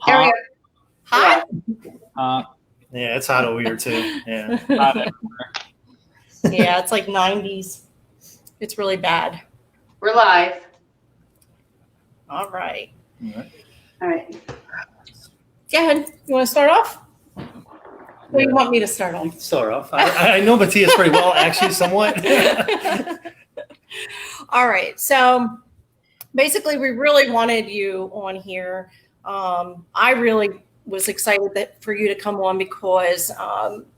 Hot. Hot? Yeah, it's hot over here too. Yeah. Yeah, it's like 90s. It's really bad. We're live. All right. All right. Go ahead. You want to start off? Or you want me to start off? Start off. I know Matias pretty well, actually, somewhat. All right. So basically, we really wanted you on here. I really was excited for you to come on because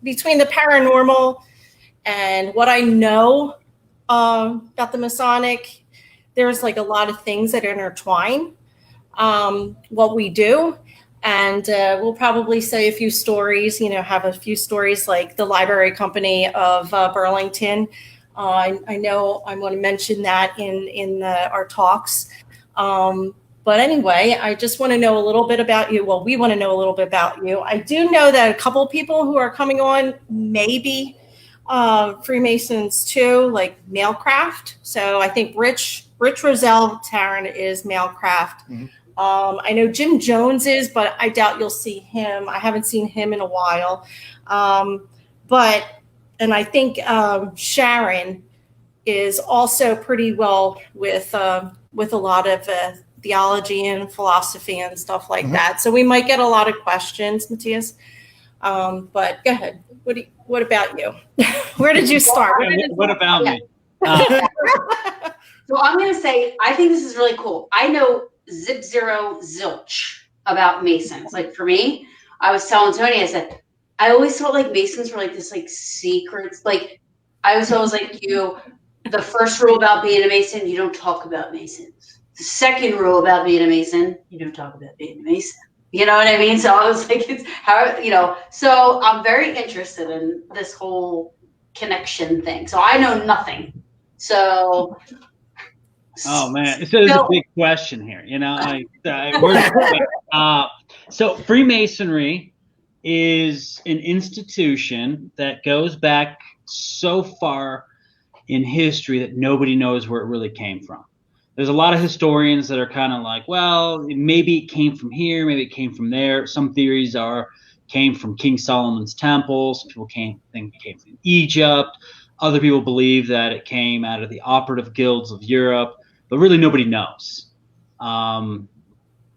between the paranormal and what I know about the Masonic, there's like a lot of things that intertwine what we do. And we'll probably say a few stories, have a few stories like the Library Company of Burlington. I know I'm going to mention that in our talks. But anyway, I just want to know a little bit about you. Well, we want to know a little bit about you. I do know that a couple of people who are coming on maybe Freemasons too, like Mailcraft. So I think Rich Roselle Taryn is Mailcraft. Mm-hmm. I know Jim Jones is, but I doubt you'll see him. I haven't seen him in a while. And I think Sharon is also pretty well with a lot of theology and philosophy and stuff like that. So we might get a lot of questions, Matias. But go ahead. What about you? Where did you start? What about me? So I'm going to say, I think this is really cool. I know zip zero zilch about Masons. Like for me, I was telling Tony, I said, I always felt like Masons were like this like secrets. Like I was always like the first rule about being a Mason, you don't talk about Masons. The second rule about being a Mason, you don't talk about being a Mason. You know what I mean? So I was like, it's how, so I'm very interested in this whole connection thing. So I know nothing. So. Oh man, so there's a big question here, so Freemasonry is an institution that goes back so far in history that nobody knows where it really came from. There's a lot of historians that are kind of like, well, maybe it came from here, maybe it came from there. Some theories came from King Solomon's temple. Some people think it came from Egypt. Other people believe that it came out of the operative guilds of Europe. But really nobody knows. And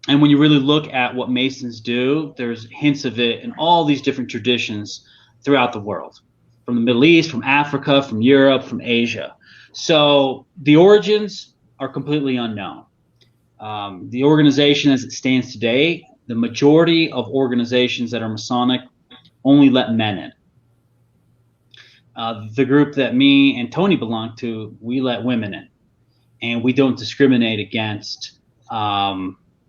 when you really look at what Masons do, there's hints of it in all these different traditions throughout the world, from the Middle East, from Africa, from Europe, from Asia. So the origins are completely unknown. The organization as it stands today, the majority of organizations that are Masonic only let men in. The group that me and Tony belong to, we let women in. And we don't discriminate against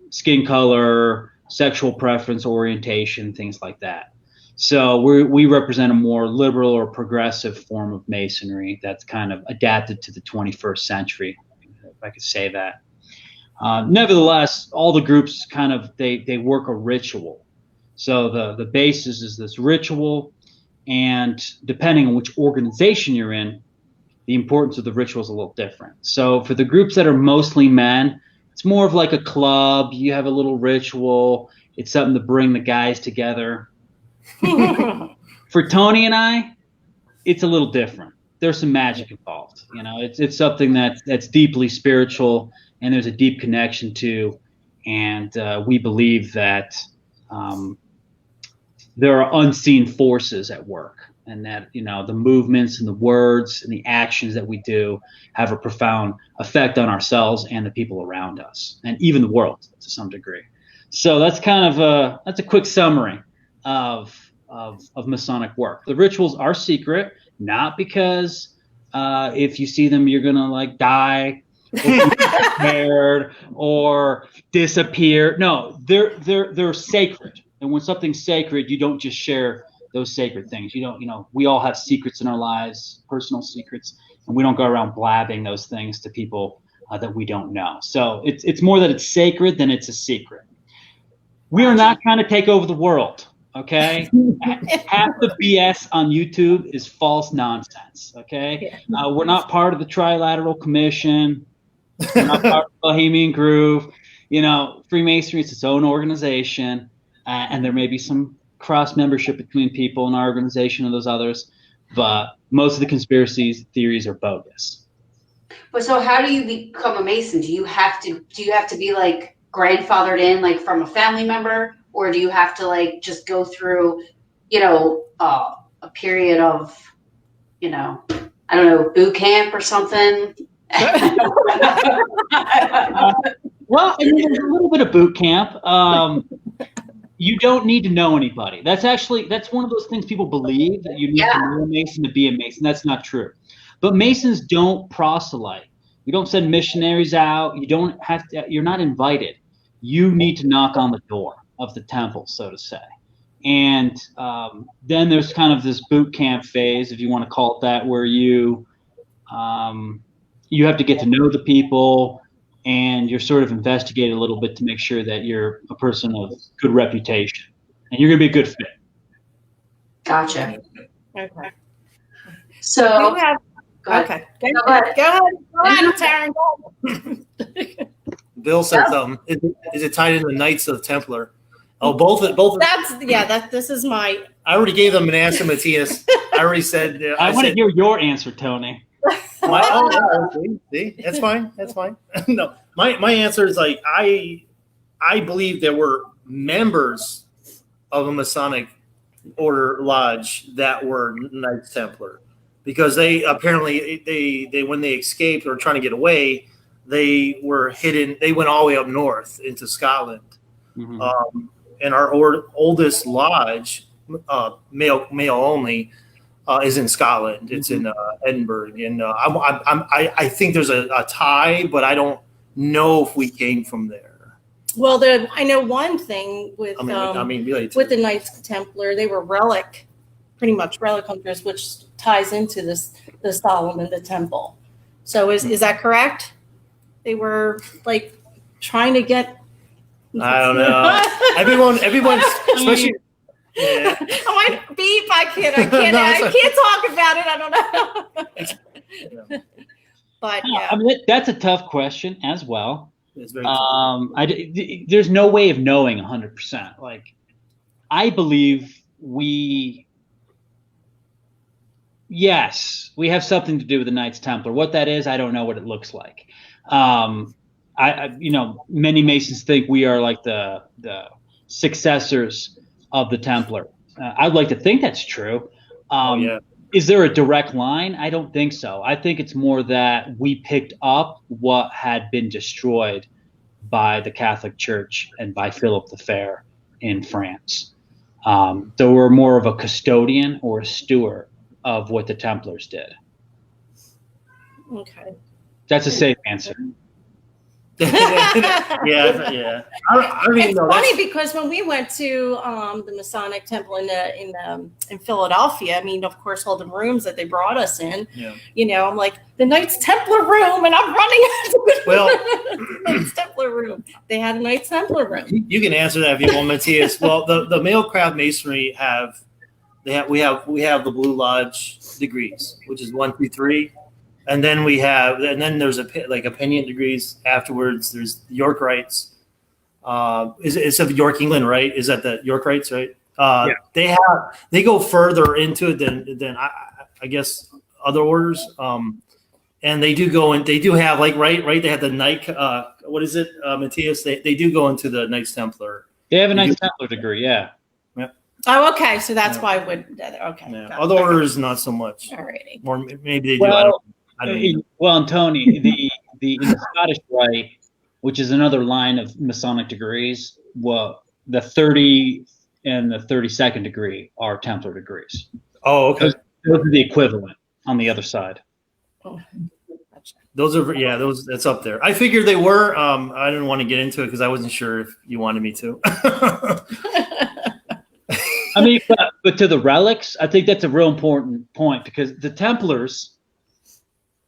skin color, sexual preference, orientation, things like that. So we represent a more liberal or progressive form of Masonry that's kind of adapted to the 21st century, if I could say that. Nevertheless, all the groups kind of, they work a ritual. So the basis is this ritual, and depending on which organization you're in, the importance of the ritual is a little different. So for the groups that are mostly men, it's more of like a club. You have a little ritual. It's something to bring the guys together. For Tony and I, it's a little different. There's some magic involved. It's something that's deeply spiritual, and there's a deep connection to. And we believe that there are unseen forces at work. And that, the movements and the words and the actions that we do have a profound effect on ourselves and the people around us, and even the world to some degree. So that's kind of that's a quick summary of Masonic work. The rituals are secret, not because if you see them, you're gonna like die, or be scared, or disappear. No, they're sacred. And when something's sacred, you don't just share those sacred things. We all have secrets in our lives, personal secrets, and we don't go around blabbing those things to people that we don't know. So it's more that it's sacred than it's a secret. We are not trying to take over the world, okay? Half the BS on YouTube is false nonsense, okay? We're not part of the Trilateral Commission. We're not part of the Bohemian Groove. Freemasonry is its own organization, and there may be some cross membership between people in our organization and those others, but most of the conspiracy theories are bogus. But so how do you become a Mason? Do you have to be like grandfathered in, like from a family member, or do you have to like just go through, a period of, I don't know, boot camp or something? Well, there's a little bit of boot camp. You don't need to know anybody. That's one of those things people believe, that you need to know a Mason to be a Mason. That's not true. But Masons don't proselyte. We don't send missionaries out. You're not invited. You need to knock on the door of the temple, so to say. And then there's kind of this boot camp phase, if you want to call it that, where you have to get to know the people, and you're sort of investigated a little bit to make sure that you're a person of good reputation and you're going to be a good fit. Gotcha. Okay. So, go ahead. Go ahead, Saturn. Bill said something. Is it tied into the Knights of Templar? Oh, both. This is my. I already gave them an answer, Matias. I already said. I want to hear your answer, Tony. See, that's fine. No, my answer is like I believe there were members of a Masonic Order lodge that were Knights Templar, because they apparently they when they escaped or trying to get away, they were hidden. They went all the way up north into Scotland, and our oldest lodge, male only. Is in Scotland. It's in Edinburgh, and I think there's a tie, but I don't know if we came from there. Well, I know one thing with with the Knights Templar, they were pretty much relic hunters, which ties into the Solomon, the temple. So is that correct? They were like trying to get. I don't know. Everyone, especially. Yeah. I might beep. I can't talk about it. I don't know. But yeah. I mean, that's a tough question as well. It's very tough. There's no way of knowing 100%. Like, I believe we have something to do with the Knights Templar. What that is, I don't know what it looks like. Many Masons think we are like the successors of the Templar. I'd like to think that's true. Is there a direct line? I don't think so. I think it's more that we picked up what had been destroyed by the Catholic Church and by Philip the Fair in France. So we're more of a custodian or a steward of what the Templars did. Okay. That's a safe answer. Yeah. I don't even know. It's funny because when we went to the Masonic Temple in Philadelphia, I mean, of course, all the rooms that they brought us in, I'm like, the Knights Templar room, and I'm running into the Knights Templar room. They had a Knights Templar room. You can answer that if you want, Matias. Well, the male craft masonry we have the Blue Lodge degrees, which is 1 through 3. And then there's opinion degrees afterwards. There's York Rites. It's of York, England, right? Is that the York Rites, right? They go further into it than I guess other orders. And they do go in. They do have right. They have the Knight. What is it, Matias? They do go into the Knights Templar. They have a Knights Templar degree, yeah. Oh, okay. So that's why I would. Okay. Yeah. Other orders, not so much. Alrighty. Or maybe they do. Well, and Tony, in the Scottish Rite, which is another line of Masonic degrees, well, the 30 and the 32nd degree are Templar degrees. Oh, okay. Those are the equivalent on the other side. Oh, those are that's up there. I figured they were. I didn't want to get into it because I wasn't sure if you wanted me to. I mean, but to the relics, I think that's a real important point because the Templars.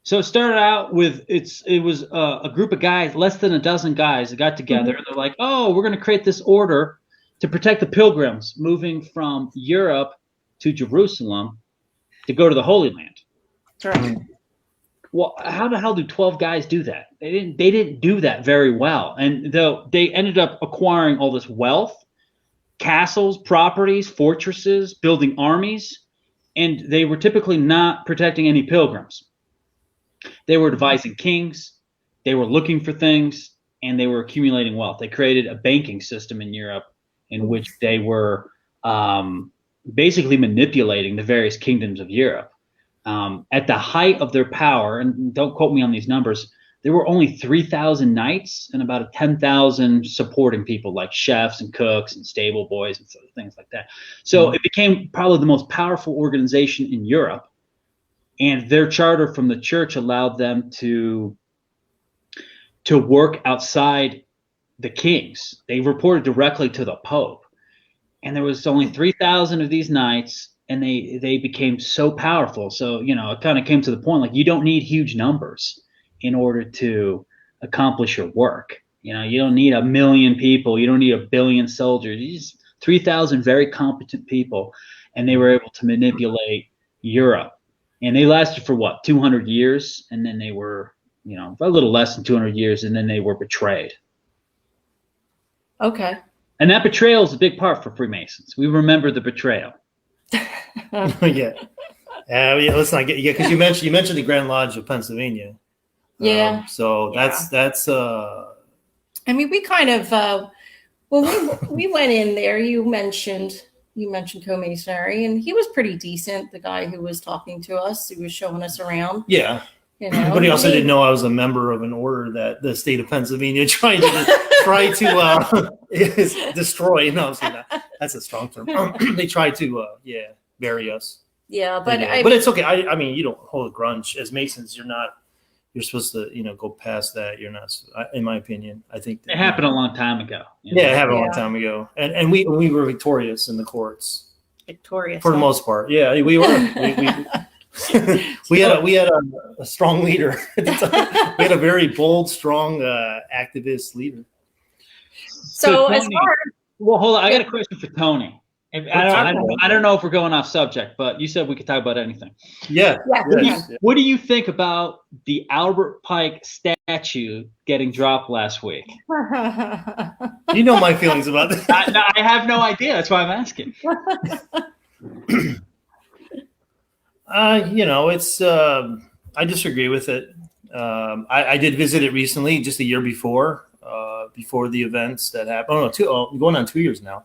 So it started out with it was a group of guys, less than a dozen guys that got together. And they're like, oh, we're going to create this order to protect the pilgrims moving from Europe to Jerusalem to go to the Holy Land. Right. Well, how the hell do 12 guys do that? They didn't do that very well. And though they ended up acquiring all this wealth, castles, properties, fortresses, building armies, and they were typically not protecting any pilgrims. They were devising kings, they were looking for things, and they were accumulating wealth. They created a banking system in Europe in which they were basically manipulating the various kingdoms of Europe. At the height of their power, and don't quote me on these numbers, there were only 3,000 knights and about 10,000 supporting people like chefs and cooks and stable boys and things like that. So it became probably the most powerful organization in Europe. And their charter from the church allowed them to work outside the kings. They reported directly to the Pope. And there was only 3,000 of these knights, and they became so powerful. So, you know, it kind of came to the point, like, you don't need huge numbers in order to accomplish your work. You know, you don't need 1 million people. You don't need 1 billion soldiers. You just 3,000 very competent people, and they were able to manipulate Europe. And they lasted for, 200 years? And then they were, you know, a little less than 200 years, and then they were betrayed. Okay. And that betrayal is a big part for Freemasons. We remember the betrayal. Yeah. Let's not get because you mentioned the Grand Lodge of Pennsylvania. Yeah. So that's. I mean, we kind of we went in there. You mentioned Co-Masonry, and he was pretty decent. The guy who was talking to us, who was showing us around. Yeah. You know, but he also didn't know I was a member of an order that the state of Pennsylvania tried to destroy. No, that's a strong term. They tried to bury us. Yeah, but but it's okay. I mean, you don't hold a grudge as Masons. You're supposed to, go past that. You're not, in my opinion. I think it happened a long time ago. Yeah, it happened a long time ago, and we were victorious in the courts. Victorious for the most part. Yeah, we were. We had a strong leader. We had a very bold, strong activist leader. So Tony, as far well, hold on. I got a question for Tony. I don't know if we're going off subject, but you said we could talk about anything. Yeah. What do you think about the Albert Pike statue getting dropped last week? You know my feelings about that. I have no idea. That's why I'm asking. It's I disagree with it. I did visit it recently, just a year before the events that happened. Going on 2 years now.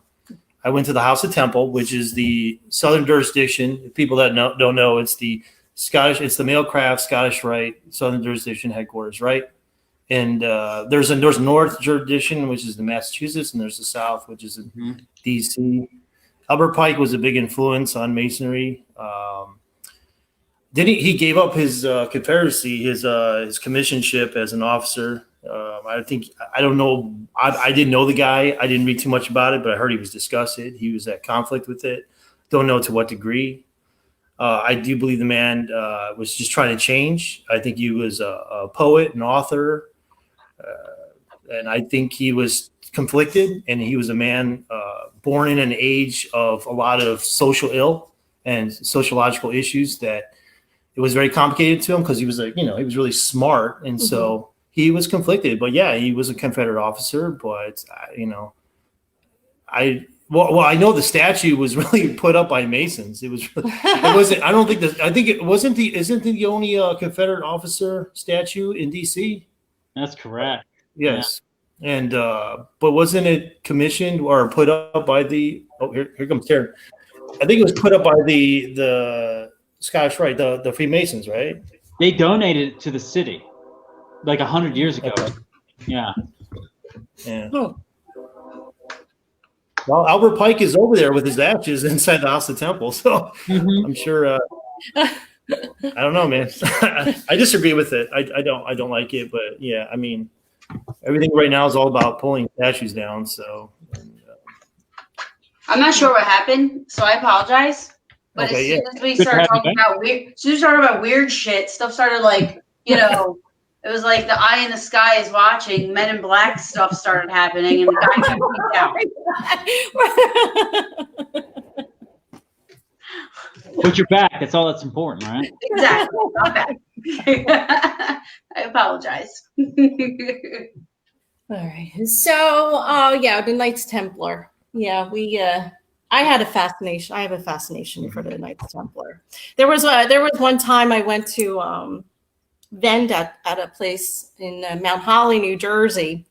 I went to the House of Temple, which is the southern jurisdiction. People that don't know, it's the Scottish, it's the Mailcraft Scottish Rite southern jurisdiction headquarters, right? And there's north jurisdiction, which is the Massachusetts, and there's the south, which is in D.C. Albert Pike was a big influence on Masonry. He gave up his Confederacy, his commissionship as an officer. I don't know. I didn't know the guy. I didn't read too much about it, but I heard he was disgusted. He was at conflict with it. Don't know to what degree. I do believe the man was just trying to change. I think he was a poet, an author, and I think he was conflicted. And he was a man born in an age of a lot of social ill and sociological issues that it was very complicated to him because he was he was really smart, and so he was conflicted. But yeah, he was a Confederate officer. But I know the statue was really put up by Masons. It wasn't. I don't think that. I think it wasn't isn't the only Confederate officer statue in D.C. That's correct. Yes, yeah. And but wasn't it commissioned or put up by the? Oh, here comes Terry. I think it was put up by the Scottish Rite, the Freemasons, right? They donated it to the city like 100 years ago. Okay. Yeah. Oh. Well, Albert Pike is over there with his ashes inside the House of Temple, so I'm sure. I don't know, man. I disagree with it. I don't like it, but yeah, I mean, everything right now is all about pulling statues down. So I'm not sure what happened, so I apologize. But as soon as we started talking about weird shit, stuff started it was like the eye in the sky is watching. Men in Black stuff started happening, and the guy got But you're back. That's all that's important, right? Exactly. I'm back. I apologize. All right. So, yeah, the Knights Templar. Yeah, I had a fascination. I have a fascination for the Knights Templar. There was one time I went to vend at a place in Mount Holly, New Jersey,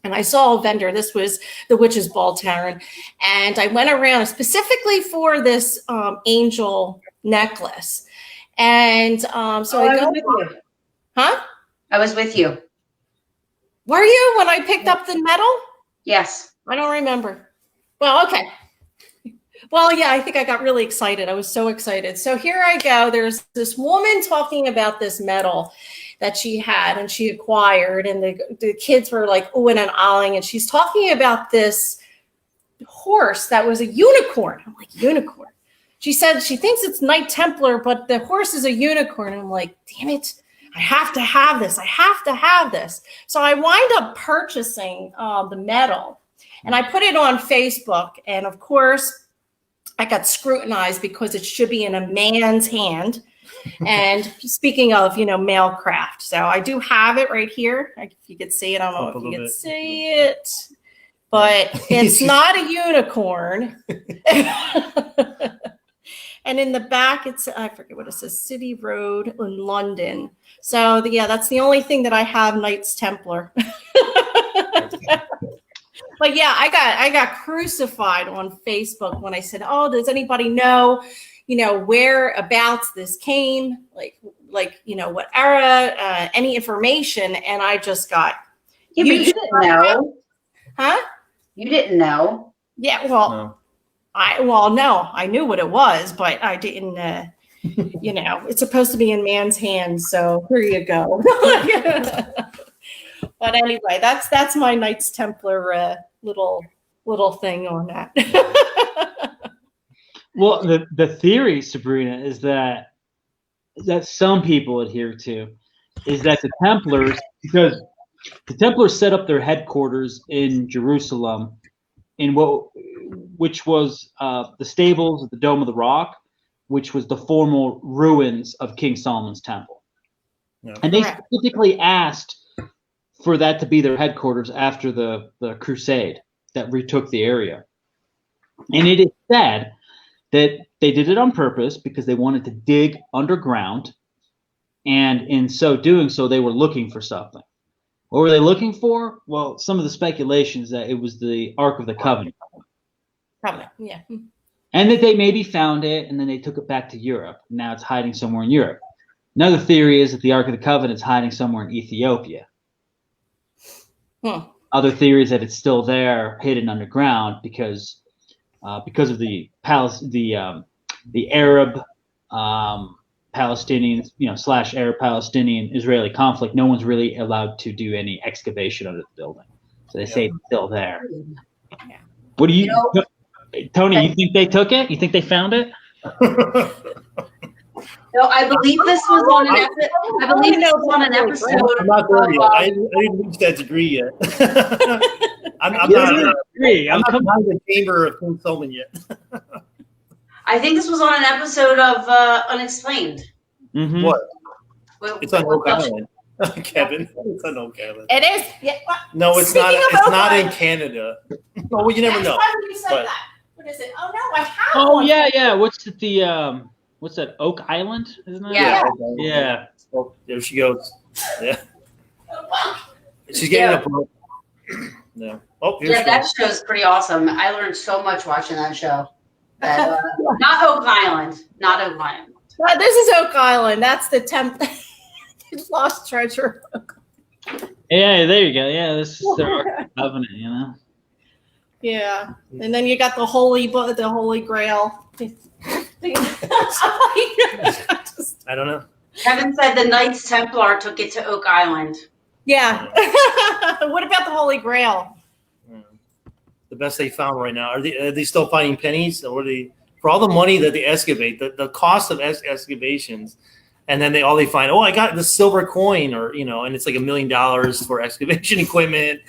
and I saw a vendor. This was the Witch's Ball Taryn, and I went around specifically for this angel necklace, and so I go. Was with you. Huh? I was with you. Were you when I picked up the medal? Yes. I don't remember. Well, okay. Well, yeah, I think I got really excited. I was so excited. So here I go. There's this woman talking about this medal that she had and she acquired, and the kids were like oohing and ahhing, and she's talking about this horse that was a unicorn. I'm like, unicorn? She said she thinks it's Knight Templar, but the horse is a unicorn. I'm like, damn it. I have to have this. I have to have this. So I wind up purchasing the medal, and I put it on Facebook. And of course, I got scrutinized because it should be in a man's hand. And speaking of, male craft. So I do have it right here. If you could see it, I don't know if you can see it, but it's not a unicorn. And in the back, I forget what it says, City Road in London. So yeah, that's the only thing that I have, Knights Templar. But yeah, I got crucified on Facebook when I said, "Oh, does anybody know, whereabouts this came? Like what era? Any information?" And I just got. Yeah, but you didn't know, huh? You didn't know. Yeah, well. No. No, I knew what it was, but I didn't, it's supposed to be in man's hands. So here you go. But anyway, that's my Knights Templar little thing on that. Well, the theory, Sabrina, is that some people adhere to is that the Templars, because the Templars set up their headquarters in Jerusalem, which was the stables of the Dome of the Rock, which was the former ruins of King Solomon's temple. Yeah. And they specifically asked for that to be their headquarters after the crusade that retook the area. And it is said that they did it on purpose because they wanted to dig underground, and in so doing so, they were looking for something. What were they looking for? Well, some of the speculations that it was the Ark of the Covenant. Covenant, yeah. And that they maybe found it and then they took it back to Europe. Now it's hiding somewhere in Europe. Another theory is that the Ark of the Covenant is hiding somewhere in Ethiopia. Other theories that it's still there, hidden underground, because of the Arab Palestinian, / Arab Palestinian Israeli conflict. No one's really allowed to do any excavation under the building, so they say it's still there. Yeah. What do you Tony? You think they took it? You think they found it? No, I believe this was on an episode. I believe this was on an episode. I'm not there yet. I didn't reach that degree yet. I'm not behind the chamber of King Solomon yet. I think this was on an episode of Unexplained. Mm-hmm. What? It's on Oak Island. Kevin, it's on Oak Island. It is? Yeah. No, it's not. It's not in Canada. Well, you never know. You said that. What is it? Oh, no, I have one. Yeah. What's that, Oak Island? Isn't it? Yeah. Oh, there she goes. Yeah. She's getting a book. Yeah. Oh, that show's pretty awesome. I learned so much watching that show. Not Oak Island. Not Oak Island. This is Oak Island. That's the lost treasure. Yeah, there you go. Yeah, this is their Covenant, Yeah, and then you got the Holy Grail. I don't know. Kevin said the Knights Templar took it to Oak Island. Yeah. What about the Holy Grail? The best they found right now. Are they still finding pennies? Or for all the money that they excavate, the cost of excavations, and then they find, I got the silver coin, or and it's like $1 million for excavation equipment.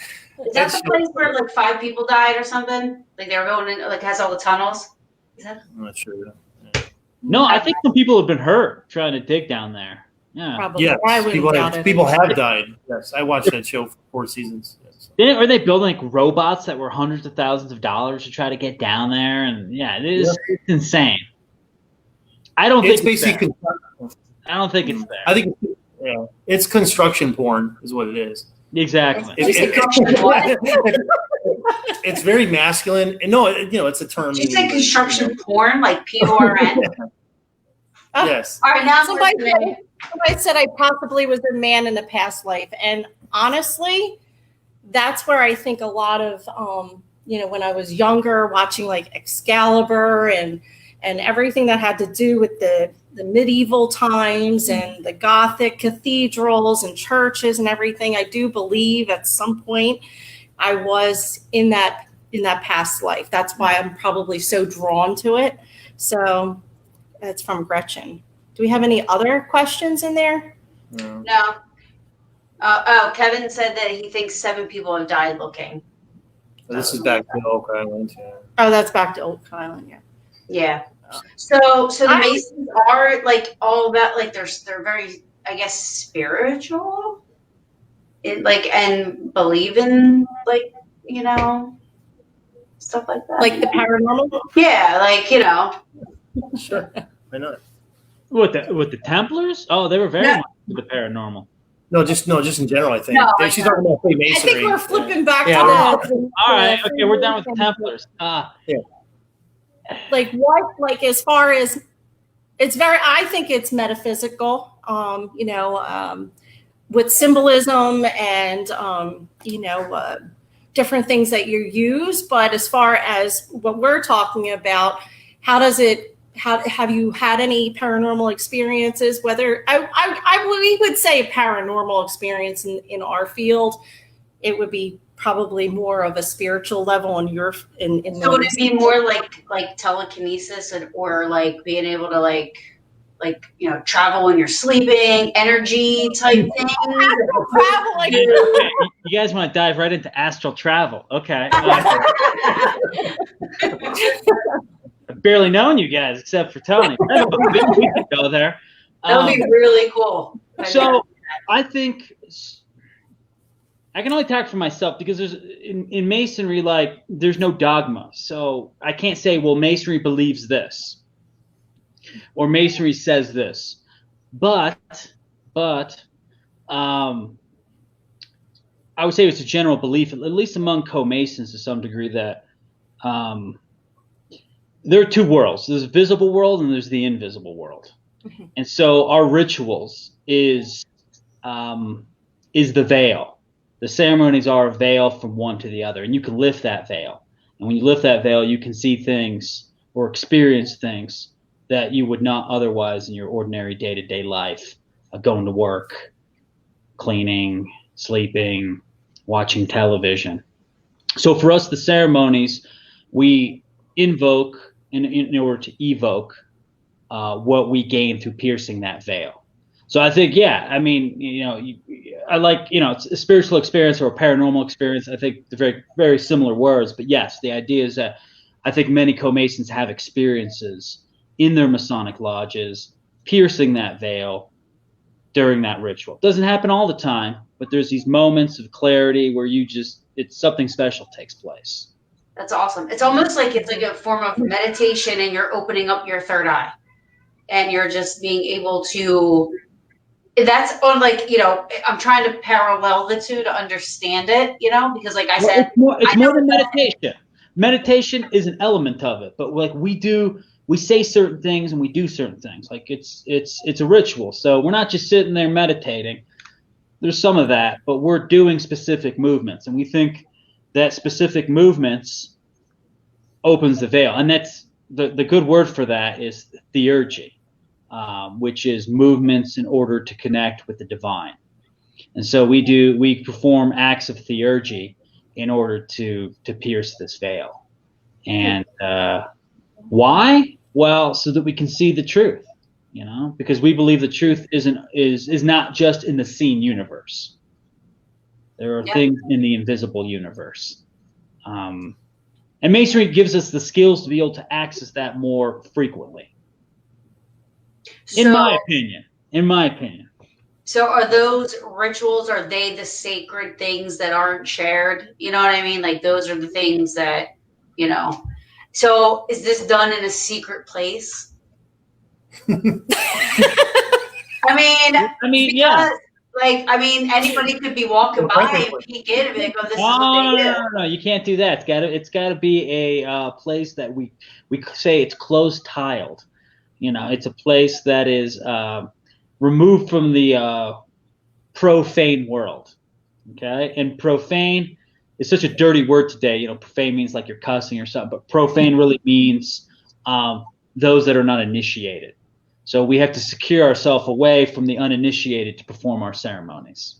Is that the place where like 5 people died or something? Like they were going in, like has all the tunnels? Is that? I'm not sure. No, I think some people have been hurt trying to dig down there. Yeah. Probably. Yes, I wouldn't doubt it. people have died. Yes, I watched that show for 4 seasons. Yes. Are they building like robots that were hundreds of thousands of dollars to try to get down there? And yeah, it's insane. I don't think It's basically. I don't think it's there. I think it's construction porn, is what it is. Exactly. It's very masculine. And no, it's a term. She said construction porn, like PORN. Yes. All right, now Somebody said I possibly was a man in a past life, and honestly, that's where I think a lot of when I was younger, watching like Excalibur and everything that had to do with the medieval times and the Gothic cathedrals and churches and everything. I do believe at some point I was in that past life. That's why I'm probably so drawn to it. So that's from Gretchen. Do we have any other questions in there? No. Kevin said that he thinks 7 people have died looking. This is back to Oak Island. Yeah. Oh, that's back to Oak Island. Yeah. Yeah. So the Masons are like all that, like they're very, I guess, spiritual, and believe in stuff like that. Like the paranormal? Yeah, Sure. Why not? With the Templars? Oh, they were very much with the paranormal. No, just in general. I think she's talking about Freemasonry. I think we're flipping back to All right. Okay, we're done with the Templars. Yeah. Like what? Like as far as I think it's metaphysical. With symbolism and different things that you use. But as far as what we're talking about, have you had any paranormal experiences? Whether we would say paranormal experience in our field, it would be probably more of a spiritual level in so would it be more like telekinesis or like being able to travel when you're sleeping, energy type thing? Traveling. You guys want to dive right into astral travel? Okay. I've barely known you guys except for Tony. We could go there. That would be really cool. So I think I can only talk for myself because there's in Masonry, there's no dogma. So I can't say, well, Masonry believes this or Masonry says this. But I would say it's a general belief, at least among co-Masons to some degree, that there are 2 worlds. There's a visible world and there's the invisible world. Mm-hmm. And so our rituals is the veil. The ceremonies are a veil from one to the other, and you can lift that veil. And when you lift that veil, you can see things or experience things that you would not otherwise in your ordinary day-to-day life, going to work, cleaning, sleeping, watching television. So for us, the ceremonies, we invoke in order to evoke what we gain through piercing that veil. So I think, I like, it's a spiritual experience or a paranormal experience. I think they're very, very similar words, but yes, the idea is that I think many co-Masons have experiences in their Masonic lodges, piercing that veil during that ritual. It doesn't happen all the time, but there's these moments of clarity where it's something special takes place. That's awesome. It's almost like it's like a form of meditation and you're opening up your third eye and you're just being able to, that's on I'm trying to parallel the 2 to understand it, because like I said, it's more than meditation. Meditation is an element of it, but we say certain things and we do certain things. Like it's a ritual. So we're not just sitting there meditating. There's some of that, but we're doing specific movements, and we think that specific movements opens the veil. And that's the good word for that is theurgy, which is movements in order to connect with the divine. And so we perform acts of theurgy in order to pierce this veil. And why? Well, so that we can see the truth, because we believe the truth is not just in the seen universe. There are things in the invisible universe. And Masonry gives us the skills to be able to access that more frequently. In my opinion. So are those rituals, are they the sacred things that aren't shared? You know what I mean? Like those are the things that, you know. So is this done in a secret place? I mean, yeah. Anybody could be walking by and peek in and be like, "Oh, this is what they do." No, you can't do that. It's gotta be a place that we say it's closed tiled. You know, it's a place that is removed from the profane world. Okay, and profane is such a dirty word today. You know, profane means like you're cussing or something, but profane really means those that are not initiated. So we have to secure ourselves away from the uninitiated to perform our ceremonies.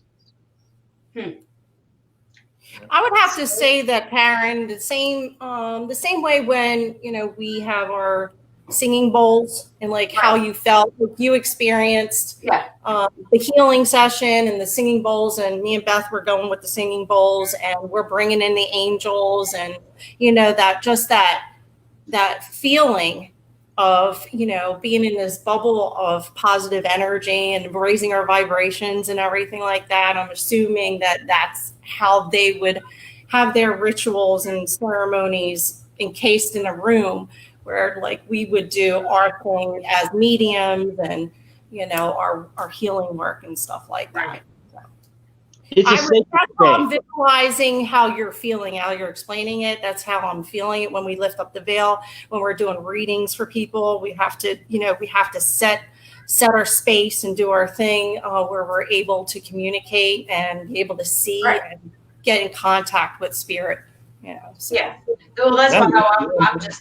I would have to say that, Karen, the same way when, you know, we have our singing bowls and like how you felt, like you experienced the healing session and the singing bowls, and me and Beth were going with the singing bowls, and we're bringing in the angels, and you know, that feeling of, you know, being in this bubble of positive energy and raising our vibrations and everything like that. I'm assuming that that's how they would have their rituals and ceremonies encased in a room, where like we would do our thing as mediums and, you know, our healing work and stuff like that. That's how I'm visualizing how you're feeling, how you're explaining it. That's how I'm feeling it when we lift up the veil, when we're doing readings for people. We have to, you know, set our space and do our thing where we're able to communicate and be able to see and get in contact with spirit. You know, so. Yeah. Well, that's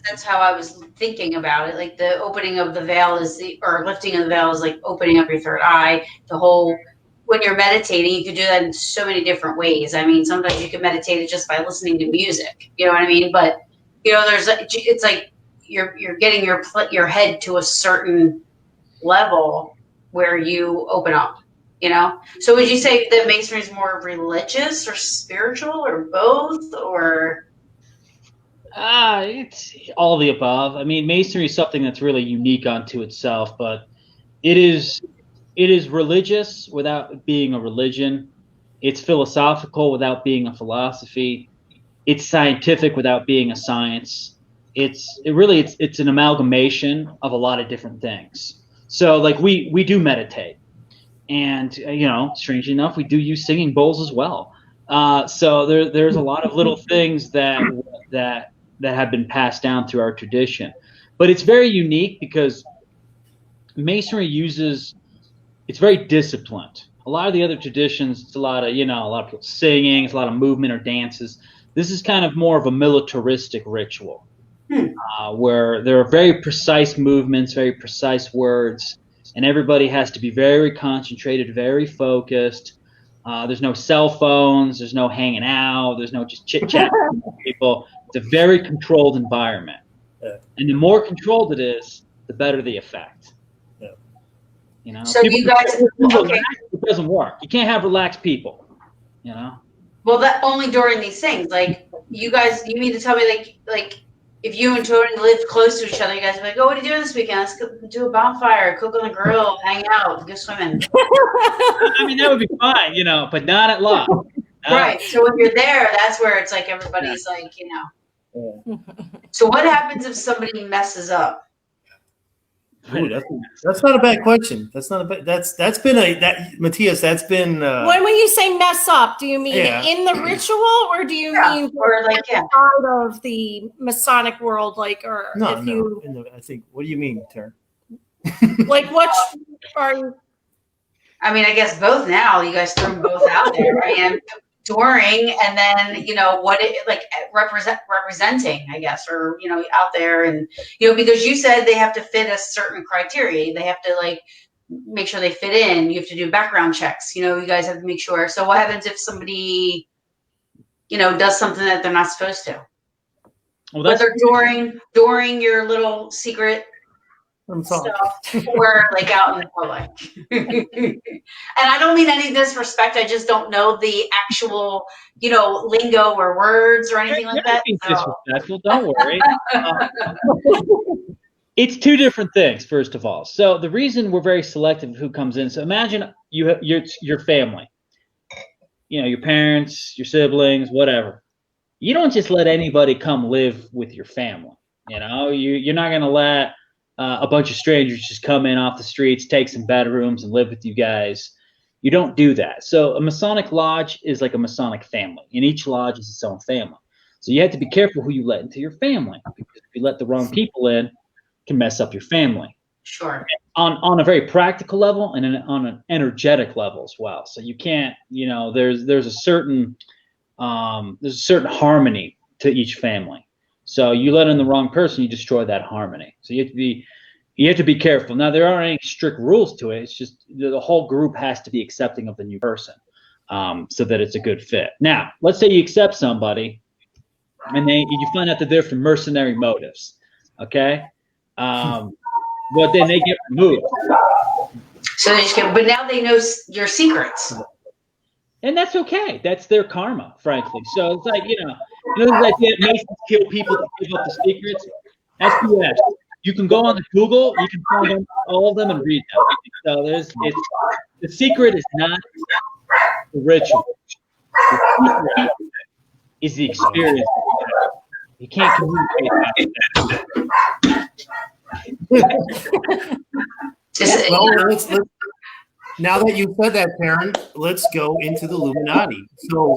that's how I was thinking about it. Like the opening of the veil or lifting of the veil is like opening up your third eye. The whole, when you're meditating, you can do that in so many different ways. I mean, sometimes you can meditate it just by listening to music. You know what I mean? But you know, it's like you're getting your head to a certain level where you open up. You know. So would you say that Masonry is more religious or spiritual or both, or? It's all the above. I mean, Masonry is something that's really unique unto itself, but it is religious without being a religion. It's philosophical without being a philosophy. It's scientific without being a science. It's an amalgamation of a lot of different things. So like we do meditate, and you know, strangely enough, we do use singing bowls as well. So there's a lot of little things that have been passed down through our tradition, but it's very unique because Masonry it's very disciplined. A lot of the other traditions, it's a lot of people singing, it's a lot of movement or dances. This is kind of more of a militaristic ritual, where there are very precise movements, very precise words, and everybody has to be very concentrated, very focused. There's no cell phones, there's no hanging out, there's no just chit-chat with people. It's a very controlled environment. Yeah. And the more controlled it is, the better the effect. Yeah. You know, so you guys, it doesn't work. You can't have relaxed people, you know? Well, that only during these things. Like, you mean to tell me, like, if you and Tony lived close to each other, you guys would be like, "Oh, what are you doing this weekend? Let's go do a bonfire, cook on the grill, hang out, go swimming." I mean, that would be fine, you know, but not at law. Right. So when you're there, that's where it's like everybody's like, you know. Yeah. So what happens if somebody messes up? Ooh, that's not a bad question. That's been Matias. That's been. When you say mess up, do you mean in the ritual, or do you mean or like outside of the Masonic world, like, or no? I think. What do you mean, Tara? Like, what are you? I mean, I guess both. Now you guys throw them both out there. I am touring, and then what it like representing, I guess, or out there, and because you said they have to fit a certain criteria. They have to like make sure they fit in. You have to do background checks. You guys have to make sure. So what happens if somebody does something that they're not supposed to? Well, whether during your little secret stuff or like out in the public. And I don't mean any disrespect. I just don't know the actual, lingo or words or anything like that. Disrespectful, don't worry. It's two different things, first of all. So the reason we're very selective of who comes in. So imagine your family, your parents, your siblings, whatever. You don't just let anybody come live with your family. You're not going to let a bunch of strangers just come in off the streets, take some bedrooms, and live with you guys. You don't do that. So a Masonic lodge is like a Masonic family, and each lodge is its own family. So you have to be careful who you let into your family, because if you let the wrong people in, it can mess up your family. Sure. On a very practical level and on an energetic level as well. So you can't, there's a certain harmony to each family. So you let in the wrong person, you destroy that harmony. So you have to be careful. Now, there aren't any strict rules to it. It's just the whole group has to be accepting of the new person, so that it's a good fit. Now, let's say you accept somebody and you find out that they're from mercenary motives. Okay. But then they get removed. So but now they know your secrets. And that's okay. That's their karma, frankly. So it's like, this idea that Masons kill people to give up the secrets. That's BS. You can go on the Google, you can find all of them and read them. So the secret is not the ritual. The secret is the experience. You can't communicate that. Well, now that you said that, Taryn, let's go into the Illuminati. So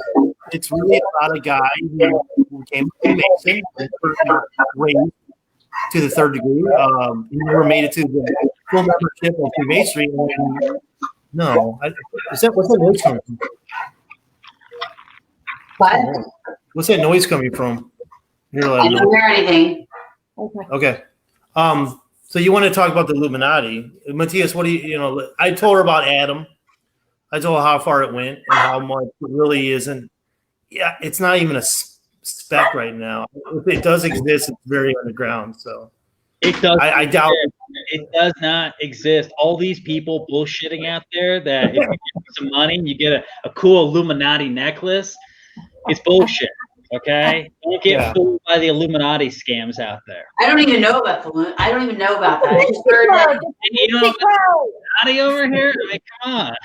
it's really about a guy who became a Mason, raised to the third degree. He never made it to the full membership of Freemasonry. What's that noise coming from? What? What's that noise coming from? I don't hear anything. Okay. So you want to talk about the Illuminati. Matias, what do you, I told her about Adam. I told her how far it went and how much it really isn't. Yeah, it's not even a speck right now. If it does exist, it's very underground. So it does. I doubt it does not exist. All these people bullshitting out there that if you get some money and you get a cool Illuminati necklace, it's bullshit. Okay, don't get fooled by the Illuminati scams out there. I don't even know about that. I just heard that. You know Illuminati over here? I mean, come on.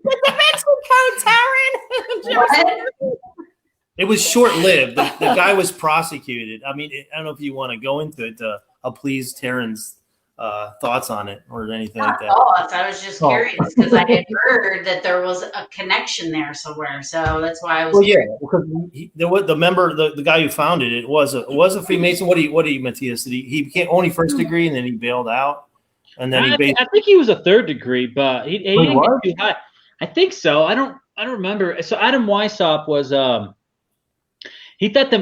The Mexico, Taryn. it was short-lived. The guy was prosecuted. I mean, I don't know if you want to go into it to please Taryn's thoughts on it or anything like that. Thoughts. I was just curious because I had heard that there was a connection there somewhere, so that's why I was. Well, yeah, because there was the guy who founded it was a Freemason. What do you Matias? He became only first degree and then he bailed out, and then I think he was a third degree, but he didn't get too high. I think so. I don't remember. So Adam Weishaupt was he thought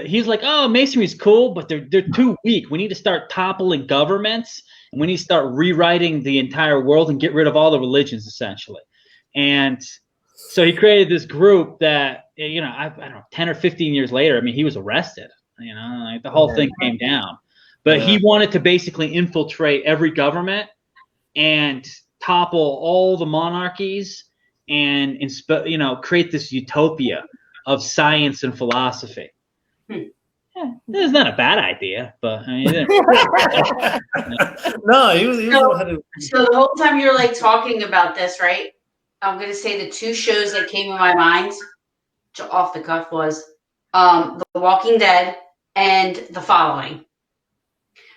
he's like, oh, Masonry's cool, but they're too weak. We need to start toppling governments, and we need to start rewriting the entire world and get rid of all the religions, essentially. And so he created this group that, I don't know, 10 or 15 years later, I mean, he was arrested. Like the whole thing came down. But he wanted to basically infiltrate every government and topple all the monarchies and create this utopia of science and philosophy. Yeah, it's not a bad idea, but I mean, no, he was so the whole time you're like talking about this, right? I'm going to say the two shows that came in my mind off the cuff was The Walking Dead and The Following.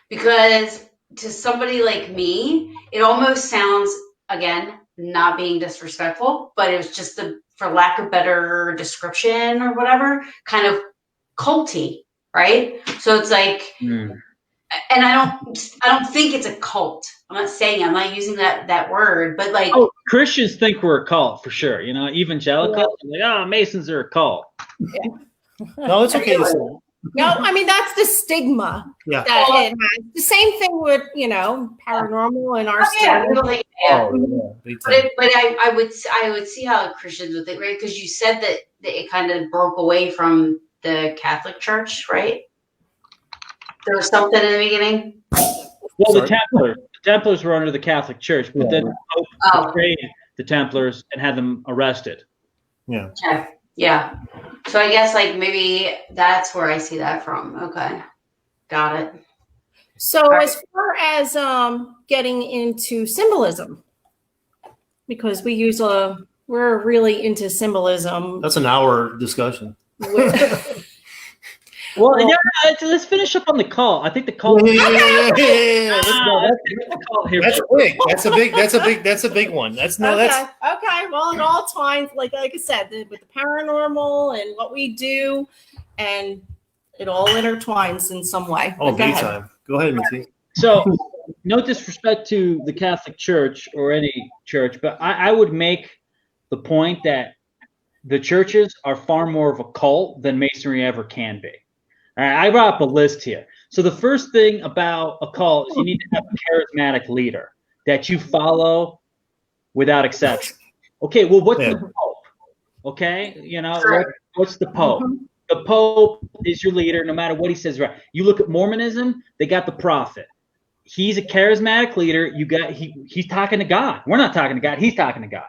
Because to somebody like me, it almost sounds, again, not being disrespectful, but it was just for lack of better description or whatever, kind of culty, right? So it's like, and I don't think it's a cult. I'm not using that word, but like, Christians think we're a cult for sure. Evangelicals, like, oh, Masons are a cult. Yeah. No, it's okay to say. No, I mean, that's the stigma that it has. The same thing with, paranormal and our story. But I would see how Christians would think, right? Because you said that it kind of broke away from the Catholic Church, right? There was something in the beginning. Well, the Templars were under the Catholic Church, but then the Pope betrayed the Templars and had them arrested. Yeah. Okay. Yeah. So I guess like maybe that's where I see that from. Okay. Got it. So as far as getting into symbolism, because we're really into symbolism. That's an hour discussion. Well, let's finish up on the call. I think the call. Yeah. Let's go. Let's get the call here. That's big. That's a big one. That's okay. Well, it all ties, like I said, with the paranormal and what we do, and it all intertwines in some way. Oh, big time. Go ahead, Mati. So, no disrespect to the Catholic Church or any church, but I would make the point that the churches are far more of a cult than Masonry ever can be. All right, I brought up a list here. So the first thing about a cult is you need to have a charismatic leader that you follow without exception. Okay, well, what's the Pope? Okay, what's the Pope? Mm-hmm. The Pope is your leader, no matter what he says. Right? You look at Mormonism; they got the prophet. He's a charismatic leader. He's talking to God. We're not talking to God. He's talking to God.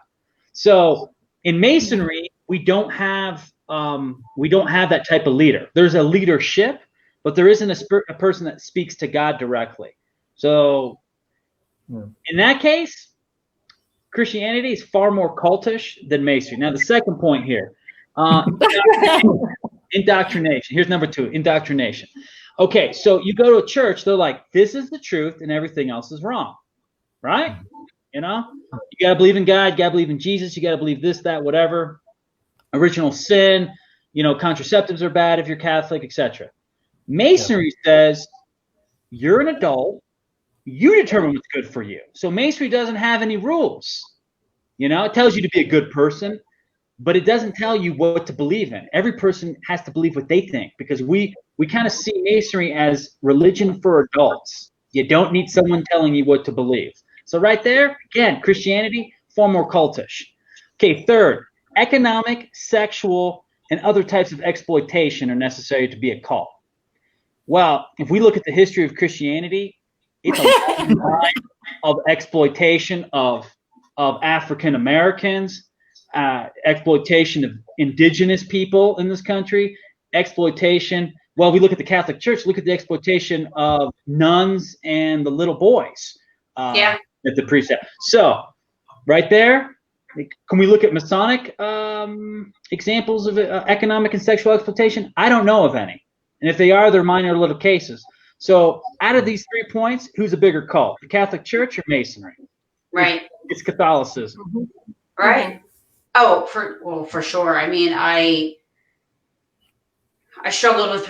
So in Masonry, we don't have that type of leader. There's a leadership, but there isn't a person that speaks to God directly. So in that case, Christianity is far more cultish than Masonry. Now, the second point here, indoctrination. Here's number 2, indoctrination. Okay, so you go to a church, they're like, this is the truth and everything else is wrong, right? You got to believe in God, you got to believe in Jesus, you got to believe this, that, whatever. Original sin, contraceptives are bad if you're Catholic, etc. Masonry says you're an adult, you determine what's good for you. So Masonry doesn't have any rules. It tells you to be a good person, but it doesn't tell you what to believe in. Every person has to believe what they think, because we kind of see Masonry as religion for adults. You don't need someone telling you what to believe. So right there, again, Christianity, far more cultish. Okay, third, economic, sexual, and other types of exploitation are necessary to be a cult. Well, if we look at the history of Christianity, it's a long line of exploitation of African Americans, exploitation of indigenous people in this country, exploitation. Well, we look at the Catholic Church, look at the exploitation of nuns and the little boys that the priests have. So right there, can we look at Masonic examples of economic and sexual exploitation? I don't know of any. And if they are, they're minor little cases. So out of these 3 points, who's a bigger cult, the Catholic Church or Masonry? Right. It's Catholicism. Mm-hmm. Right. Oh, for sure. I mean, I struggled with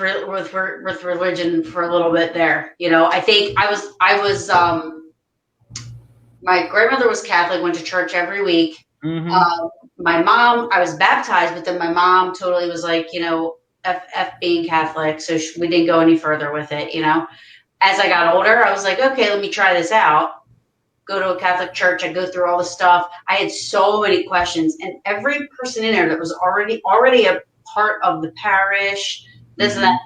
religion for a little bit there. I think I was my grandmother was Catholic, went to church every week. Mm-hmm. My mom, I was baptized, but then my mom totally was like, F being Catholic. So we didn't go any further with it. As I got older, I was like, okay, let me try this out. Go to a Catholic church. I go through all the stuff. I had so many questions, and every person in there that was already a part of the parish, this and that,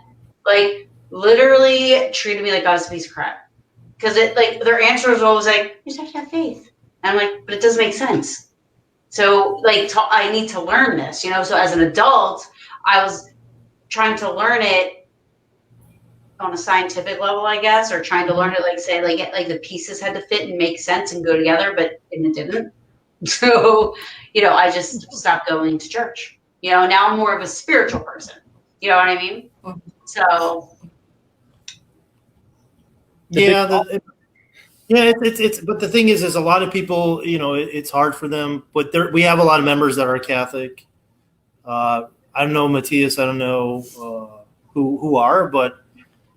like literally treated me like I was a piece of crap. Because their answer was always like, you just have to have faith. And I'm like, but it doesn't make sense. So I need to learn this, So as an adult, I was trying to learn it on a scientific level, I guess, or trying to learn it like the pieces had to fit and make sense and go together, but it didn't. So, I just stopped going to church. Now I'm more of a spiritual person. You know what I mean? So. It's but the thing is a lot of people, it's hard for them, but we have a lot of members that are Catholic. I don't know Matias, I don't know who are, but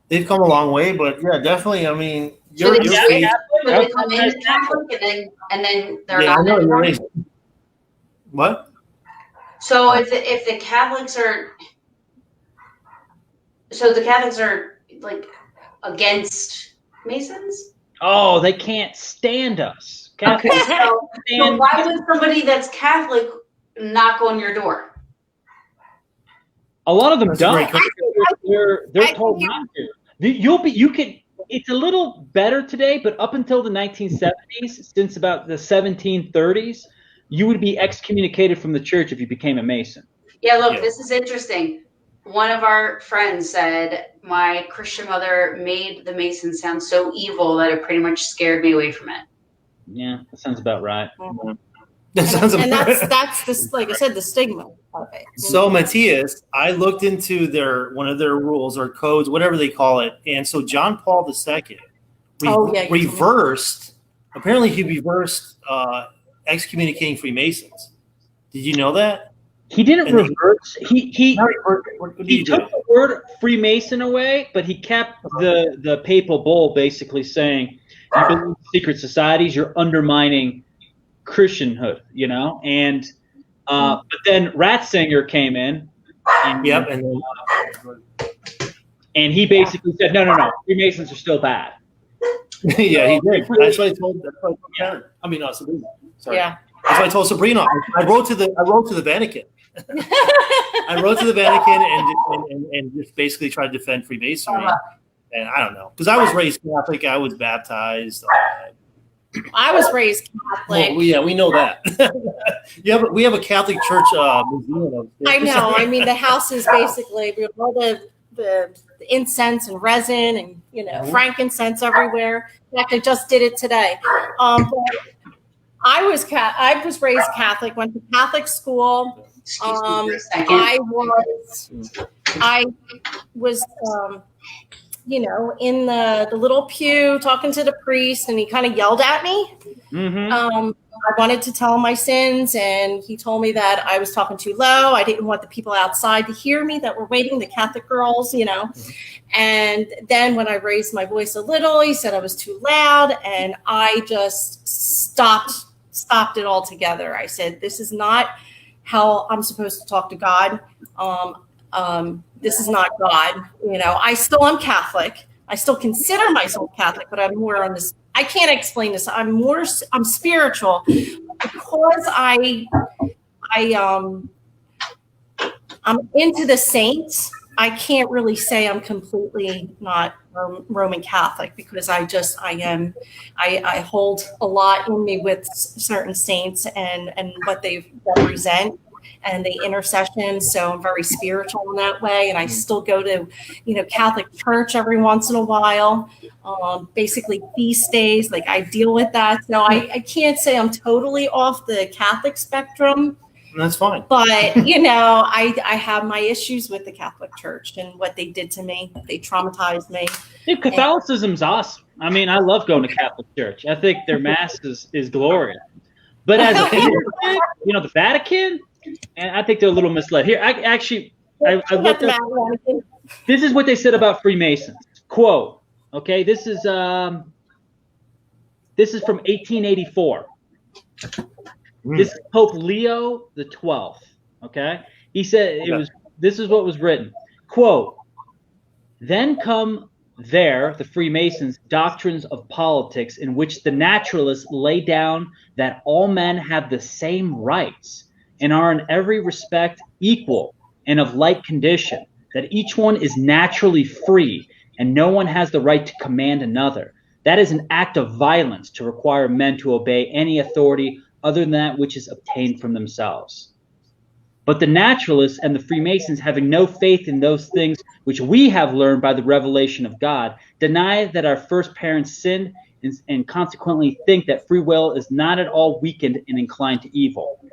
they've come a long way. But yeah, definitely. I mean, they come in Catholic and then they're not anymore. What? So if the Catholics are like against Masons. Oh, they can't stand us. Okay, so why would somebody that's Catholic knock on your door? A lot of them don't. They're told not to. It's a little better today, but up until the 1970s, since about the 1730s, you would be excommunicated from the church if you became a Mason. Yeah, look, This is interesting. one of our friends said my Christian mother made the Masons sound so evil that it pretty much scared me away from it. Yeah, that sounds about right. Mhm. That sounds And about right. that's this, like I said, the stigma of it. So Matias, I looked into one of their rules or codes, whatever they call it, and so John Paul II reversed. Apparently, he reversed excommunicating Freemasons. Did you know that? He didn't reverse. He What did he do? took the word Freemason away, but he kept the papal bull basically saying, "You believe in secret societies, you're undermining Christianhood," you know. And but then Ratzinger came in. And, Yep, and he basically said, "No, Freemasons are still bad." yeah, he did. That's what I told. Karen. I mean, Sabrina. Sorry. Yeah. That's what I told Sabrina. I wrote to the Vatican. I wrote to the Vatican and just basically tried to defend Freemasonry. And I don't know, because I was raised Catholic. I was baptized. I was raised Catholic. Well, yeah, we know that. We have a Catholic church museum. I know. I mean, the house is basically we have all the incense and resin and frankincense everywhere. In fact, I just did it today. But I was raised Catholic. Went to Catholic school. Excuse me for a second. I was in the little pew talking to the priest, and he kind of yelled at me. Mm-hmm. I wanted to tell him my sins, and he told me that I was talking too low. I didn't want the people outside to hear me that were waiting, the Catholic girls, And then when I raised my voice a little, he said I was too loud, and I just stopped it altogether. I said, this is not how I'm supposed to talk to God. This is not God. I still am Catholic. I still consider myself Catholic, but I'm more on this. I can't explain this. I'm spiritual because I'm into the saints. I can't really say I'm completely not Roman Catholic because I hold a lot in me with certain saints and what they represent and the intercession. So I'm very spiritual in that way. And I still go to, Catholic church every once in a while, basically feast days. Like I deal with that. So I can't say I'm totally off the Catholic spectrum. That's fine. But, I have my issues with the Catholic Church and what they did to me. They traumatized me. Dude, Catholicism's awesome. I mean, I love going to Catholic Church. I think their mass is glorious. But as a the Vatican, and I think they're a little misled. Here, I looked up. This is what they said about Freemasons. Quote, okay, this is from 1884. This is Pope Leo the 12th. Okay, he said this is what was written. Quote: Then come there the Freemasons' doctrines of politics, in which the naturalists lay down that all men have the same rights and are in every respect equal and of like condition, that each one is naturally free and no one has the right to command another. That is an act of violence to require men to obey any authority other than that which is obtained from themselves. But the naturalists and the Freemasons, having no faith in those things which we have learned by the revelation of God, deny that our first parents sinned and consequently think that free will is not at all weakened and inclined to evil.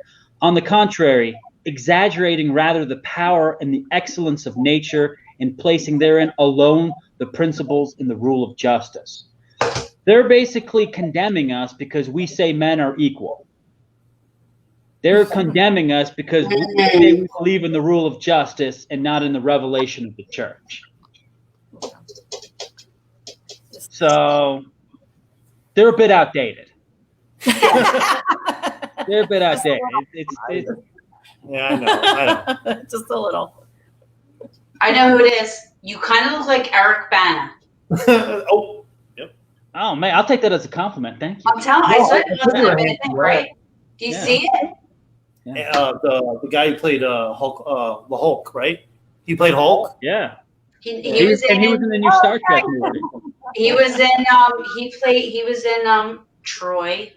On the contrary, exaggerating rather the power and the excellence of nature and placing therein alone the principles in the rule of justice. They're basically condemning us because we say men are equal. They're condemning us because we believe in the rule of justice and not in the revelation of the church. So they're a bit outdated. They're a bit outdated. Yeah, I know. Just a little. I know who it is. You kind of look like Eric Bana. Oh, yep. Oh man, I'll take that as a compliment. Thank you. I'm telling you, I said it wasn't a bad thing, right? Do you see it? Yeah. The guy who played Hulk, the Hulk, right? He played Hulk. Yeah. He was in the new Star Trek movie. He was in he was in Troy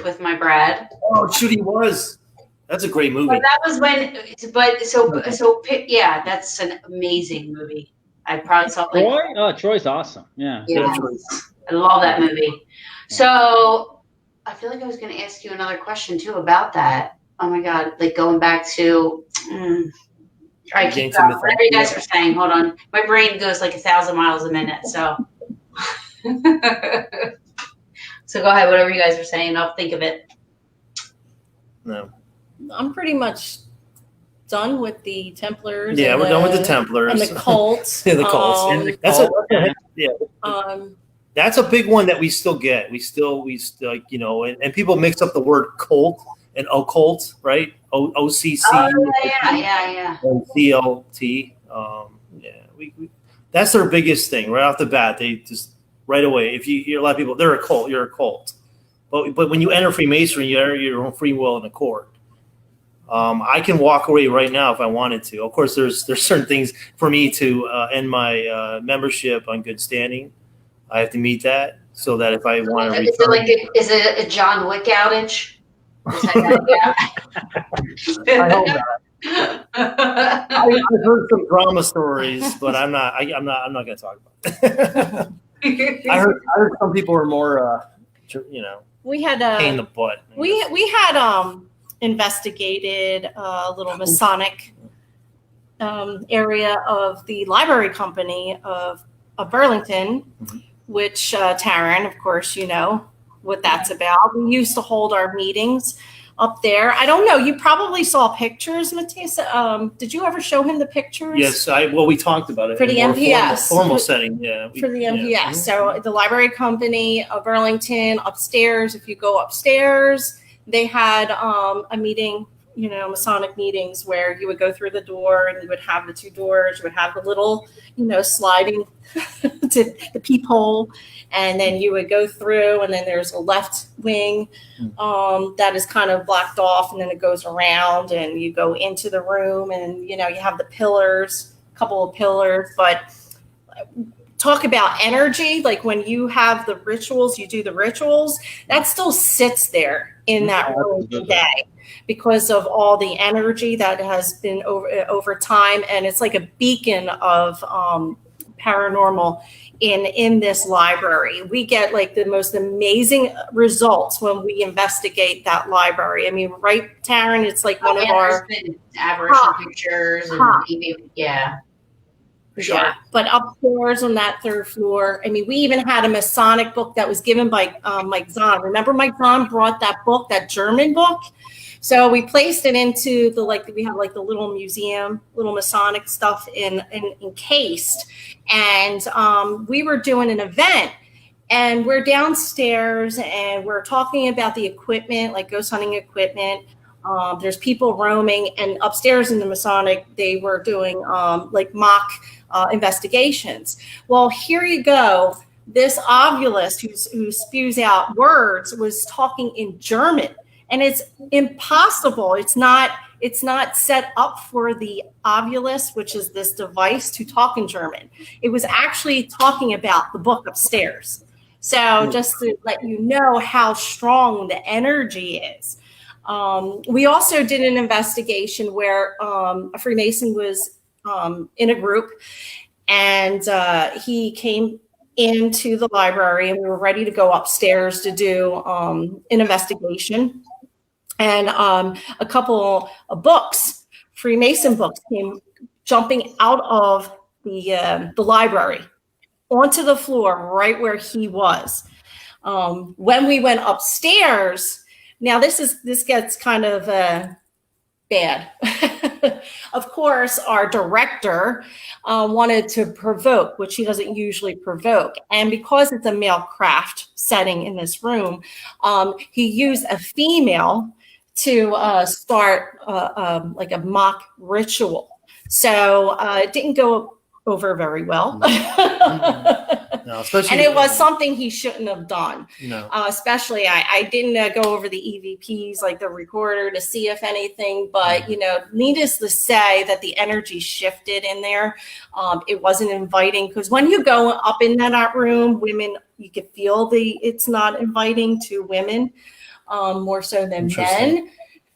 with my Brad. Oh shoot, he was. That's a great movie. But that was when. Yeah, that's an amazing movie. I probably saw it. Troy? Oh, Troy's awesome. Yeah. Yeah, I love that movie. So I feel like I was going to ask you another question too about that. Oh my God! Like going back to. All right, keep going. Whatever you guys are saying. Hold on, my brain goes like 1,000 miles a minute. So. So go ahead. Whatever you guys are saying, I'll think of it. No. I'm pretty much done with the Templars. Yeah, we're done with the Templars. And the cults. Yeah, the cults. That's a big one that we still get. We still you know, and people mix up the word cult and occult, right? OCC. Oh, yeah. And CLT. We that's their biggest thing right off the bat. They just right away. If you hear a lot of people, they're a cult. You're a cult. But when you enter Freemasonry, you enter your own free will and accord. I can walk away right now if I wanted to. Of course, there's certain things for me to end my membership on good standing. I have to meet that so that if I want to return. Is it a John Wick outage? I hope not. I've heard some drama stories, but I'm not going to talk about it. I heard some people were more, we had pain in the butt. We had investigated a little Masonic area of the library company of Burlington, which Taryn, of course, you know what that's about. We used to hold our meetings up there. I don't know. You probably saw pictures, Matias. Did you ever show him the pictures? Yes, we talked about it for the MPS formal setting. Yeah, for the MPS. Yeah. So the library company of Burlington upstairs. If you go upstairs, they had a meeting. You know, Masonic meetings where you would go through the door and you would have the two doors. You would have the little, sliding to the peephole, and then you would go through, and then there's a left wing that is kind of blocked off, and then it goes around, and you go into the room, and you have the pillars, a couple of pillars. But talk about energy, like when you have the rituals, you do the rituals, that still sits there in that room today, because of all the energy that has been over time. And it's like a beacon of paranormal in this library. We get like the most amazing results when we investigate that library. I mean, right, Taryn? It's like one of our apparition pictures. Yeah. Sure. Yeah, but upstairs on that third floor, I mean, we even had a Masonic book that was given by Mike Zahn. Remember Mike Zahn brought that book, that German book? So we placed it into we have like the little museum, little Masonic stuff encased. And we were doing an event, and we're downstairs and we're talking about the equipment, like ghost hunting equipment. There's people roaming, and upstairs in the Masonic, they were doing like mock investigations. Well, here you go. This ovulist who spews out words was talking in German. And it's impossible. It's not set up for the ovulus, which is this device, to talk in German. It was actually talking about the book upstairs. So just to let you know how strong the energy is. We also did an investigation where a Freemason was in a group, and he came into the library, and we were ready to go upstairs to do an investigation. And a couple of books, Freemason books, came jumping out of the library onto the floor right where he was. When we went upstairs, now this gets kind of bad. Of course, our director wanted to provoke, which he doesn't usually provoke. And because it's a male craft setting in this room, he used a female to start like a mock ritual. So it didn't go over very well. No, especially, and it was something he shouldn't have done. No. Especially, I didn't go over the EVPs, like the recorder, to see if anything, but, needless to say that the energy shifted in there. It wasn't inviting, because when you go up in that room, women, you could feel it's not inviting to women, more so than men.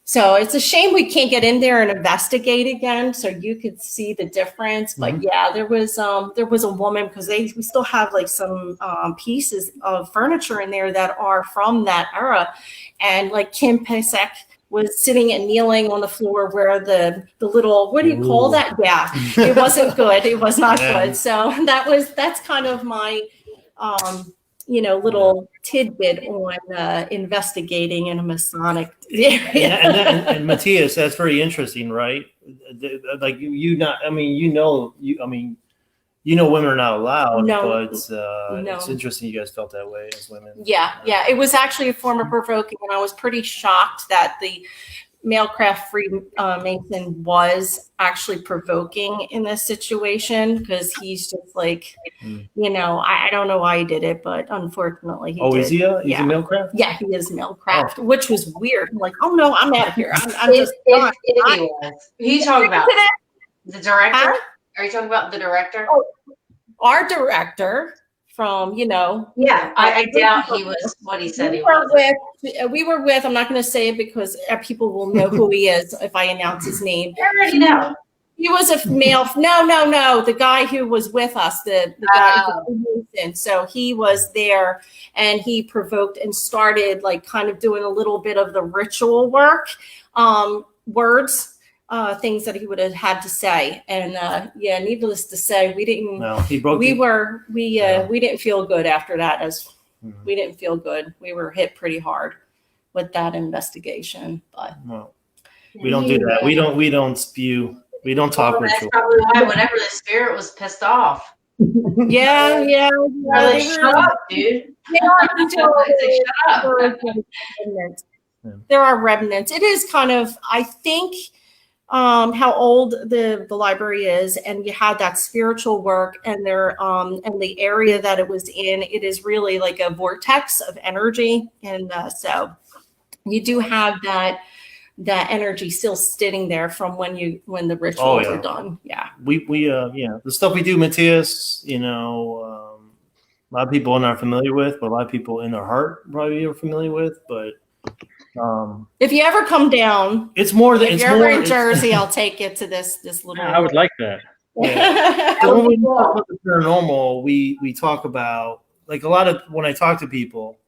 So it's a shame we can't get in there and investigate again, so you could see the difference. But yeah, there was a woman, because we still have like some pieces of furniture in there that are from that era, and like Kim Pesek was sitting and kneeling on the floor where the little, what do you call that? Yeah, it wasn't good. It was not good. So that's kind of my little tidbit on investigating in a Masonic area. and Matias, that's very interesting, right? Like women are not allowed, but it's interesting you guys felt that way as women. Yeah. It was actually a form of provoking, and I was pretty shocked that the Mailcraft Freemason was actually provoking in this situation, because he's just like, I don't know why he did it, but unfortunately he did. Is he a Mailcraft? Yeah, he is Mailcraft, which was weird. I'm like, oh no, I'm out of here. I'm just done. Who are you talking about? The director? Are you talking about the director? Oh, our director from, Yeah, I doubt he was what he said he was. We were with, I'm not going to say it because people will know who he is if I announce his name. I already know. He was a male. No. The guy who was with us, the guy who was, so he was there, and he provoked and started like kind of doing a little bit of the ritual work, words, things that he would have had to say. And needless to say, we didn't. No, he broke. We didn't feel good after that. We didn't feel good. We were hit pretty hard with that investigation. But we don't do that. We don't spew. We don't talk ritual. That's probably why whenever the spirit was pissed off. Yeah. Like, shut up, dude. There are remnants. It is kind of, I think, how old the library is, and you had that spiritual work, and there and the area that it was in, it is really like a vortex of energy, and so you do have that energy still sitting there from when the rituals are done. Yeah, we the stuff we do, Matias, a lot of people are not familiar with, but a lot of people in their heart probably are familiar with, but. If you ever come down, it's more than. If you're ever in Jersey, I'll take you to this little. I would like that. Yeah. So when we talk about the paranormal, we talk about like a lot of when I talk to people,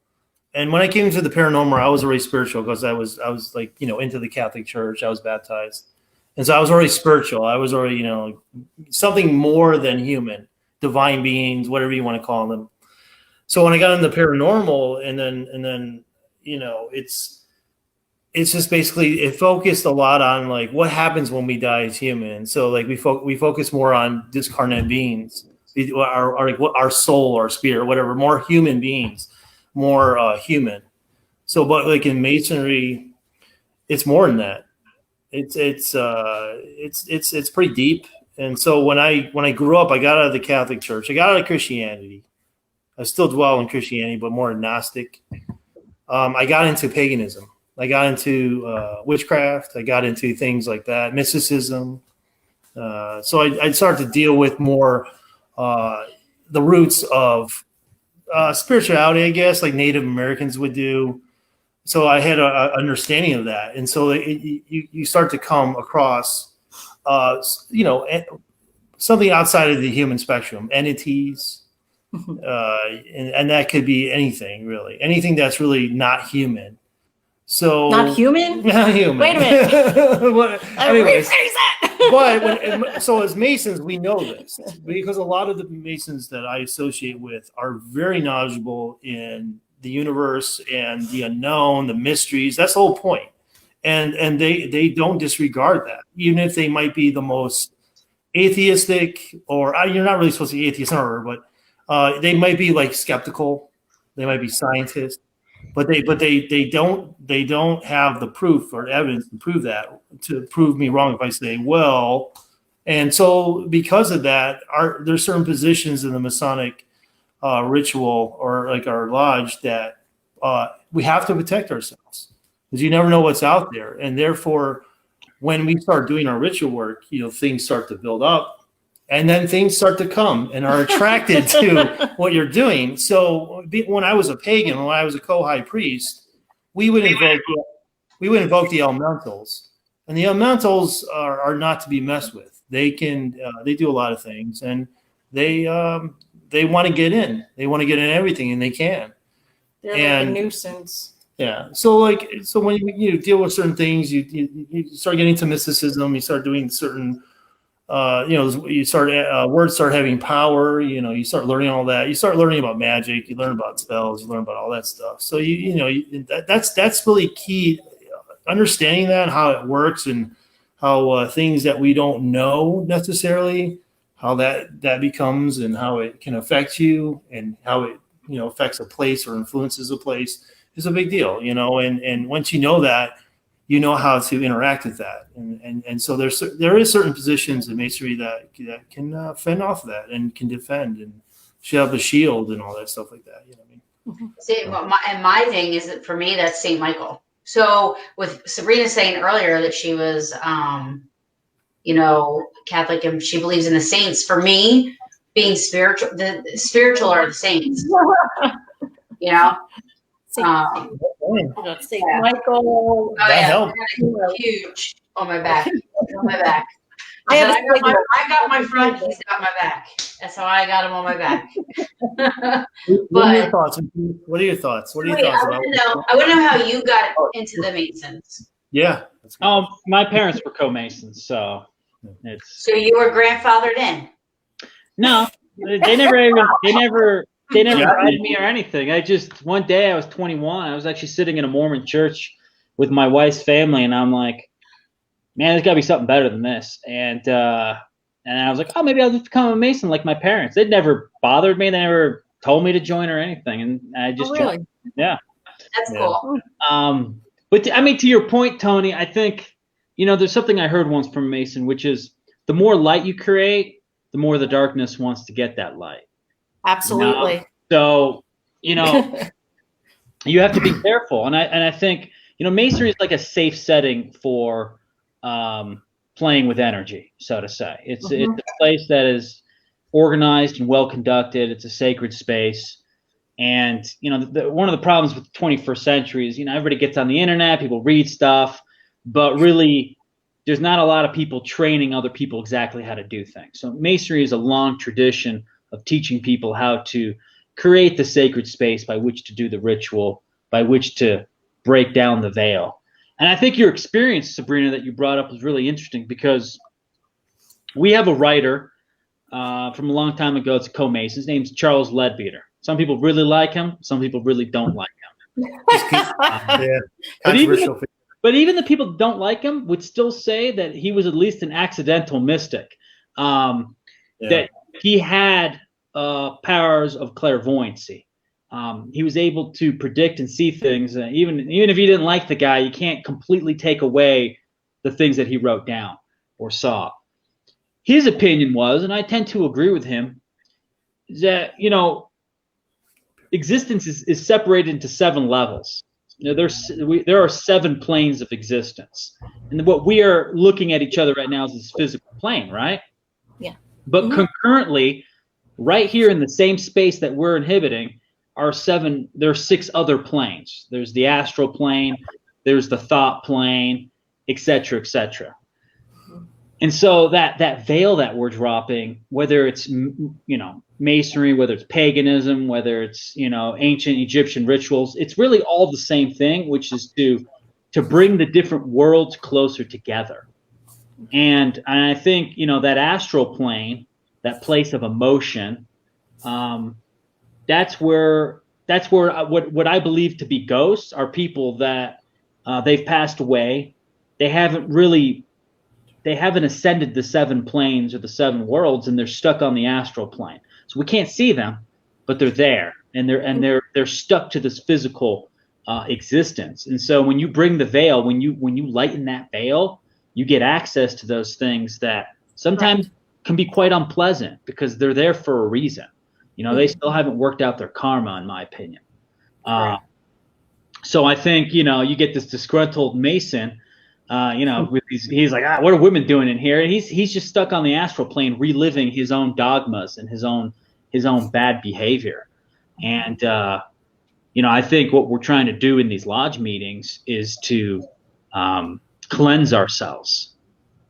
and when I came into the paranormal, I was already spiritual because I was like into the Catholic Church. I was baptized, and so I was already spiritual. I was already something more than human, divine beings, whatever you want to call them. So when I got into paranormal, and then it's just basically it focused a lot on like what happens when we die as humans. So like we focus more on discarnate beings, our soul, our spirit, whatever, more human beings, more human. So, but like in Masonry, it's more than that. It's pretty deep. And so when I grew up, I got out of the Catholic Church. I got out of Christianity. I still dwell in Christianity, but more agnostic. I got into paganism. I got into witchcraft. I got into things like that, mysticism. So I started to deal with more the roots of spirituality, I guess, like Native Americans would do. So I had an understanding of that. And so you start to come across, something outside of the human spectrum, entities. And that could be anything, really. Anything that's really not human. So not human? Not human. Wait a minute. Anyways, rephrase that. but so as Masons, we know this because a lot of the Masons that I associate with are very knowledgeable in the universe and the unknown, the mysteries. That's the whole point. And they don't disregard that, even if they might be the most atheistic, or you're not really supposed to be atheist, but they might be like skeptical. They might be scientists. But they don't have the proof or evidence to prove that, to prove me wrong if I say well. And so because of that, there's certain positions in the Masonic ritual or like our lodge that we have to protect ourselves because you never know what's out there. And therefore, when we start doing our ritual work, things start to build up. And then things start to come and are attracted to what you're doing. So when I was a pagan, when I was a co-high priest, we would invoke we would invoke the elementals, and the elementals are not to be messed with. They can they do a lot of things, and they want to get in. They want to get in everything, and they can. They're like a nuisance. Yeah. So when you deal with certain things, you start getting to mysticism. You start doing certain, you start words start having power. You start learning all that. You start learning about magic. You learn about spells. You learn about all that stuff. So that's really key. Understanding that, how it works, and how things that we don't know necessarily, how that becomes, and how it can affect you, and how it affects a place or influences a place, is a big deal. And once you know that, you know how to interact with that, and so there is certain positions in Masonry that can fend off that and can defend and should have a shield and all that stuff like that. You know what I mean? See, my thing is that for me, that's Saint Michael. So with Sabrina saying earlier that she was, Catholic and she believes in the saints. For me, being spiritual, the spiritual are the saints. Saint Michael. That helped. Huge on my back. On my back. I got my front. He's got my back. That's how I got him on my back. What are your thoughts? What are your thoughts about? I want to know how you got into the Masons. Yeah. My parents were Co-Masons, so it's. So you were grandfathered in? No, they never invited me or anything. One day I was 21. I was actually sitting in a Mormon church with my wife's family, and I'm like, man, there's got to be something better than this. And I was like, oh, maybe I'll just become a Mason like my parents. They'd never bothered me. They never told me to join or anything. And I just joined. Yeah. That's cool. But to your point, Tony, I think, there's something I heard once from a Mason, which is the more light you create, the more the darkness wants to get that light. Absolutely. So, you have to be careful. And I think, Masonry is like a safe setting for playing with energy, so to say. It's a place that is organized and well conducted. It's a sacred space. And, one of the problems with the 21st century is, everybody gets on the internet, people read stuff, but really there's not a lot of people training other people exactly how to do things. So Masonry is a long tradition of teaching people how to create the sacred space by which to do the ritual, by which to break down the veil. And I think your experience, Sabrina, that you brought up was really interesting, because we have a writer from a long time ago. It's a Co-Mason. His name's Charles Leadbeater. Some people really like him. Some people really don't like him. But even the people that don't like him would still say that he was at least an accidental mystic. That he had powers of clairvoyancy. He was able to predict and see things. Even if you didn't like the guy, you can't completely take away the things that he wrote down or saw. His opinion was, and I tend to agree with him, that existence is separated into 7 levels. There are 7 planes of existence, and what we are looking at each other right now is this physical plane, right? Yeah. But concurrently, right here in the same space that we're inhibiting, there are 6 other planes. There's the astral plane, there's the thought plane, etc., etc. And so that veil that we're dropping, whether it's Masonry, whether it's paganism, whether it's ancient Egyptian rituals, it's really all the same thing, which is to bring the different worlds closer together. And I think that astral plane, that place of emotion, that's where what I believe to be ghosts are people that they've passed away. They haven't ascended the 7 planes or the 7 worlds, and they're stuck on the astral plane. So we can't see them, but they're there, and they're stuck to this physical existence. And so when you bring the veil, when you lighten that veil, you get access to those things that sometimes can be quite unpleasant, because they're there for a reason. They still haven't worked out their karma, in my opinion. So I think you get this disgruntled Mason. He's like, what are women doing in here? And he's just stuck on the astral plane, reliving his own dogmas and his own bad behavior. And I think what we're trying to do in these lodge meetings is to cleanse ourselves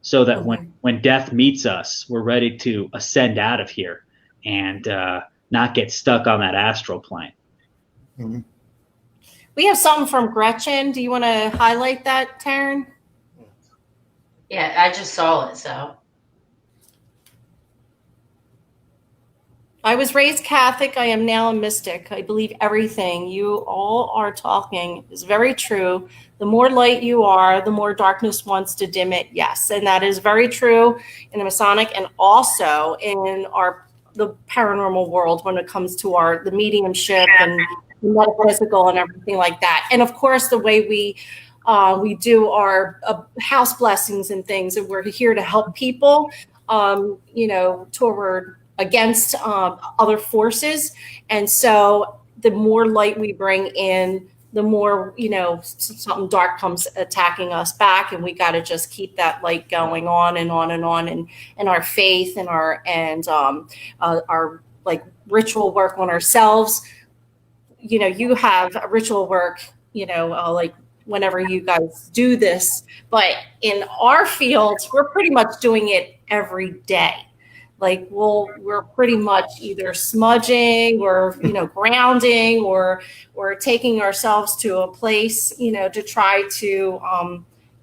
so that when death meets us, we're ready to ascend out of here and not get stuck on that astral plane. Mm-hmm. We have something from Gretchen. Do you want to highlight that, Taryn? Yeah, I just saw it, so. I was raised Catholic. I am now a mystic. I believe everything you all are talking is very true. The more light you are, the more darkness wants to dim it. Yes, and that is very true in the Masonic and also in the paranormal world when it comes to the mediumship and the metaphysical and everything like that. And of course, the way we do our house blessings and things, and we're here to help people, toward against other forces. And so the more light we bring in, the more, something dark comes attacking us back. And we got to just keep that light going on and on and on. And our faith and our like ritual work on ourselves. You have a ritual work, like whenever you guys do this, but in our fields, we're pretty much doing it every day. Like we're pretty much either smudging or, grounding or taking ourselves to a place, to try to,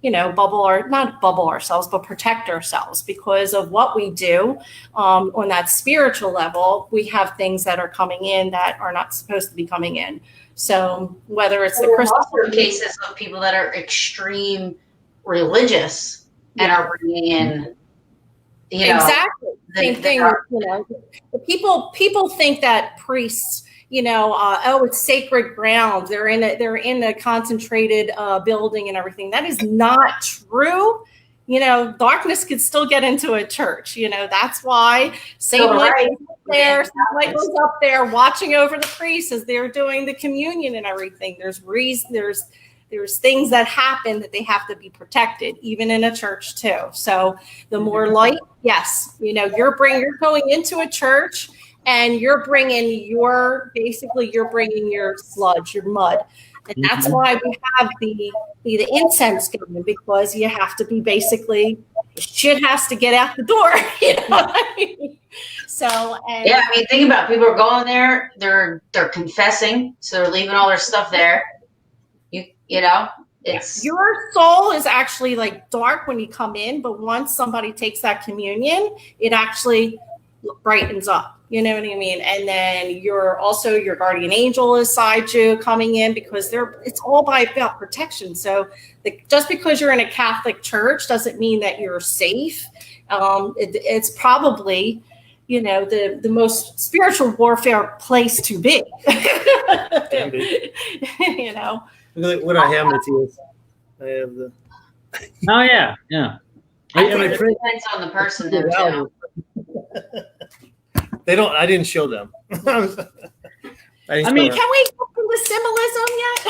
not bubble ourselves, but protect ourselves because of what we do on that spiritual level. We have things that are coming in that are not supposed to be coming in. So whether it's the crystal cases of people that are extreme religious and are bringing in, exactly. Same thing. People think that priests, it's sacred ground. They're in a concentrated building and everything. That is not true. Darkness could still get into a church. That's why Saint Michael's up there watching over the priests as they're doing the communion and everything. There's things that happen that they have to be protected, even in a church too. So the more light, yes, you're going into a church and you're bringing your sludge, your mud. And that's why we have the incense going, because you have to be basically, shit has to get out the door. You know what I mean? So, think about it. People are going there, they're confessing, so they're leaving all their stuff there. It's your soul is actually like dark when you come in, but once somebody takes that communion, it actually brightens up. You know what I mean? And then your guardian angel is beside you coming in, because it's all about protection. So just because you're in a Catholic church doesn't mean that you're safe. It's probably, the most spiritual warfare place to be. Look at what I have, Matias. I have the. Oh yeah. I think it depends on the person though too. I didn't show them. Can we go through the symbolism yet?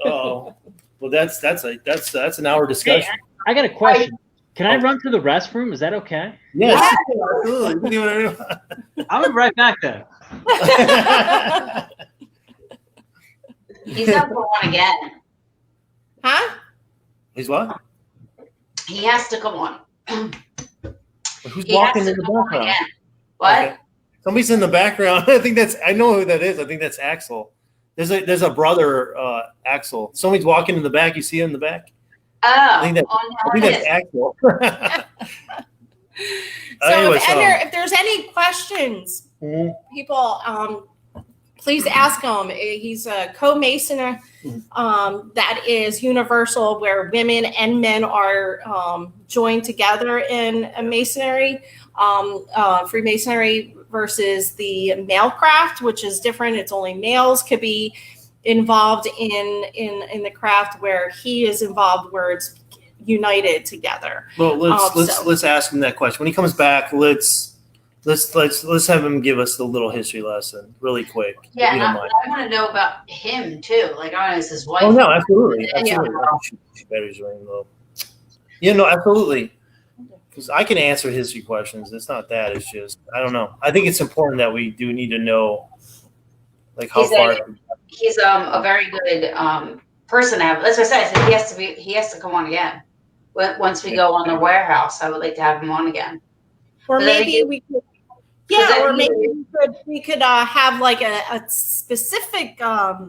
Oh, well, that's an hour discussion. Hey, I got a question. Can I run to the restroom? Is that okay? Yes, absolutely. I'll be right back then. He's up for one again. Huh? He's what? He has to come on. Who's walking in the background? Again. What? Okay. Somebody's in the background. I know who that is. I think that's Axel. There's a brother, Axel. Somebody's walking in the back. You see him in the back? Oh, I think that's Axel. If there's any questions, people, please ask him. He's a co-mason that is universal, where women and men are joined together in a masonry, Freemasonry versus the male craft, which is different. It's only males could be involved in the craft, where he is involved, where it's united together. Well, let's ask him that question when he comes back. Let's have him give us the little history lesson really quick. Yeah, I want to know about him too. Like, I want to know his wife. Oh no, absolutely. Absolutely. Because I can answer history questions. It's not that. It's just I don't know. I think it's important that we do need to know, like, how far. He's a very good person to have. That's what I said. I said he has to come on again. Once we go on the warehouse, I would like to have him on again. Or maybe we could. Yeah, or maybe we could have like a specific a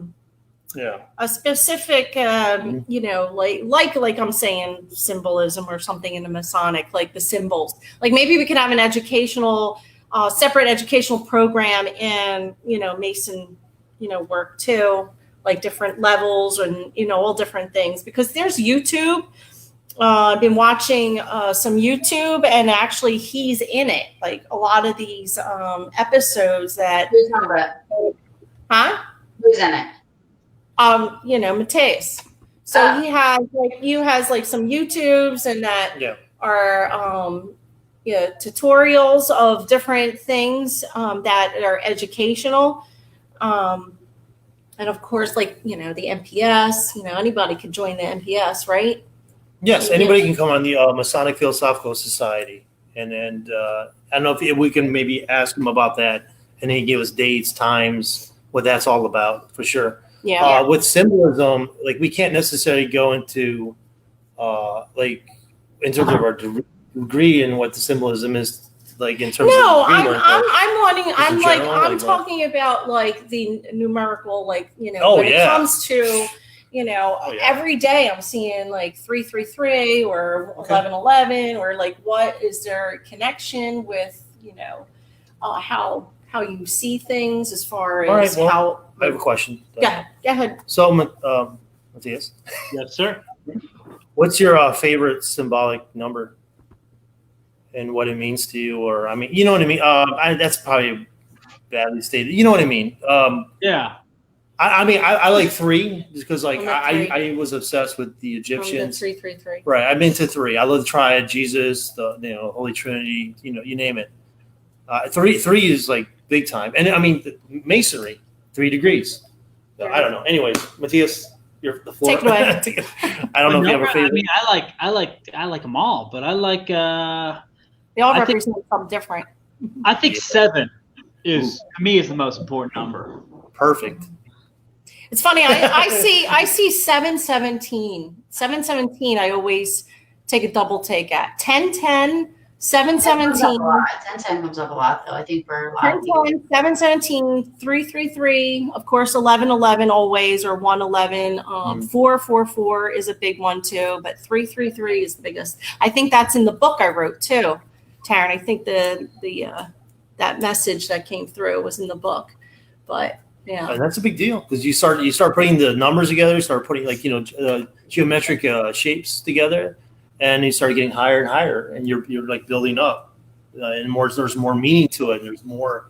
specific you know, like I'm saying, symbolism or something in the Masonic, like the symbols. Like maybe we could have an educational separate educational program in, you know, Mason, you know, work too, like different levels and, you know, all different things, because there's YouTube. I've been watching some YouTube, and actually he's in it. Like a lot of these episodes that. Who's on it? Huh? Who's in it? You know, Matias. So he has like some YouTubes and that are yeah, tutorials of different things that are educational. And of course, like, you know, the MPS, you know, anybody could join the MPS, right? Yes, anybody can come on the Masonic Philosophical Society, and I don't know if we can maybe ask him about that, and he give us dates, times, what that's all about for sure. Yeah. With symbolism, like we can't necessarily go into like in terms of our degree and what the symbolism is, like in terms no, of I'm talking about like the numerical, like, you know, when it comes to, you know, every day I'm seeing like 333 or 1111, or like what is their connection with, you know, how you see things as far as how. I have a question. Go ahead. So, Matias. Yes, sir. What's your favorite symbolic number, and what it means to you? Or I mean, you know what I mean. That's probably badly stated. You know what I mean. Yeah. I mean, I like 3 just because, like, I was obsessed with the Egyptians. 333. Right, I've been to 3. I love the Triad, Jesus, the Holy Trinity. You know, you name it. 3 is like big time, and I mean the Masonry, 3 degrees. So, I don't know. Anyways, Matias, you're the floor. Take it away. I don't know if you have a favorite. I mean, I like them all, but I like. They all represent something different. I think 7 is to me is the most important number. Perfect. It's funny. I see 717. 717. I always take a double take at 1010. 717. 1010 comes up a lot, though. I think for a lot of people. 717, 333, of course, 1111 always, or 111. 444 is a big one too, but 333 is the biggest. I think that's in the book I wrote too, Taryn. I think the that message that came through was in the book, but yeah, and that's a big deal because you start putting the numbers together, you start putting, like, you know, geometric shapes together. And you start getting higher and higher, and you're like building up, and there's more meaning to it. And there's more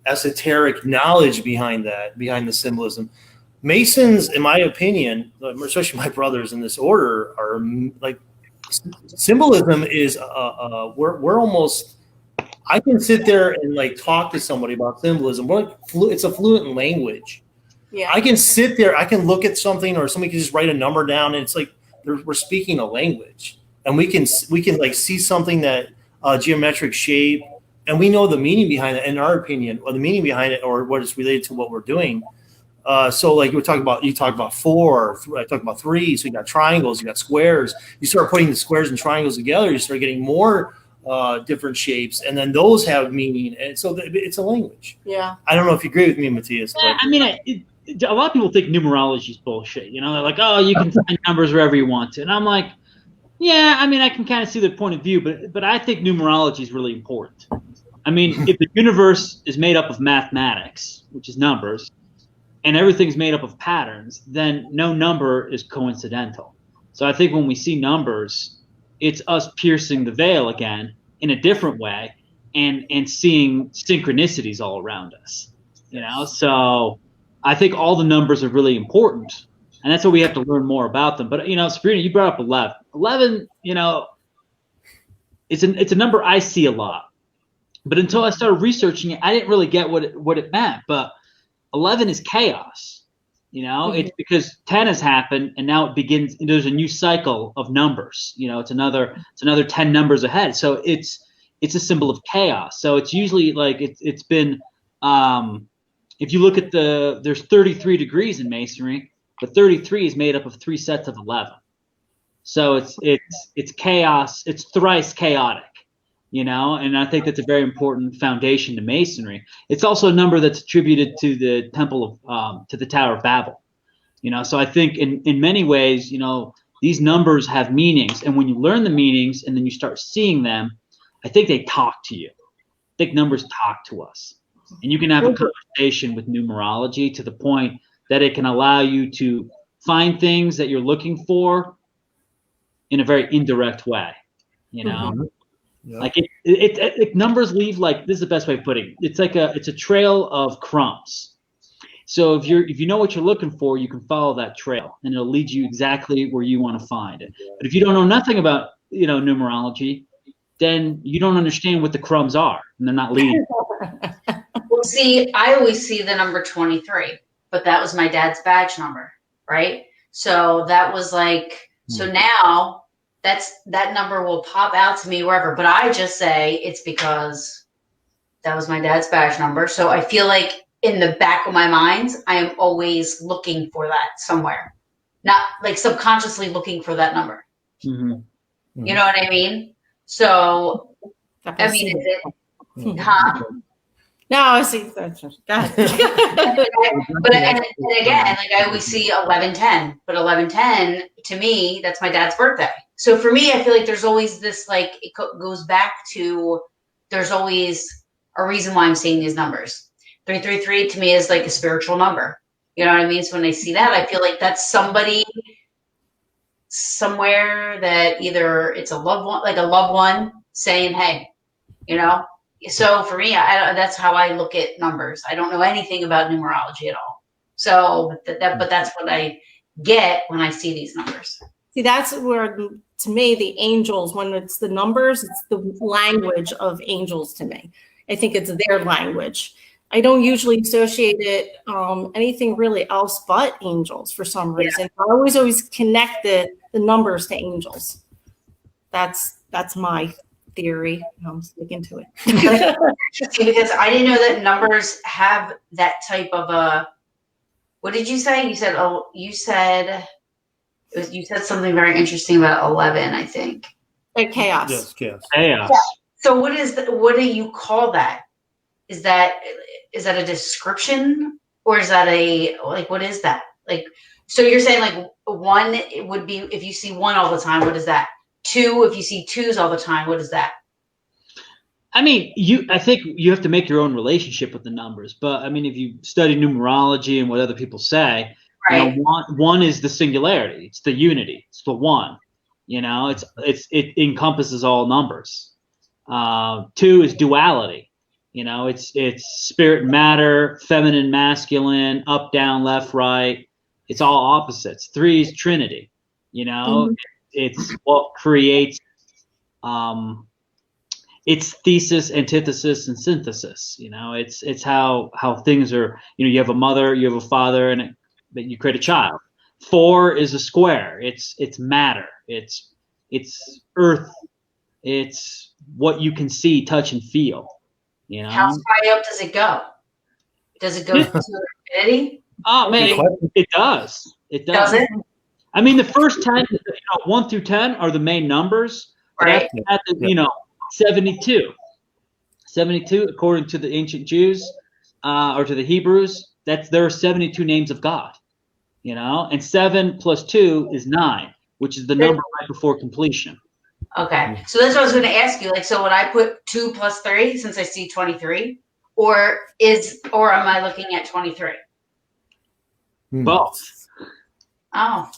esoteric knowledge behind the symbolism. Masons, in my opinion, especially my brothers in this order, are like, symbolism is we're almost. I can sit there and like talk to somebody about symbolism. It's a fluent language. Yeah, I can sit there. I can look at something, or somebody can just write a number down, and it's like we're speaking a language. And we can like see something that geometric shape, and we know the meaning behind it, in our opinion, or the meaning behind it, or what is related to what we're doing. So like you talk about 4, I talk about 3. So you got triangles, you got squares. You start putting the squares and triangles together, you start getting more different shapes, and then those have meaning. And so it's a language. Yeah. I don't know if you agree with me, Matias. But I mean, a lot of people think numerology is bullshit. You know, they're like, oh, you can find numbers wherever you want to, and I'm like. Yeah, I mean, I can kind of see their point of view, but I think numerology is really important. I mean, if the universe is made up of mathematics, which is numbers, and everything's made up of patterns, then no number is coincidental. So I think when we see numbers, it's us piercing the veil again in a different way and seeing synchronicities all around us. You know, so I think all the numbers are really important. And that's what we have to learn more about them. But, you know, Sabrina, you brought up 11. 11, you know, it's a number I see a lot. But until I started researching it, I didn't really get what it meant. But 11 is chaos. You know, it's because 10 has happened, and now it begins. There's a new cycle of numbers. You know, it's another 10 numbers ahead. So it's a symbol of chaos. So it's usually like it's been. If you look at there's 33 degrees in Masonry. but 33 is made up of 3 sets of 11. So it's chaos. It's thrice chaotic, you know, and I think that's a very important foundation to Masonry. It's also a number that's attributed to the Temple of, to the Tower of Babel, you know. So I think in many ways, you know, these numbers have meanings, and when you learn the meanings and then you start seeing them, I think they talk to you. I think numbers talk to us, and you can have a conversation with numerology to the point that it can allow you to find things that you're looking for in a very indirect way, you know. Yeah. Like it numbers leave, like, this is the best way of putting it. It's like it's a trail of crumbs. So if you know what you're looking for, you can follow that trail, and it'll lead you exactly where you want to find it. But if you don't know nothing about, you know, numerology, then you don't understand what the crumbs are, and they're not leading. Well, see, I always see the number 23, but that was my dad's badge number, right? So that was like, so now that number will pop out to me wherever, but I just say it's because that was my dad's badge number. So I feel like in the back of my mind, I am always looking for that somewhere, not like subconsciously looking for that number. Mm-hmm. You know what I mean? So, I mean, is it, huh? No, I see. That's just, God. But and again, like I always see 11:10, but 11:10 to me, that's my dad's birthday. So for me, I feel like there's always this, like, it goes back to, there's always a reason why I'm seeing these numbers. 333 to me is like a spiritual number. You know what I mean? So when I see that, I feel like that's somebody somewhere that either it's a loved one, like a loved one saying, hey, you know. So for me, that's how I look at numbers. I don't know anything about numerology at all. So but that's what I get when I see these numbers. See, that's where, to me, the angels, when it's the numbers, it's the language of angels to me. I think it's their language. I don't usually associate it anything really else but angels for some reason. Yeah. I always connect the numbers to angels. That's my theory. I'm sticking to it. Because I didn't know that numbers have that type of a. What did you say? You said something very interesting about 11. I think. Like chaos. Yes, chaos. Chaos. Yeah. So what do you call that? Is that a description, or is that what is that? Like, so you're saying like 1, it would be if you see 1 all the time, what is that? 2, if you see 2s all the time, what is that? I mean, I think you have to make your own relationship with the numbers. But I mean, if you study numerology and what other people say, right. You know, one is the singularity. It's the unity. It's the one. You know, it encompasses all numbers. 2 is duality. You know, it's spirit and matter, feminine, masculine, up, down, left, right. It's all opposites. 3 is Trinity. You know, it's what creates. It's thesis, antithesis, and synthesis. You know, it's how things are. You know, you have a mother, you have a father, and you create a child. 4 is a square. It's matter. It's earth. It's what you can see, touch, and feel. You know, how high up does it go? Does it go to infinity? Oh man, it does. It does. Does it? I mean, the first 10, 1 through 10 are the main numbers. Right. After that, you know, 72. 72, according to the ancient Jews or to the Hebrews, there are 72 names of God. You know, and 7 plus 2 is 9, which is the number right before completion. Okay, so that's what I was going to ask you. Like, so would I put 2 plus 3 since I see 23, or am I looking at 23? Both. Oh,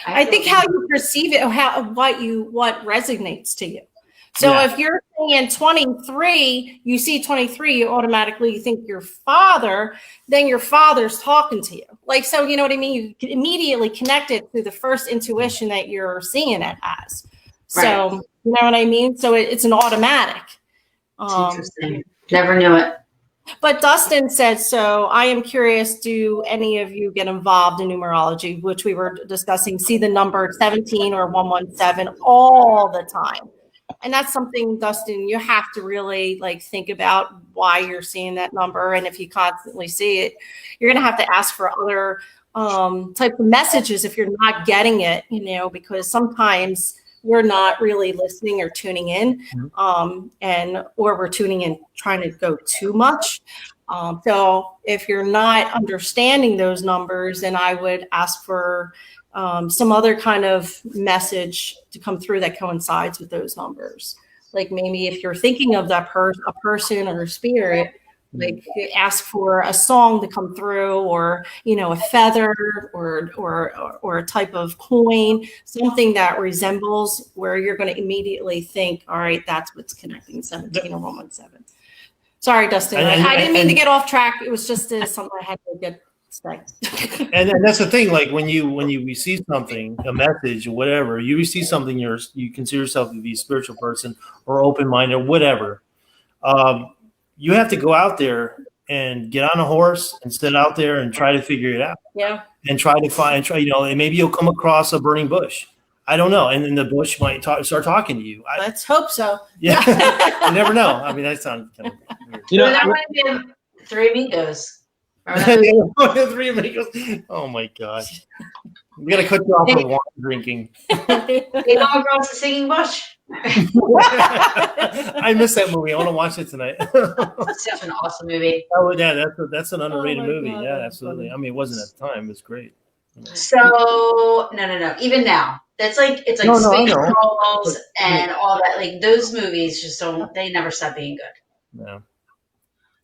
I think how you perceive it, what resonates to you. So if you're saying 23, you see 23, you automatically think your father, then your father's talking to you. Like, so you know what I mean? You can immediately connect it to the first intuition that you're seeing it as. So, right. You know what I mean? So it's an automatic. Interesting. Never knew it. But Dustin said, so I am curious, do any of you get involved in numerology, which we were discussing, see the number 17 or 117 all the time? And that's something, Dustin, you have to really like think about why you're seeing that number. And if you constantly see it, you're going to have to ask for other type of messages if you're not getting it, because sometimes we're not really listening or tuning in, or we're tuning in trying to go too much. So if you're not understanding those numbers, then I would ask for some other kind of message to come through that coincides with those numbers. Like maybe if you're thinking of that a person or a spirit, like ask for a song to come through, or a feather, or a type of coin, something that resembles where you're going to immediately think, all right, that's what's connecting 17 and 117. Sorry, Dustin. I didn't mean to get off track. It was just something I had to get stuck. And that's the thing. Like when you receive something, a message or whatever, you receive something, you consider yourself to be a spiritual person or open-minded or whatever. You have to go out there and get on a horse and sit out there and try to figure it out. Yeah. And try, and maybe you'll come across a burning bush. I don't know. And then the bush might start talking to you. Let's hope so. Yeah. You never know. I mean, that sounds kind of weird. That might be Three Amigos. Three Amigos. Oh my gosh. We got to cut you off with wine drinking. They come across the singing bush. I missed that movie. I want to watch it tonight. It's such an awesome movie. Oh yeah, that's an underrated movie. God, Yeah, absolutely. I mean, it wasn't at the time. It was great. So no. Even now, it's like Spaceballs and all that. Like those movies just don't. They never stop being good. No.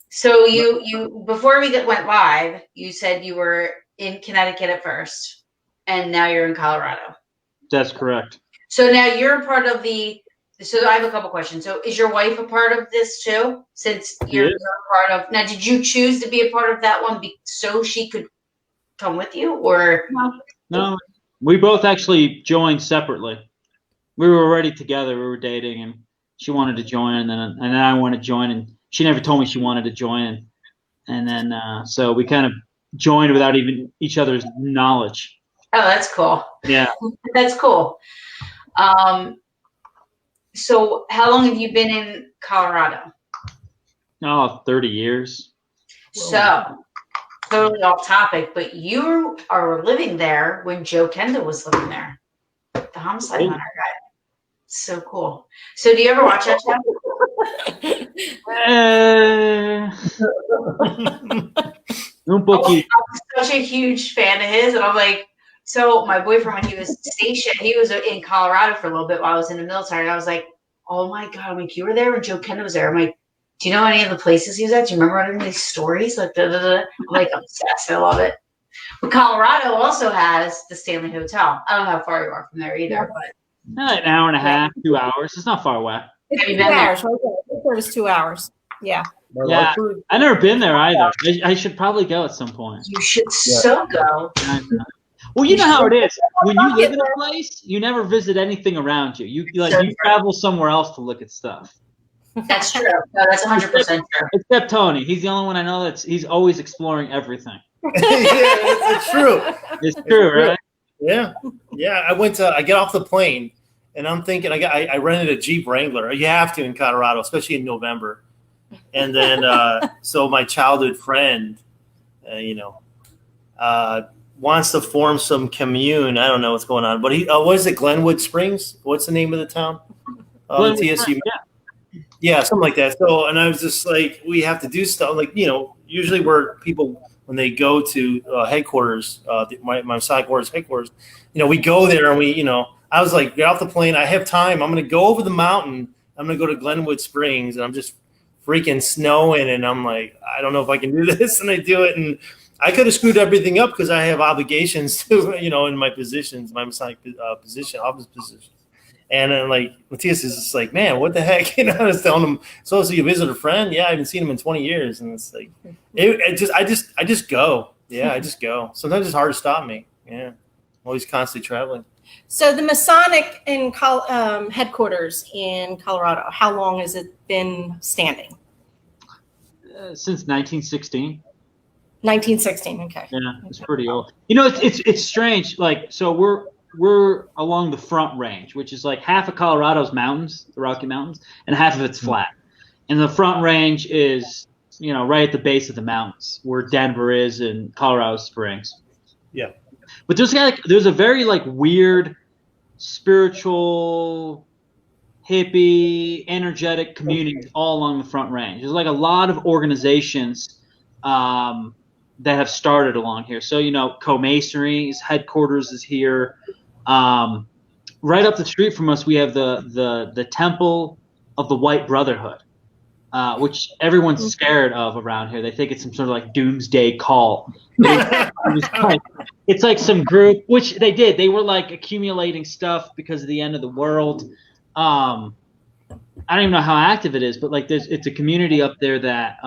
So you before we went live, you said you were in Connecticut at first, and now you're in Colorado. That's correct. So now you're a part of so I have a couple questions. So is your wife a part of this too? Since you're a part of, now did you choose to be a part of that one so she could come with you, or? No, we both actually joined separately. We were already together. We were dating, and she wanted to join, and then I wanted to join, and she never told me she wanted to join. And then, so we kind of joined without even each other's knowledge. Oh, that's cool. Yeah. That's cool. So how long have you been in Colorado? Oh, 30 years. So totally off topic, but you are living there when Joe Kenda was living there, the homicide hunter guy. So cool. So do you ever watch that show? Don't book you. I'm such a huge fan of his, and I'm like, so my boyfriend, when he was stationed, he was in Colorado for a little bit while I was in the military, and I was like, oh my God, I'm like, you were there when Joe Kenda was there. I'm like, do you know any of the places he was at? Do you remember any of these stories? Like, I'm like obsessed. I love it. But Colorado also has the Stanley Hotel. I don't know how far you are from there either, but An hour and a half, 2 hours. It's not far away. have you It's 2 been there? hours. Right? It was 2 hours. Yeah. Yeah, I've never been there either. I should probably go at some point. You should so go. Well, you know how it is. When you live in a place, you never visit anything around you. You travel somewhere else to look at stuff. That's true. No, that's 100% true. Except Tony. He's the only one I know he's always exploring everything. Yeah, it's true. It's true, right? Yeah. Yeah. I get off the plane and I'm thinking, I rented a Jeep Wrangler. You have to in Colorado, especially in November. And then, so my childhood friend, wants to form some commune. I don't know what's going on, but what is it? Glenwood Springs? What's the name of the town? Matias, yeah, something like that. So, and I was just like, we have to do stuff like, usually where people, when they go to headquarters, my Masonic Order's headquarters, we go there and I was like, get off the plane. I have time. I'm going to go over the mountain. I'm going to go to Glenwood Springs, and I'm just freaking snowing. And I'm like, I don't know if I can do this. And I do it. And I could have screwed everything up because I have obligations to, in my positions, my Masonic position, office position. And then like Matias is just like, man, what the heck? I was telling him, so you visit a friend? Yeah, I haven't seen him in 20 years. And it's like, I just go. Yeah, I just go. Sometimes it's hard to stop me. Yeah, I'm always constantly traveling. So the Masonic headquarters in Colorado, how long has it been standing? Since 1916. 1916. Okay. Yeah, it's pretty old. It's strange. Like, so we're along the Front Range, which is like half of Colorado's mountains, the Rocky Mountains, and half of it's flat. And the Front Range is, right at the base of the mountains where Denver is and Colorado Springs. Yeah. But there's a very like weird spiritual, hippie, energetic community all along the Front Range. There's like a lot of organizations that have started along here. So, Co-Masonry's headquarters is here. Right up the street from us, we have the Temple of the White Brotherhood, which everyone's scared of around here. They think it's some sort of like doomsday cult. It's like some group, which they did. They were like accumulating stuff because of the end of the world. I don't even know how active it is, but like it's a community up there that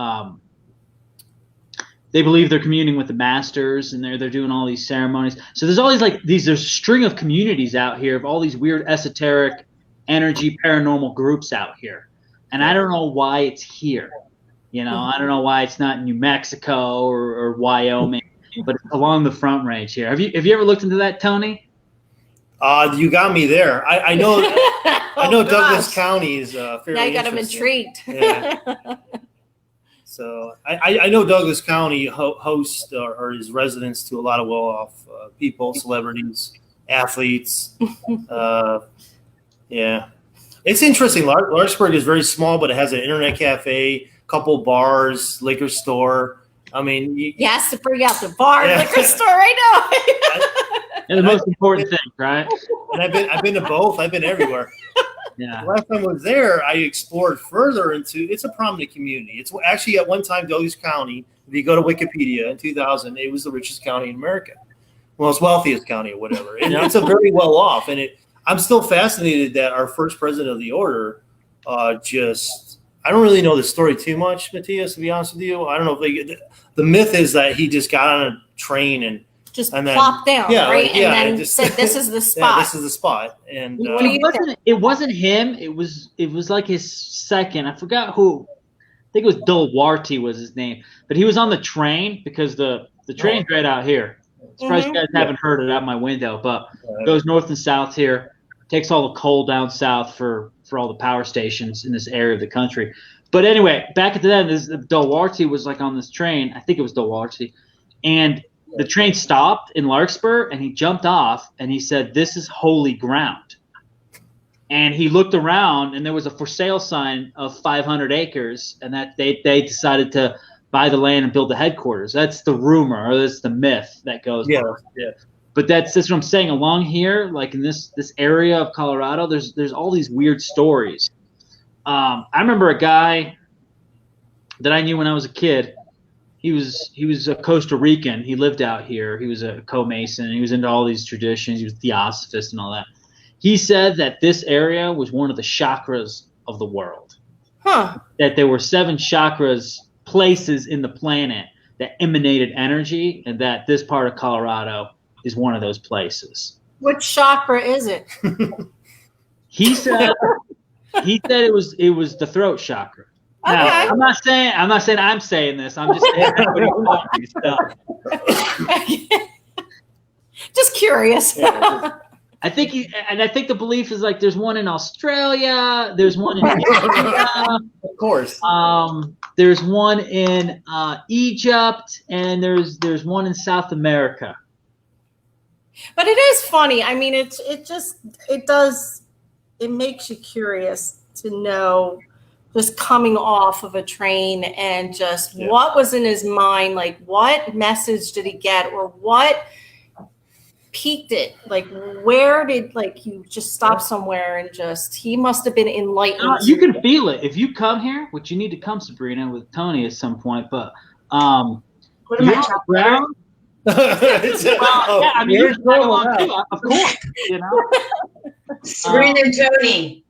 they believe they're communing with the masters, and they're doing all these ceremonies. So there's always there's a string of communities out here of all these weird esoteric energy paranormal groups out here. And I don't know why it's here. I don't know why it's not in New Mexico or Wyoming, but it's along the Front Range here. Have you ever looked into that, Tony? You got me there. I know Douglas County is fairly now you got him interesting. intrigued. Yeah. So I know Douglas County hosts or is residents to a lot of well-off people, celebrities, athletes. Yeah. It's interesting. Lawrenceburg is very small, but it has an internet cafe, couple bars, liquor store. I mean, you has to bring out the bar, liquor store right now. And the most important thing, right? And I've been to both. I've been everywhere. Yeah. The last time I was there, I explored further into. It's a prominent community. It's actually at one time Douglas County. If you go to Wikipedia in 2000, it was the richest county in America, most wealthiest county or whatever. And it's a very well off. And I'm still fascinated that our first president of the order I don't really know the story too much, Matias, to be honest with you. I don't know if the myth is that he just got on a train and plopped down, right? And then said, "This is the spot. Yeah, this is the spot." And it wasn't him. It was like his second. I forgot who. I think it was Duarte was his name. But he was on the train because the train's right out here. Surprised you guys haven't heard it out my window, but it goes north and south here. Takes all the coal down south for all the power stations in this area of the country. But anyway, back at the end, Duarte was like on this train. I think it was Duarte. And the train stopped in Larkspur, and he jumped off, and he said, "This is holy ground." And he looked around, and there was a for sale sign of 500 acres, and that they decided to buy the land and build the headquarters. That's the rumor, or that's the myth that goes. Yeah. But that's what I'm saying. Along here, like in this area of Colorado, there's all these weird stories. I remember a guy that I knew when I was a kid. He was a Costa Rican. He lived out here. He was a Co-Mason. He was into all these traditions. He was a theosophist and all that. He said that this area was one of the chakras of the world. Huh. That there were 7 chakras, places in the planet that emanated energy, and that this part of Colorado is one of those places. Which chakra is it? He said it was the throat chakra. Now, Okay. I'm not saying I'm saying this. I'm just saying that's what he told me. Just curious. I think the belief is like there's one in Australia, there's one in India, of course. There's one in Egypt, and there's one in South America. But it is funny. I mean, it makes you curious to know, just coming off of a train and just what was in his mind, like what message did he get, or what piqued it, like where did, like, you just stop somewhere and just, he must have been enlightened. You can feel it if you come here, which you need to come, Sabrina, with Tony at some point. But What am I Brown. I mean, you're tag along too, of course. Sabrina and Tony.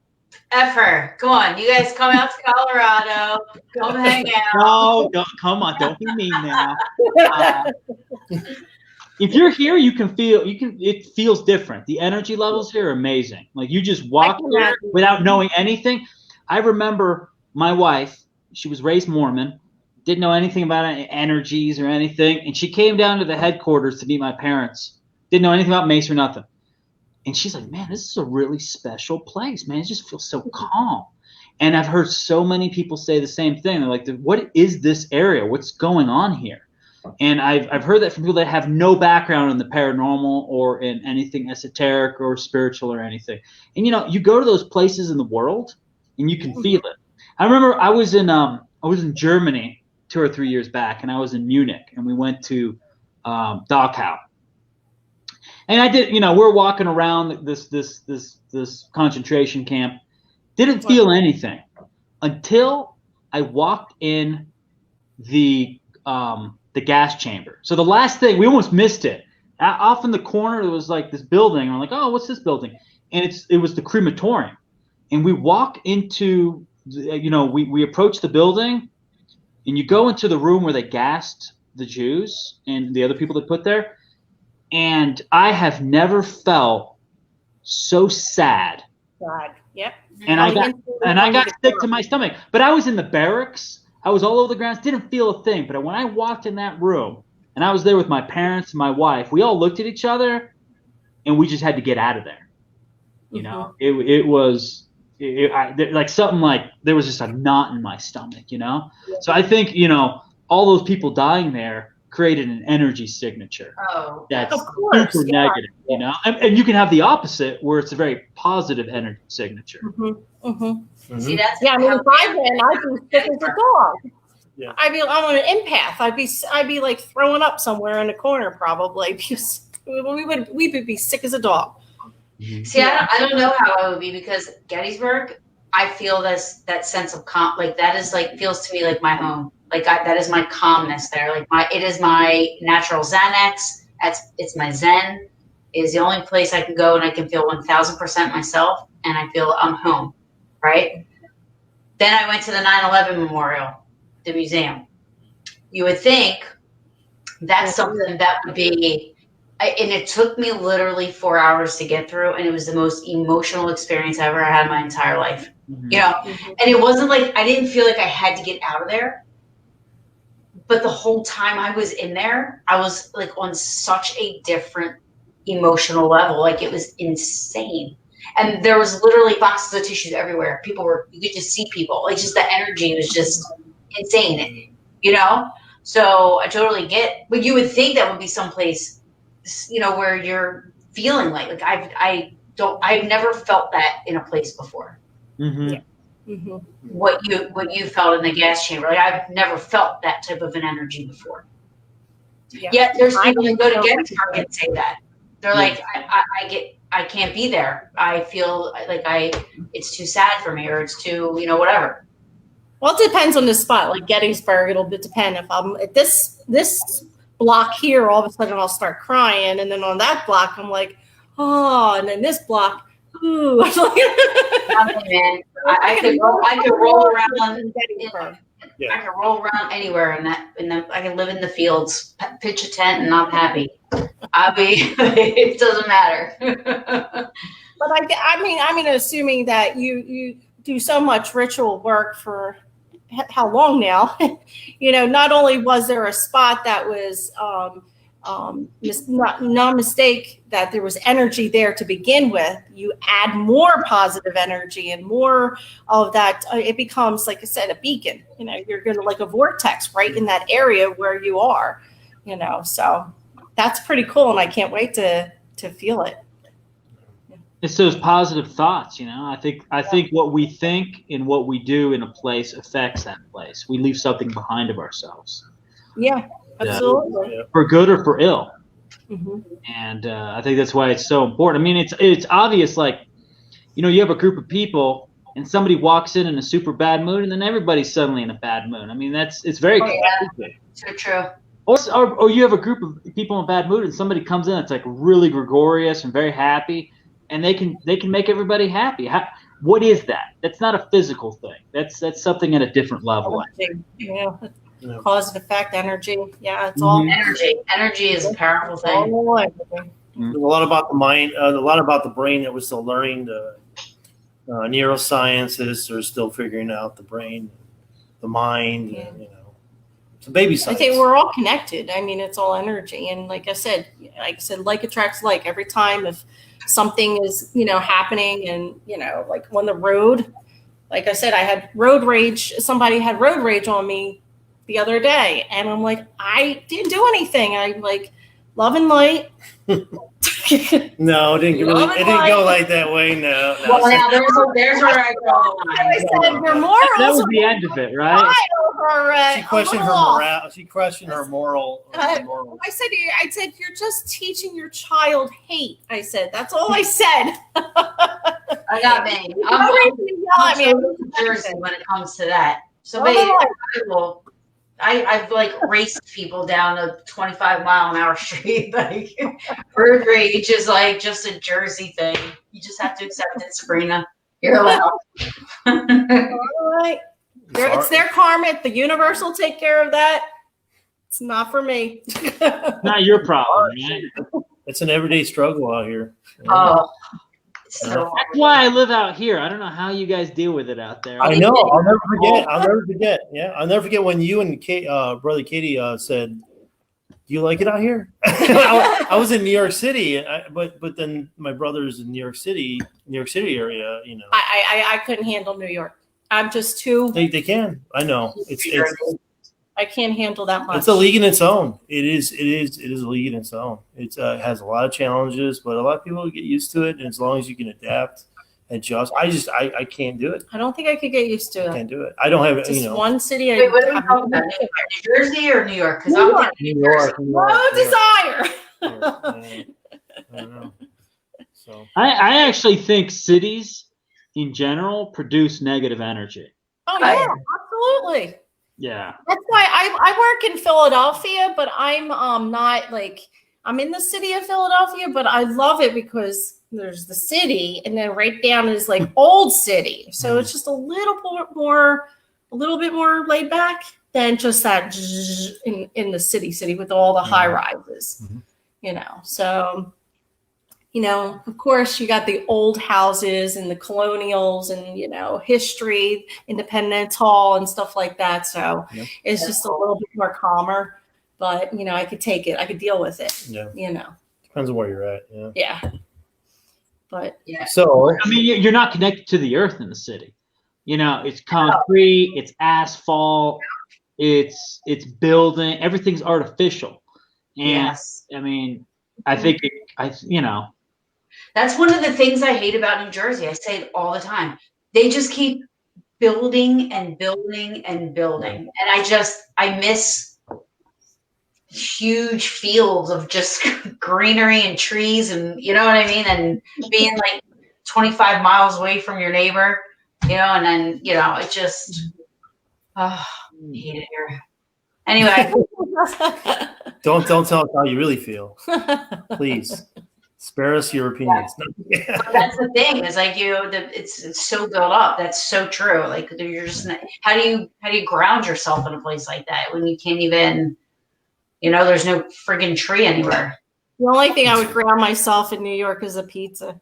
Effer, come on, you guys come out to Colorado, come hang out. No, come on, don't be mean now. If you're here, it feels different. The energy levels here are amazing. Like you just walk here without knowing anything. I remember my wife, she was raised Mormon, didn't know anything about energies or anything, and she came down to the headquarters to meet my parents. Didn't know anything about Mace or nothing. And she's like, man, this is a really special place, man. It just feels so calm. And I've heard so many people say the same thing. They're like, what is this area? What's going on here? And I've heard that from people that have no background in the paranormal or in anything esoteric or spiritual or anything. And, you go to those places in the world and you can feel it. I remember I was in Germany 2 or 3 years back, and I was in Munich, and we went to Dachau. And I did, we're walking around this concentration camp. Didn't feel anything until I walked in the gas chamber. So the last thing, we almost missed it. Off in the corner, there was like this building. I'm like, oh, what's this building? And it was the crematorium. And we walk into, we approach the building, and you go into the room where they gassed the Jews and the other people they put there. And I have never felt so sad. God, yep. And I got sick to my stomach. But I was in the barracks. I was all over the grounds. Didn't feel a thing. But when I walked in that room, and I was there with my parents and my wife, we all looked at each other, and we just had to get out of there. It was like something like there was just a knot in my stomach. Yeah. So I think all those people dying there created an energy signature that's super negative, and you can have the opposite where it's a very positive energy signature. See, that's I mean, if I went, I'd be sick as a dog. Yeah. I'm an empath. I'd be like throwing up somewhere in the corner probably because we would be sick as a dog. See, I don't know how I would be, because Gettysburg, I feel that sense of calm, like that is like feels to me like my home. Like that is my calmness there. Like it is my natural Xanax. It's my Zen. It is the only place I can go and I can feel 1000% myself, and I feel I'm home, right? Then I went to the 9/11 Memorial, the museum. You would think that's something that would be, and it took me literally 4 hours to get through, and it was the most emotional experience I ever had in my entire life. And it wasn't like I didn't feel like I had to get out of there. But the whole time I was in there, I was like on such a different emotional level. Like it was insane. And there was literally boxes of tissues everywhere. You could just see people. Like just the energy was just insane, So I totally get, but you would think that would be someplace, where you're feeling like I've never felt that in a place before. Mm-hmm. Yeah. Mm-hmm. What you felt in the gas chamber, like I've never felt that type of an energy before. Yeah. Yet there's people who go to Gettysburg and say that they're like, I can't be there. I feel like it's too sad for me, or it's too whatever. Well, it depends on the spot. Like Gettysburg, it'll depend. If I'm at this block here, all of a sudden I'll start crying, and then on that block I'm like, oh, and then this block. Ooh. Man, I could roll around. Yeah. I can roll around anywhere, and I can live in the fields, pitch a tent, and I'm happy. It doesn't matter. But I mean, assuming that you do so much ritual work for how long now? Not only was there a spot that was not mistake that there was energy there to begin with, you add more positive energy and more of that, it becomes, like I said, a beacon. You're going to like a vortex right in that area where you are, so that's pretty cool, and I can't wait to feel it. It's those positive thoughts, I think what we think and what we do in a place affects that place. We leave something behind of ourselves. Yeah. Absolutely. For good or for ill. Mm-hmm. And I think that's why it's so important. I mean, it's obvious, like, you have a group of people and somebody walks in a super bad mood, and then everybody's suddenly in a bad mood. I mean, it's very so true. Or you have a group of people in a bad mood, and somebody comes in that's like really gregarious and very happy, and they can make everybody happy. What is that? That's not a physical thing. That's something at a different level. Yeah. Cause and effect, energy. Yeah, it's all energy. Energy is a powerful thing. A lot about the mind, a lot about the brain that we're still learning. The neuroscientists are still figuring out the brain, the mind. Yeah. It's a baby science. I think we're all connected. I mean, it's all energy, and like I said, like attracts like. Every time if something is, happening, and, like on the road, like I said, I had road rage. Somebody had road rage on me the other day, and I'm like, I didn't do anything. I'm like, love and light. No, it didn't go like that way. No. Well, now there's where I draw the line. I said, your morals. That was the end of it, right? She questioned her morale. She questioned her moral. I said, you're just teaching your child hate. I said, that's all I said. I got me. I'm so Jersey when it comes to that. So I've like raced people down a 25-mile-an-hour street. Like road rage is like just a Jersey thing. You just have to accept it, Sabrina. You're allowed. All right. It's their karma. The universe will take care of that. It's not for me. Not your problem, right? It's an everyday struggle out here. Oh. So that's why I live out here. I don't know how you guys deal with it out there. I know. I'll never forget. Yeah, I'll never forget when you and brother Katie said, "Do you like it out here?" I was in New York City, but then my brother's in New York City area. I couldn't handle New York. I'm just too. They can. I know. I can't handle that much. It's a league in its own. It is a league in its own. It has a lot of challenges, but a lot of people get used to it. And as long as you can adapt, adjust, I can't do it. I don't think I could get used to it. I can't do it. I don't have just one city. Wait, what are we talking about? New Jersey or New York? Because I'm thinking New York. No desire. I don't know. So I actually think cities in general produce negative energy. Oh yeah, absolutely. Yeah. That's why I work in Philadelphia, but I'm not like, I'm in the city of Philadelphia, but I love it because there's the city, and then right down is like old city. So it's just a little bit more laid back than just that in the city with all the high rises, So, of course you got the old houses and the colonials and, history, Independence Hall and stuff like that. So it's just a little bit more calmer, but, I could take it. I could deal with it. Yeah. Depends on where you're at. Yeah. Yeah. But yeah. So, I mean, you're not connected to the earth in the city. It's concrete, it's asphalt, it's building, everything's artificial. And yes. I mean, I think that's one of the things I hate about New Jersey. I say it all the time. They just keep building and building and building. And I miss huge fields of just greenery and trees and, you know what I mean? And being like 25 miles away from your neighbor, and then, it just, I hate it here. Anyway. Don't tell us how you really feel. Please. Spare us your opinions. Yeah. But that's the thing. Is like it's so built up. That's so true. Like you're just how do you ground yourself in a place like that when you can't even, there's no friggin' tree anywhere. The only thing I would ground myself in New York is a pizza.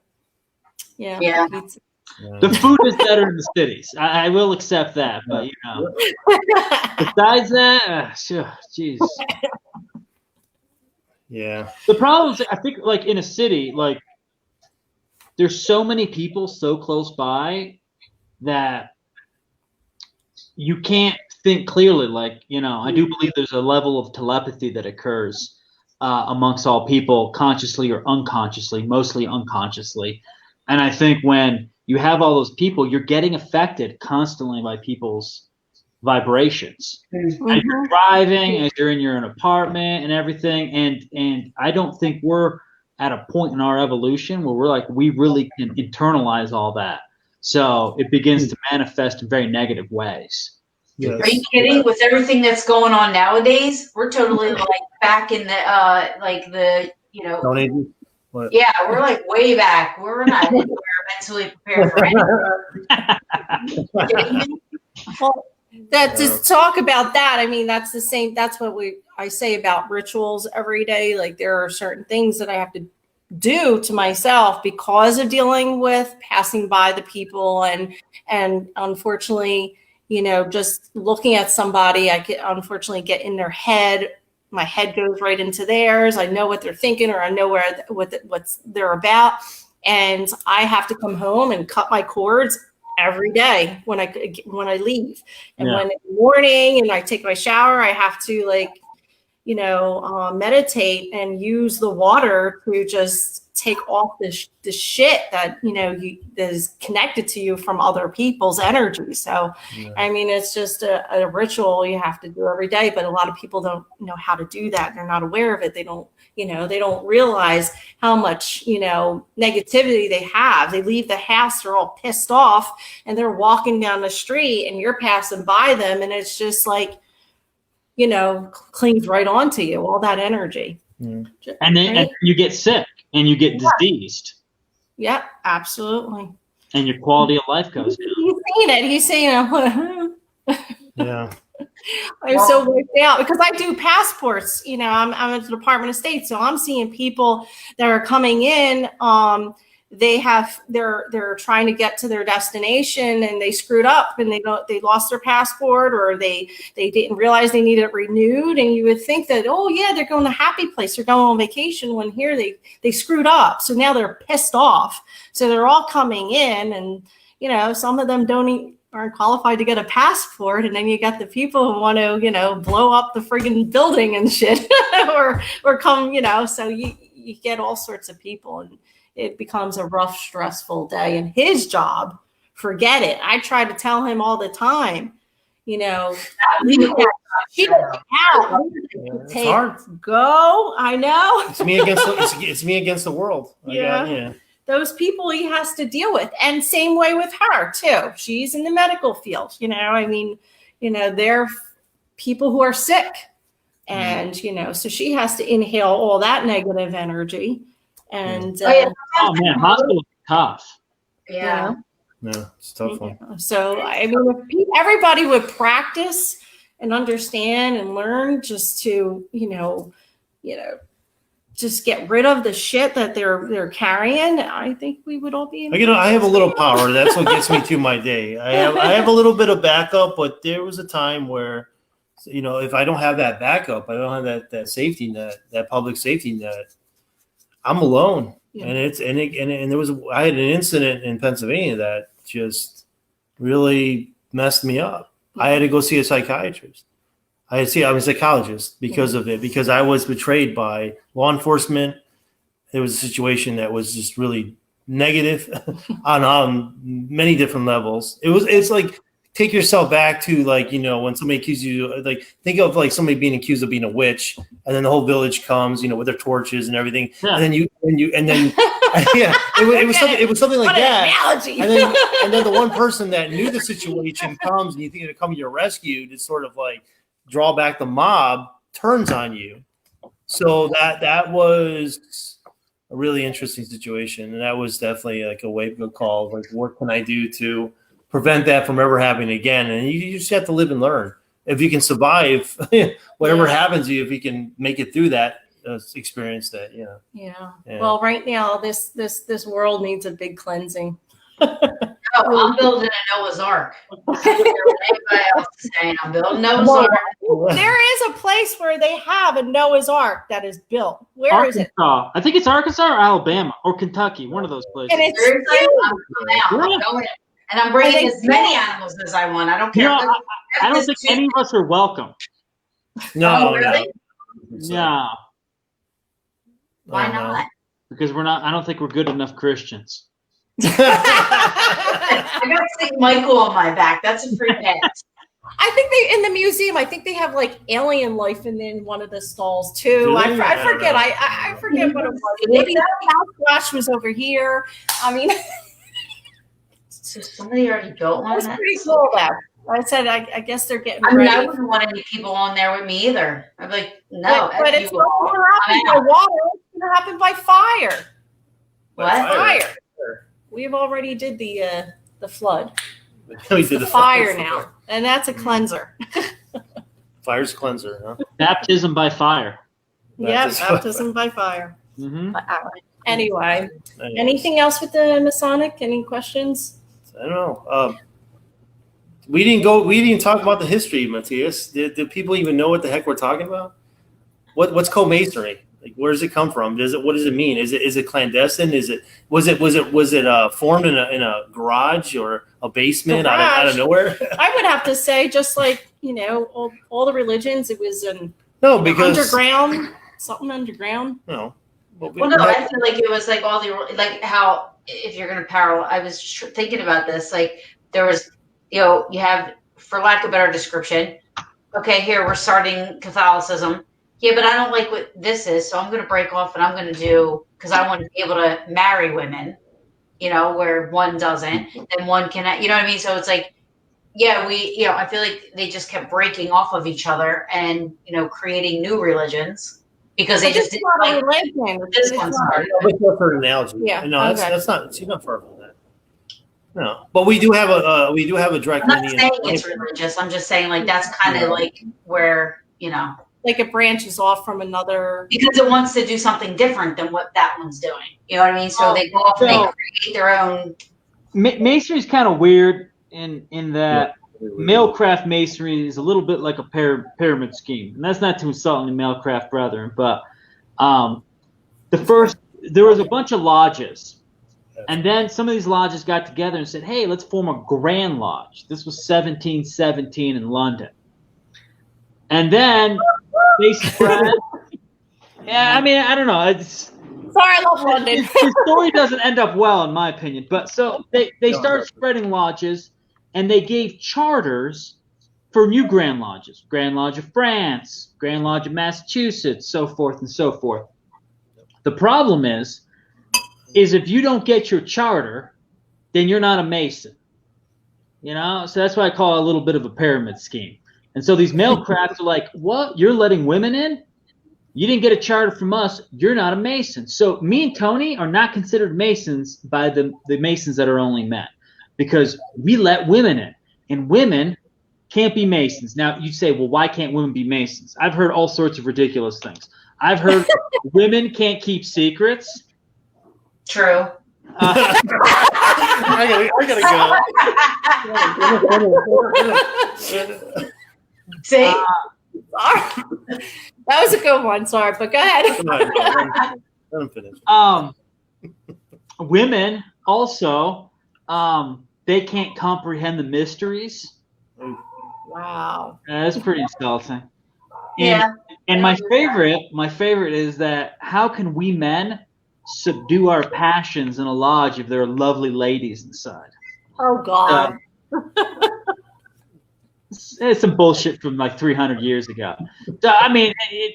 Yeah. Pizza. Yeah. The food is better in the cities. I will accept that, but besides that, jeez. Yeah. The problem is, I think, like in a city, like there's so many people so close by that you can't think clearly. Like, I do believe there's a level of telepathy that occurs amongst all people, consciously or unconsciously, mostly unconsciously. And I think when you have all those people, you're getting affected constantly by people's vibrations. Mm-hmm. As you're driving, as you're in your own apartment and everything. And I don't think we're at a point in our evolution where we're like, we really can internalize all that. So it begins to manifest in very negative ways. Yes. Are you kidding? With everything that's going on nowadays, we're totally like back in the Stone Ages? What? Yeah, we're like way back. We're not mentally prepared for anything. Well, to talk about that, I mean, that's the same. That's what I say about rituals every day. Like there are certain things that I have to do to myself because of dealing with passing by the people and unfortunately, just looking at somebody, I could unfortunately get in their head. My head goes right into theirs. I know what they're thinking, or I know what they're about. and I have to come home and cut my cords every day when I leave. And when in the morning and I take my shower, I have to meditate and use the water to just take off the shit that that is connected to you from other people's energy. So I mean, it's just a ritual you have to do every day, but a lot of people don't know how to do that. They're not aware of it. They don't realize how much negativity they have. They leave the house, they're all pissed off, and they're walking down the street and you're passing by them, and it's just like clings right onto you, all that energy. And then and you get sick and you get diseased. Yeah, absolutely. And your quality of life goes down. He's saying it. Yeah. I'm so wiped out because I do passports. I'm at the Department of State, so I'm seeing people that are coming in. They're trying to get to their destination and they screwed up and they lost their passport, or they didn't realize they needed it renewed. And you would think that, oh yeah, they're going to a happy place, they're going on vacation, when here they screwed up. So now they're pissed off. So they're all coming in, and some of them aren't qualified to get a passport, and then you got the people who want to blow up the friggin' building and shit or come, so you get all sorts of people, and it becomes a rough, stressful day. And his job, forget it. I try to tell him all the time, it's hard. Go. I know. It's me against the world. Those people he has to deal with. And same way with her too. She's in the medical field. They're people who are sick. And, so she has to inhale all that negative energy. And oh man, hospital is tough. Yeah. No, it's a tough one. So I mean, if everybody would practice and understand and learn just to, just get rid of the shit that they're carrying, I think we would all be. I have a little power. That's what gets me through my day. I have a little bit of backup, but there was a time where, if I don't have that backup, I don't have that safety net, that public safety net, I'm alone. Yeah. And there was I had an incident in Pennsylvania that just really messed me up. I had to go see a psychiatrist. I'm a psychologist because of it, because I was betrayed by law enforcement. There was a situation that was just really negative on many different levels. It's like, take yourself back to when somebody accuses you, think of somebody being accused of being a witch, and then the whole village comes, with their torches and everything. Yeah. And then it was something like that. And then the one person that knew the situation comes, and you think it'll come to your rescue to sort of draw back the mob, turns on you. So that was a really interesting situation. And that was definitely a wake-up call. What can I do to prevent that from ever happening again? And you just have to live and learn. If you can survive whatever happens to you, if you can make it through that experience, Yeah. Well, right now this world needs a big cleansing. I'm building a Noah's Ark. Anybody else is saying I'm building Noah's Ark. There is a place where they have a Noah's Ark that is built. Where is it? I think it's Arkansas or Alabama or Kentucky, one of those places. And it's I'm going. And I'm bringing as many animals as I want. I don't care. I don't think any of us are welcome. No, really? No. Why not? Because I don't think we're good enough Christians. I got St. Michael on my back. That's a free pass. I think in the museum, I think they have alien life in one of the stalls too. I forget. I forget what it was. Maybe Sasquatch was over here. I mean, so somebody already built one. That's pretty cool. I said, I guess they're getting. I wouldn't want any people on there with me either. I'm like, no. But it's not going to happen by water. It's going to happen by fire. What? Fire. We've already did the flood. We did the fire now, and that's a cleanser. Fire's a cleanser, huh? Baptism by fire. Yeah, baptism by fire. Mm-hmm. Anyway, anything else with the Masonic? Any questions? I don't know. We didn't talk about the history, Matias. Did people even know what the heck we're talking about? What's Co-Masonry? Like, where does it come from? What does it mean? Is it clandestine? Was it formed in a garage or a basement out of nowhere? I would have to say, just like, all the religions, it was because underground, something underground. No. Well, no, I feel like it was like all the, like how, if you're going to parallel, I was thinking about this, like there was, you have, for lack of a better description, okay, here we're starting Catholicism. Yeah, but I don't like what this is, so I'm going to break off and I'm going to do, because I want to be able to marry women, where one doesn't, then one can, you know what I mean? So it's like, yeah, I feel like they just kept breaking off of each other and, creating new religions because they just didn't like this one started. That's an analogy. Yeah. No, that's not, she's not far from that. No, but we do have a direct. I'm not saying it's religious. I'm just saying like that's kind of like where like it branches off from another because it wants to do something different than what that one's doing. You know what I mean? So they go off and they create their own. Masonry is kind of weird in that male craft masonry is a little bit like a pyramid scheme, and that's not to insult any male craft brethren, but there was a bunch of lodges. And then some of these lodges got together and said, hey, let's form a Grand Lodge. This was 1717 in London. And then they spread. Yeah, I mean, I don't know. Sorry, I love London. The story doesn't end up well, in my opinion. But so they started spreading lodges, and they gave charters for new Grand Lodges. Grand Lodge of France, Grand Lodge of Massachusetts, so forth and so forth. The problem is if you don't get your charter, then you're not a Mason. So that's why I call it a little bit of a pyramid scheme. And so these male crafts are like, what? You're letting women in? You didn't get a charter from us. You're not a Mason. So me and Tony are not considered Masons by the Masons that are only men because we let women in. And women can't be Masons. Now, you say, well, why can't women be Masons? I've heard all sorts of ridiculous things. I've heard women can't keep secrets. True. I gotta go. See? That was a good one. Sorry, but go ahead. Let him finish. Women also, they can't comprehend the mysteries. Wow. That's pretty insulting. Yeah. And my favorite is that how can we men subdue our passions in a lodge if there are lovely ladies inside? Oh God. It's some bullshit from like 300 years ago. So I mean, maybe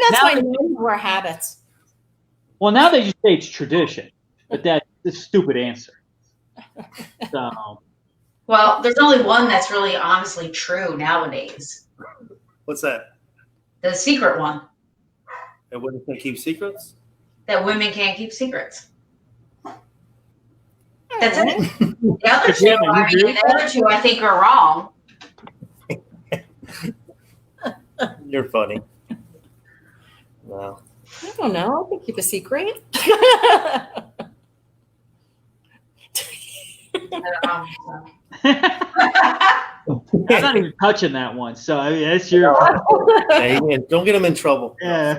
that's why men wear habits. Well, now they just say it's tradition, but that's a stupid answer. So. Well, there's only one that's really honestly true nowadays. What's that? The secret one. That women can keep secrets? That women can't keep secrets. That's it. The other two, I think, are wrong. You're funny. Wow. I don't know. I can keep a secret. I'm not even touching that one, so I mean, that's your. Hey, don't get him in trouble. Yeah.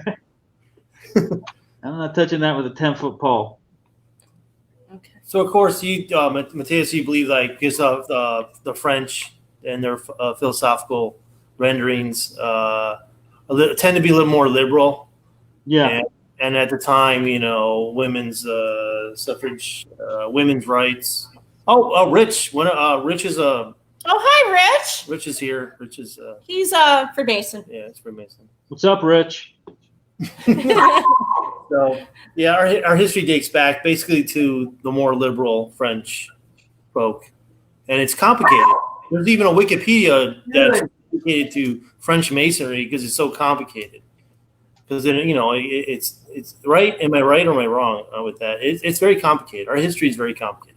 I'm not touching that with a 10-foot pole. Okay. So of course, you, Matias, you believe like because of the French and their philosophical renderings tend to be a little more liberal. Yeah. And at the time, women's suffrage, women's rights. Oh, Rich. Rich is a. Oh, hi, Rich. Rich is here. Rich is. He's Freemason. Yeah, it's Freemason. What's up, Rich? So yeah, our history dates back basically to the more liberal French folk, and it's complicated. There's even a Wikipedia that's dedicated to French Masonry because it's so complicated. Because it's right. Am I right or am I wrong with that? It's very complicated. Our history is very complicated.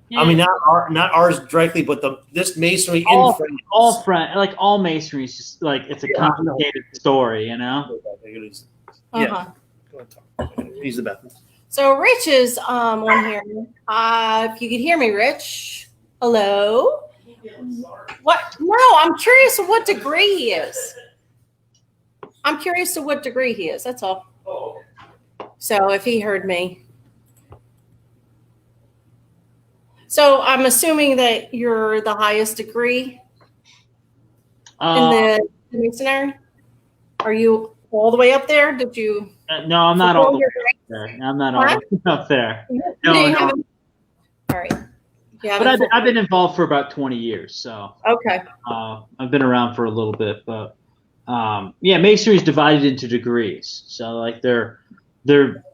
Yeah. I mean, not ours directly, but this masonry in France. All French, like all masonry is just like it's a complicated story, Yeah. Use the bathroom. So Rich is on here. If you could hear me, Rich. Hello. What? No, I'm curious of what degree he is. That's all. So if he heard me. So I'm assuming that you're the highest degree in the Masonry. Are you all the way up there? Did you? No, I'm not all the way up there. I'm not all the way up there. No. All right. Yeah, but I've been involved for about 20 years, so okay. I've been around for a little bit, but yeah, Masonry is divided into degrees. So like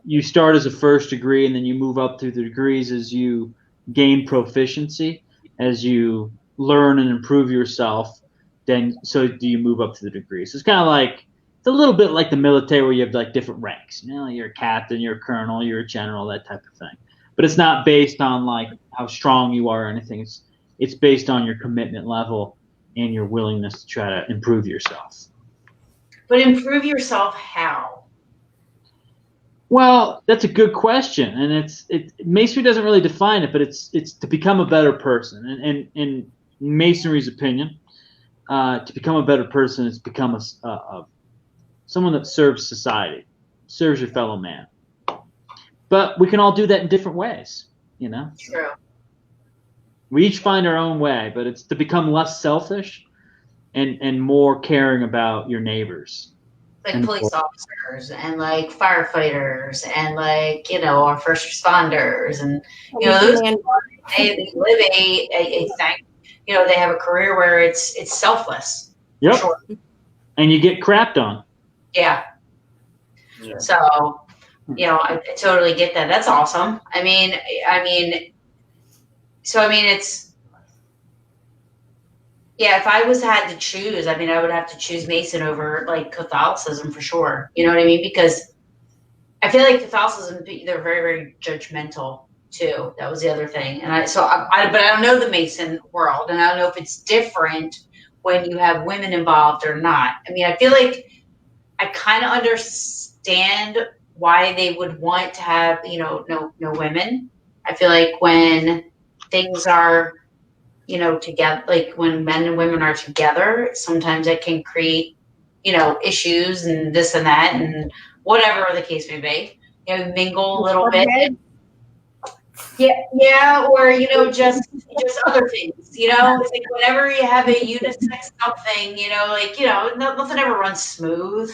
you start as a first degree, and then you move up through the degrees as you gain proficiency, as you learn and improve yourself. Then so do you move up to the degrees. It's kind of like it's a little bit like the military where you have like different ranks. You know, you're a captain, you're a colonel, you're a general, that type of thing. But it's not based on like how strong you are or anything. It's based on your commitment level and your willingness to try to improve yourself. But improve yourself how? Well, that's a good question, and Masonry doesn't really define it, but it's to become a better person. And in Masonry's opinion, to become a better person is become someone that serves society, serves your fellow man. But we can all do that in different ways, you know? True. We each find our own way, but it's to become less selfish and more caring about your neighbors. Like police officers and like firefighters and like, you know, our first responders and, you know, those people, they live a thing, you know, they have a career where it's selfless. Yep. Sure. And you get crapped on. Yeah. So, you know, I totally get that. That's awesome. I mean, it's, yeah, if I had to choose, I mean, I would have to choose Mason over like Catholicism for sure. You know what I mean? Because I feel like Catholicism, they're very, very judgmental too. That was the other thing. And but I don't know the Mason world, and I don't know if it's different when you have women involved or not. I mean, I feel like I kind of understand why they would want to have, you know, no women. I feel like when things are, you know, together, like when men and women are together, sometimes it can create, you know, issues and this and that and whatever the case may be. You know, mingle a little bit. Yeah, or, you know, just other things, you know. It's like whenever you have a unisex something, you know, like, you know, nothing ever runs smooth.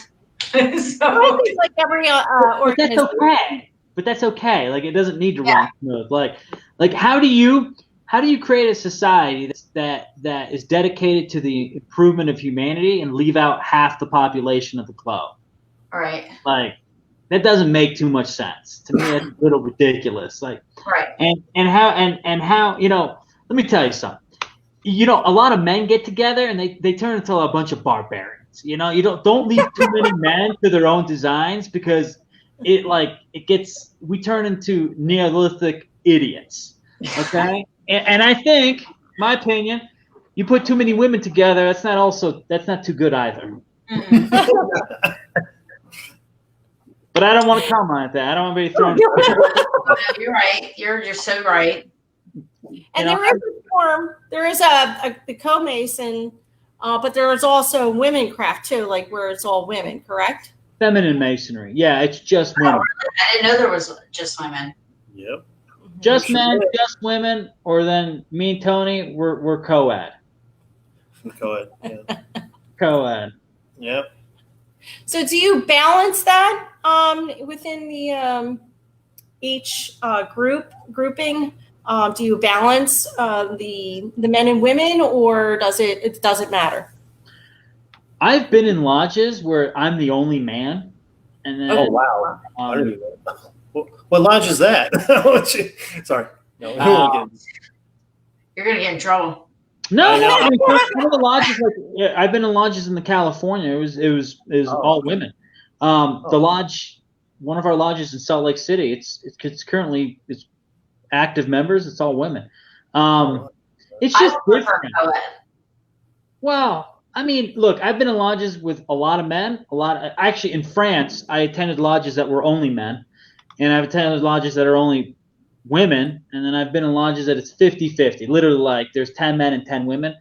So I think like every but that's okay. But that's okay. Like it doesn't need to run smooth. Like how do you create a society that is dedicated to the improvement of humanity and leave out half the population of the globe? All right. Like that doesn't make too much sense. To me, that's a little ridiculous. Like right. And how, you know, let me tell you something. You know, a lot of men get together and they turn into a bunch of barbarians. You know, you don't leave too many men to their own designs because we turn into Neolithic idiots. Okay? And I think, my opinion, you put too many women together, that's not too good either. But I don't want to comment on that. I don't want to be thrown. No, you're right. You're so right. And there is the co-mason, but there is also women craft too, like where it's all women, correct? Feminine masonry. Yeah, it's just women. I didn't know there was just women. Yep. Just men, just women, or then me and Tony, we're co-ed. Co-ed. Yeah. Co-ed. Yep. So do you balance that within the each grouping? Do you balance the men and women, or it doesn't matter? I've been in lodges where I'm the only man, and then oh wow, I didn't know. What lodge is that? Sorry, no, you're gonna get in trouble. No. I mean, some of the lodges, I've been in lodges in California. It was all women. The lodge, one of our lodges in Salt Lake City, it's currently active members. It's all women. It's just different. Well, I mean, look, I've been in lodges with a lot of men. Actually, in France, I attended lodges that were only men, and I've attended lodges that are only women, and then I've been in lodges that it's 50-50, literally like there's 10 men and 10 women,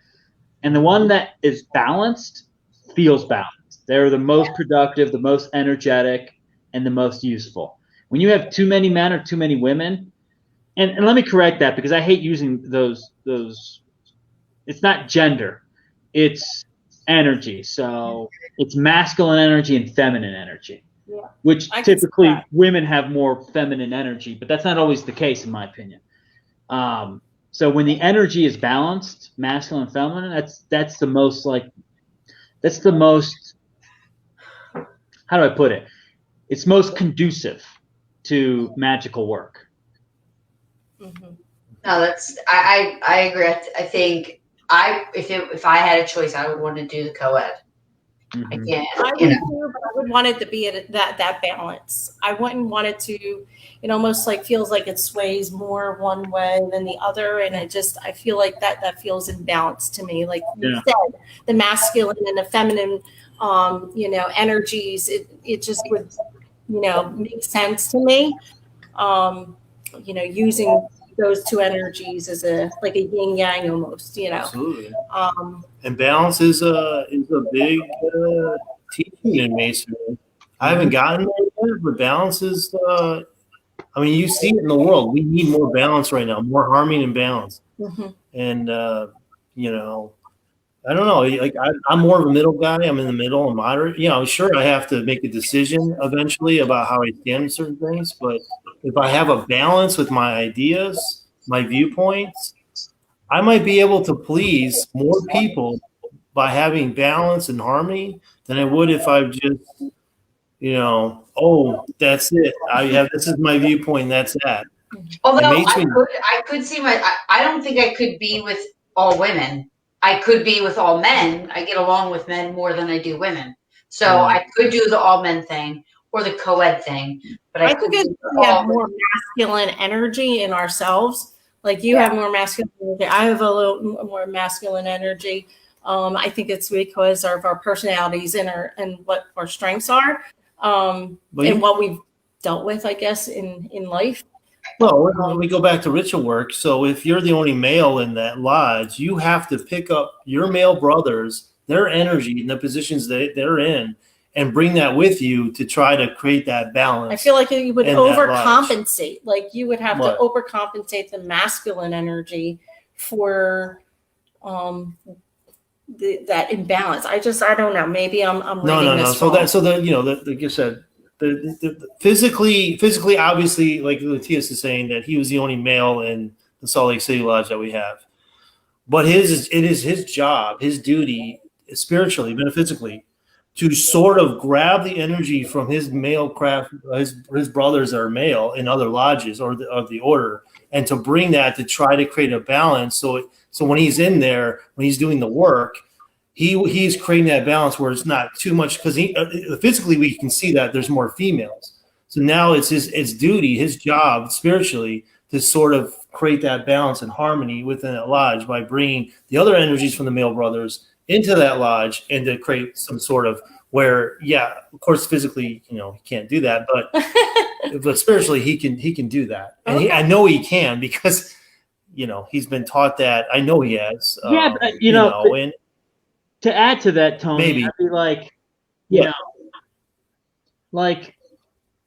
and the one that is balanced feels balanced. They're the most productive, the most energetic, and the most useful. When you have too many men or too many women, and let me correct that because I hate using those. It's not gender, it's energy. So it's masculine energy and feminine energy, which typically women have more feminine energy, but that's not always the case in my opinion. So when the energy is balanced, masculine and feminine, that's the most how do I put it? It's most conducive to magical work. Mm-hmm. No, I agree. I think if I had a choice, I would want to do the co-ed. Mm-hmm. Again, I would too, but I would want it to be at that balance. I wouldn't want it to, it almost like feels like it sways more one way than the other, and I feel like that feels imbalanced to me. Like you said, the masculine and the feminine, energies. It just would, make sense to me. Using those two energies as a yin yang almost, Absolutely. And balance is a big teaching in Masonry. I haven't gotten there yet, but balance is, you see it in the world. We need more balance right now, more harmony and balance. Mm-hmm. And, I don't know. Like I'm more of a middle guy. I'm in the middle and moderate. Sure, I have to make a decision eventually about how I stand in certain things. But if I have a balance with my ideas, my viewpoints, I might be able to please more people by having balance and harmony than I would if I just, that's it. This is my viewpoint. That's that. Although I could see I don't think I could be with all women. I could be with all men. I get along with men more than I do women. So I could do the all men thing or the co-ed thing. But I think we have more masculine energy in ourselves. Like you have more masculine energy. I have a little more masculine energy. I think it's because of our personalities and what our strengths are, and what we've dealt with, I guess, in life. Well, we go back to ritual work. So if you're the only male in that lodge, you have to pick up your male brothers, their energy and the positions they're in, and bring that with you to try to create that balance. I feel like you would overcompensate. Like you would have to overcompensate the masculine energy for that imbalance. I don't know. Maybe I'm reading this wrong. Like you said, the physically, obviously, like Matias is saying, that he was the only male in the Salt Lake City Lodge that we have. But it is his job, his duty, spiritually, metaphysically, to sort of grab the energy from his male craft, his brothers that are male in other lodges or the order, and to bring that to try to create a balance. So when he's in there, when he's doing the work, he's creating that balance where it's not too much, because physically we can see that there's more females. So now it's his duty, his job spiritually, to sort of create that balance and harmony within that lodge by bringing the other energies from the male brothers into that lodge, and to create some sort of where, of course, physically, he can't do that, but spiritually he can do that. And I know he can, because, he's been taught that. I know he has. And to add to that, Tony, maybe. I'd be like,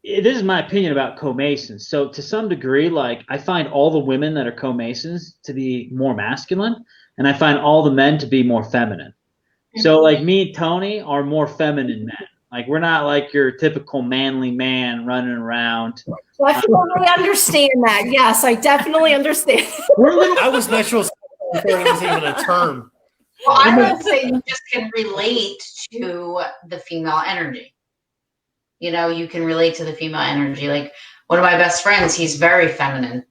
this is my opinion about co-masons. So to some degree, like I find all the women that are co-masons to be more masculine, and I find all the men to be more feminine. So like me and Tony are more feminine men. Like we're not like your typical manly man running around. Well, I totally understand that. Yes, I definitely understand. I was not sure if there was even a term. Well, I would say you just can relate to the female energy. You can relate to the female energy. Like one of my best friends, he's very feminine,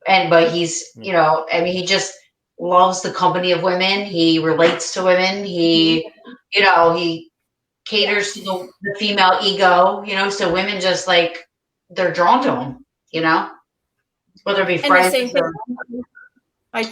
but he's, he just loves the company of women. He relates to women. He caters to the female ego. So women just like they're drawn to him. Whether it be friends or. I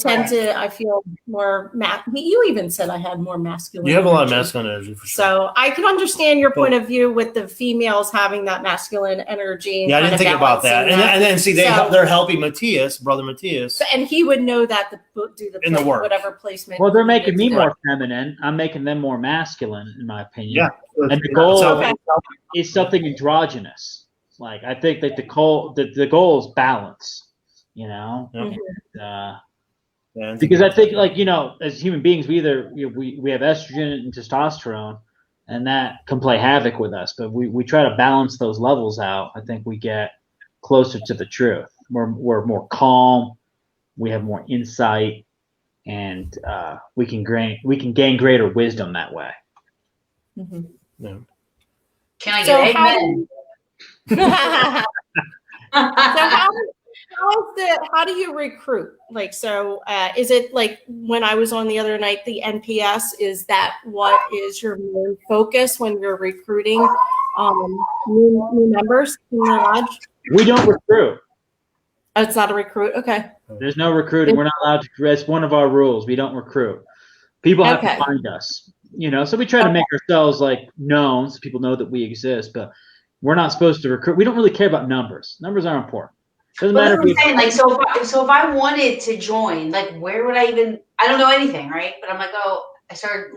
feel more you even said I had more masculine energy. You have a lot of masculine energy, for sure. So I can understand your point of view with the females having that masculine energy. Yeah, I didn't think about that. And then see, they're helping Brother Matias. And he would know that to do the whatever placement. Well, they're making me more feminine. I'm making them more masculine, in my opinion. Yeah. And the goal is something androgynous. Like, I think that the goal is balance, you know. Yeah. And, because I think, like, you know, as human beings, we either we have estrogen and testosterone, and that can play havoc with us. But we try to balance those levels out. I think we get closer to the truth. We're more calm. We have more insight, and we can gain greater wisdom that way. Mm-hmm. Yeah. Can I get amen? How do you recruit? Like, so is it like when I was on the other night, the NPS, is that what is your main focus when you're recruiting new members in the lodge? We don't recruit. Oh, it's not a recruit. Okay. There's no recruiting. We're not allowed to. That's one of our rules. We don't recruit. People have to find us, you know. So we try to make ourselves like known, so people know that we exist. But we're not supposed to recruit. We don't really care about numbers. Numbers aren't important. Doesn't matter. What I'm saying, like, so if I wanted to join, like, where would I even? I don't know anything, right? But I'm like, oh, I started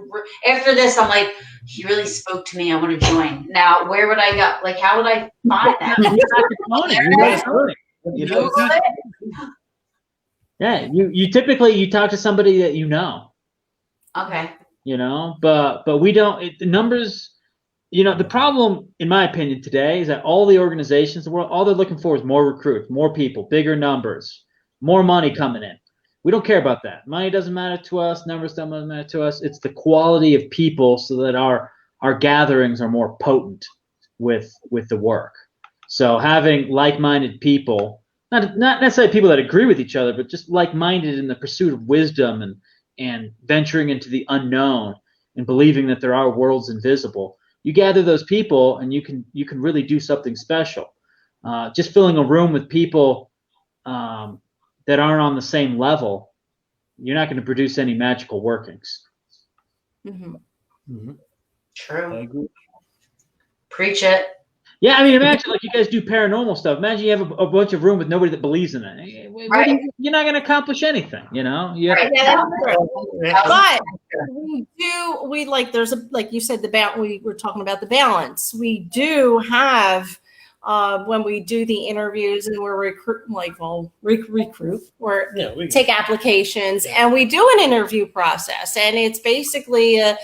after this. I'm like, he really spoke to me. I want to join. Now, where would I go? Like, how would I find that? You know, yeah, you typically talk to somebody that you know. Okay. You know, but we don't. The numbers. You know, the problem, in my opinion, today is that all the organizations in the world, all they're looking for is more recruits, more people, bigger numbers, more money coming in. We don't care about that. Money doesn't matter to us. Numbers don't matter to us. It's the quality of people, so that our gatherings are more potent with the work. So having like-minded people, not necessarily people that agree with each other, but just like-minded in the pursuit of wisdom and venturing into the unknown and believing that there are worlds invisible. You gather those people, and you can really do something special. Just filling a room with people that aren't on the same level, you're not going to produce any magical workings. Mm-hmm. Mm-hmm. True. I agree. Preach it. Yeah, I mean, imagine like you guys do paranormal stuff. Imagine you have a bunch of room with nobody that believes in it. Right. You're not going to accomplish anything, you know. Right. Yeah, but we like, there's like you said, we were talking about the balance. We do have when we do the interviews and we're recruit or take applications, and we do an interview process, and it's basically a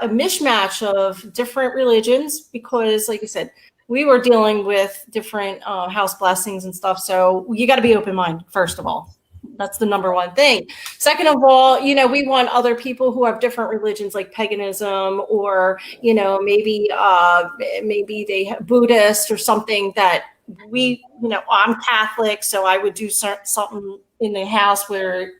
mishmash of different religions, because like you said, we were dealing with different house blessings and stuff. So you got to be open-minded, first of all. That's the number one thing. Second of all, you know, we want other people who have different religions, like paganism, or, you know, maybe they have Buddhist or something that we, you know, I'm Catholic, so I would do something in the house where it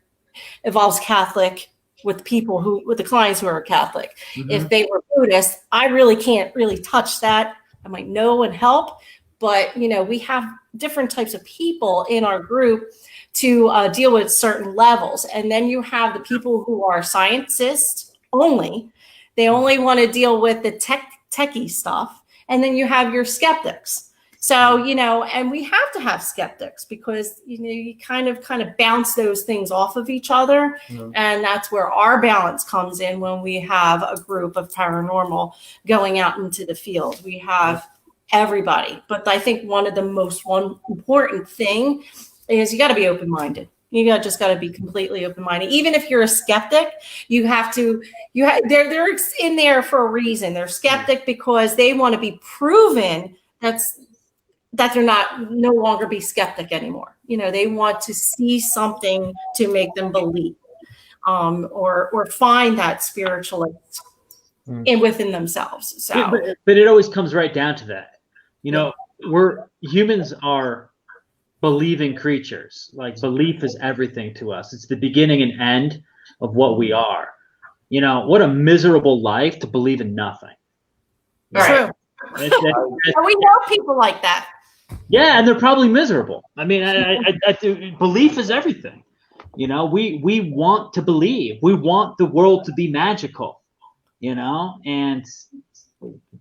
involves Catholic with the clients who are Catholic. Mm-hmm. If they were Buddhist, I really can't really touch that. I might know and help, but, you know, we have different types of people in our group to deal with certain levels. And then you have the people who are scientists only. They only want to deal with the techie stuff. And then you have your skeptics. So, you know, and we have to have skeptics, because, you know, you kind of bounce those things off of each other. Mm-hmm. And that's where our balance comes in when we have a group of paranormal going out into the field. We have everybody. But I think one important thing is you got to be open-minded. Just got to be completely open-minded. Even if you're a skeptic, they're in there for a reason. They're skeptic because they want to be proven that they're no longer be skeptic anymore. You know, they want to see something to make them believe, or find that spiritualist within themselves. So, but it always comes right down to that. You know, humans are believing creatures. Like, belief is everything to us. It's the beginning and end of what we are. You know, what a miserable life to believe in nothing. Right. True. We know people like that. Yeah, and they're probably miserable. I mean, belief is everything. You know, we want to believe. We want the world to be magical, you know, and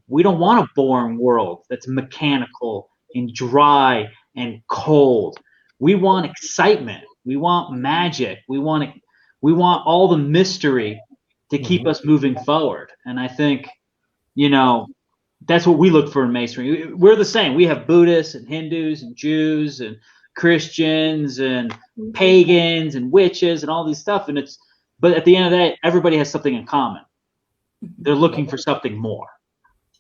we don't want a boring world that's mechanical and dry and cold. We want excitement. We want magic. We want all the mystery to keep us moving forward. And I think, you know, that's what we look for in Masonry. We're the same. We have Buddhists and Hindus and Jews and Christians and pagans and witches and all these stuff. But at the end of the day, everybody has something in common. They're looking for something more.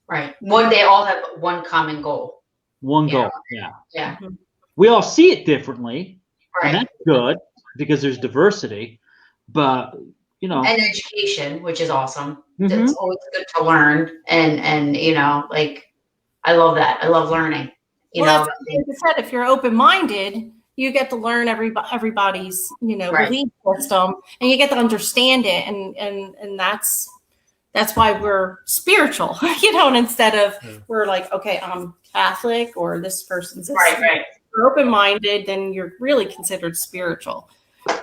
Right. They all have one common goal. One goal. Yeah. Yeah. We all see it differently. Right. And that's good because there's diversity. But, you know. And education, which is awesome. It's always good to learn. And you know, like, I love that. I love learning. You know, like you said, if you're open-minded, you get to learn everybody's, you know, belief system, and you get to understand it. And that's why we're spiritual, you know, and instead of we're like, okay, I'm Catholic or this person's right. If you're open-minded, then you're really considered spiritual.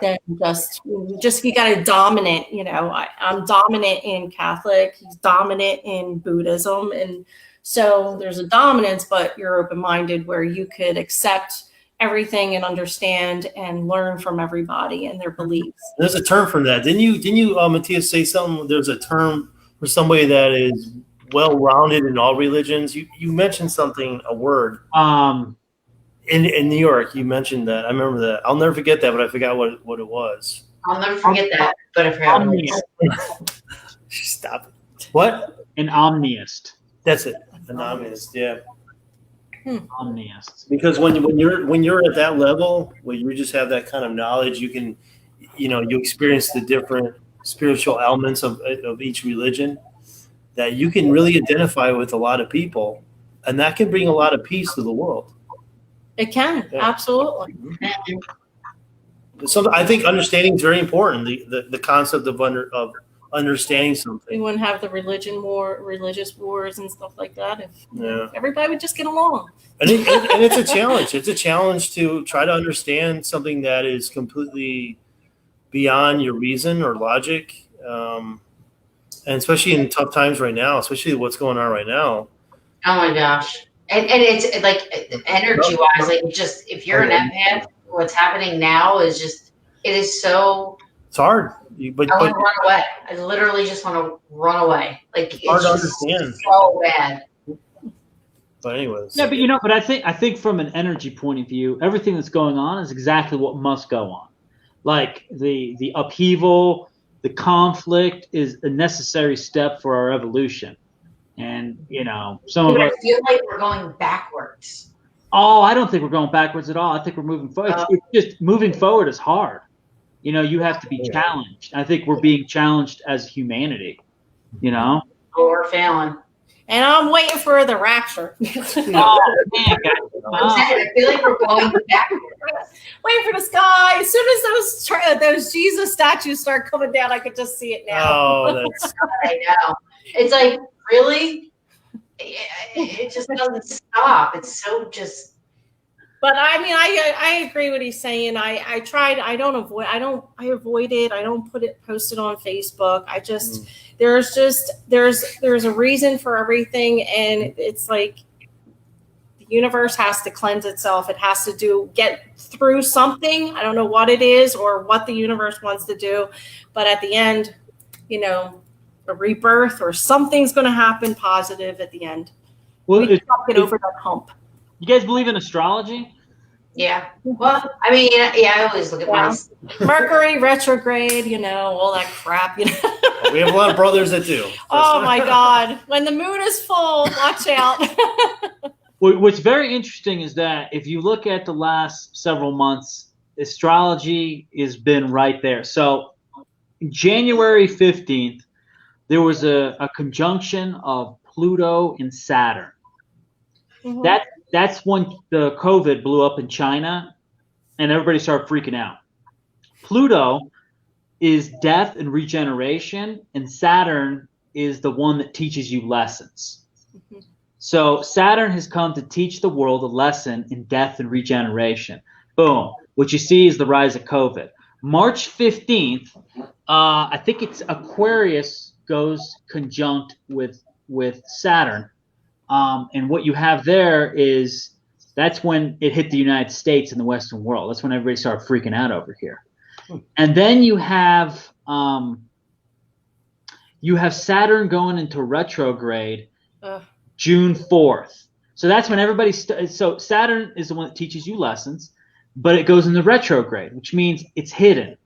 Then just you got a dominant, you know, I'm dominant in Catholic, he's dominant in Buddhism. And so there's a dominance, but you're open-minded where you could accept everything and understand and learn from everybody and their beliefs. There's a term for that. Didn't you, Matias, say something? There's a term for somebody that is well-rounded in all religions. You mentioned something, a word. In New York, you mentioned that. I remember that. I'll never forget that, but I forgot what it was. I'll never forget that, but I forgot what it was. Stop it. What? An omniist. That's it. An omniist, yeah. Omniist. Because when you're at that level, where you just have that kind of knowledge, you can, you know, you experience the different spiritual elements of each religion, that you can really identify with a lot of people, and that can bring a lot of peace to the world. It can, absolutely. So I think understanding is very important. The concept of understanding something. We wouldn't have the religious wars and stuff like that if everybody would just get along. And it's a challenge. It's a challenge to try to understand something that is completely beyond your reason or logic. And especially in tough times right now, especially what's going on right now. Oh my gosh. And it's like energy wise, like just if you're an empath, what's happening now is just, it is so. It's hard. I want to run away. I literally just want to run away. Like it's hard to just understand. So bad. But anyways. No, but you know, but I think from an energy point of view, everything that's going on is exactly what must go on. Like the upheaval, the conflict is a necessary step for our evolution. And, you know, I feel like we're going backwards. Oh, I don't think we're going backwards at all. I think we're moving forward. It's just moving forward is hard. You know, you have to be challenged. I think we're being challenged as humanity, you know? Oh, we're failing. And I'm waiting for the rapture. Oh, man. I feel like we're going backwards. Waiting for the sky. As soon as those Jesus statues start coming down, I could just see it now. Oh, that's. I know. It's like, really? It just doesn't stop. It's so just. But I mean, I agree what he's saying. I tried. I avoid it. I don't post it on Facebook. I just there's a reason for everything, and it's like the universe has to cleanse itself. It has to get through something. I don't know what it is or what the universe wants to do, but at the end, you know, a rebirth or something's going to happen positive at the end. Well, we just get over that hump. You guys believe in astrology? Yeah. Well, I mean, yeah, I always look at my Mercury retrograde, you know, all that crap, you know. We have a lot of brothers that do. Oh my God. When the moon is full, watch out. What's very interesting is that if you look at the last several months, astrology has been right there. So January 15th, there was a conjunction of Pluto and Saturn. Mm-hmm. That's when the COVID blew up in China and everybody started freaking out. Pluto is death and regeneration, and Saturn is the one that teaches you lessons. Mm-hmm. So Saturn has come to teach the world a lesson in death and regeneration. Boom. What you see is the rise of COVID. March 15th, I think it's Aquarius goes conjunct with Saturn. And what you have there is that's when it hit the United States and the Western world. That's when everybody started freaking out over here. And then you have Saturn going into retrograde June 4th. So that's when everybody. So Saturn is the one that teaches you lessons, but it goes into retrograde, which means it's hidden.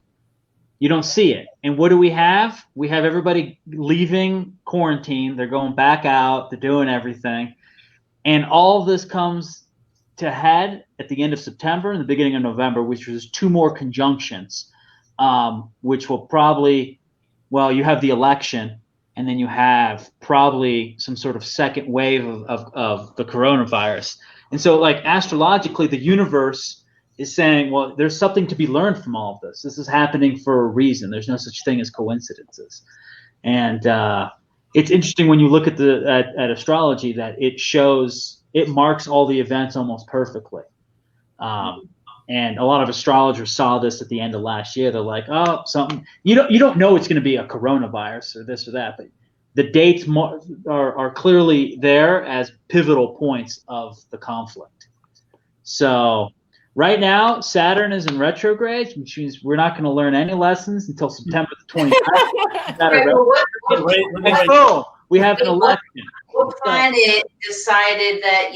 You don't see it. And what do we have? We have everybody leaving quarantine. They're going back out. They're doing everything. And all of this comes to head at the end of September and the beginning of November, which is 2 more conjunctions, which will probably, well, you have the election, and then you have probably some sort of second wave of the coronavirus. And so, like, astrologically, the universe is saying, well, there's something to be learned from all of this. This is happening for a reason. There's no such thing as coincidences. And it's interesting when you look at at astrology that it marks all the events almost perfectly. And a lot of astrologers saw this at the end of last year. They're like, oh, something, you don't know it's going to be a coronavirus or this or that, but the dates are clearly there as pivotal points of the conflict. So right now, Saturn is in retrograde, which means we're not going to learn any lessons until September the 29th. And boom, we have an election. What planet decided that,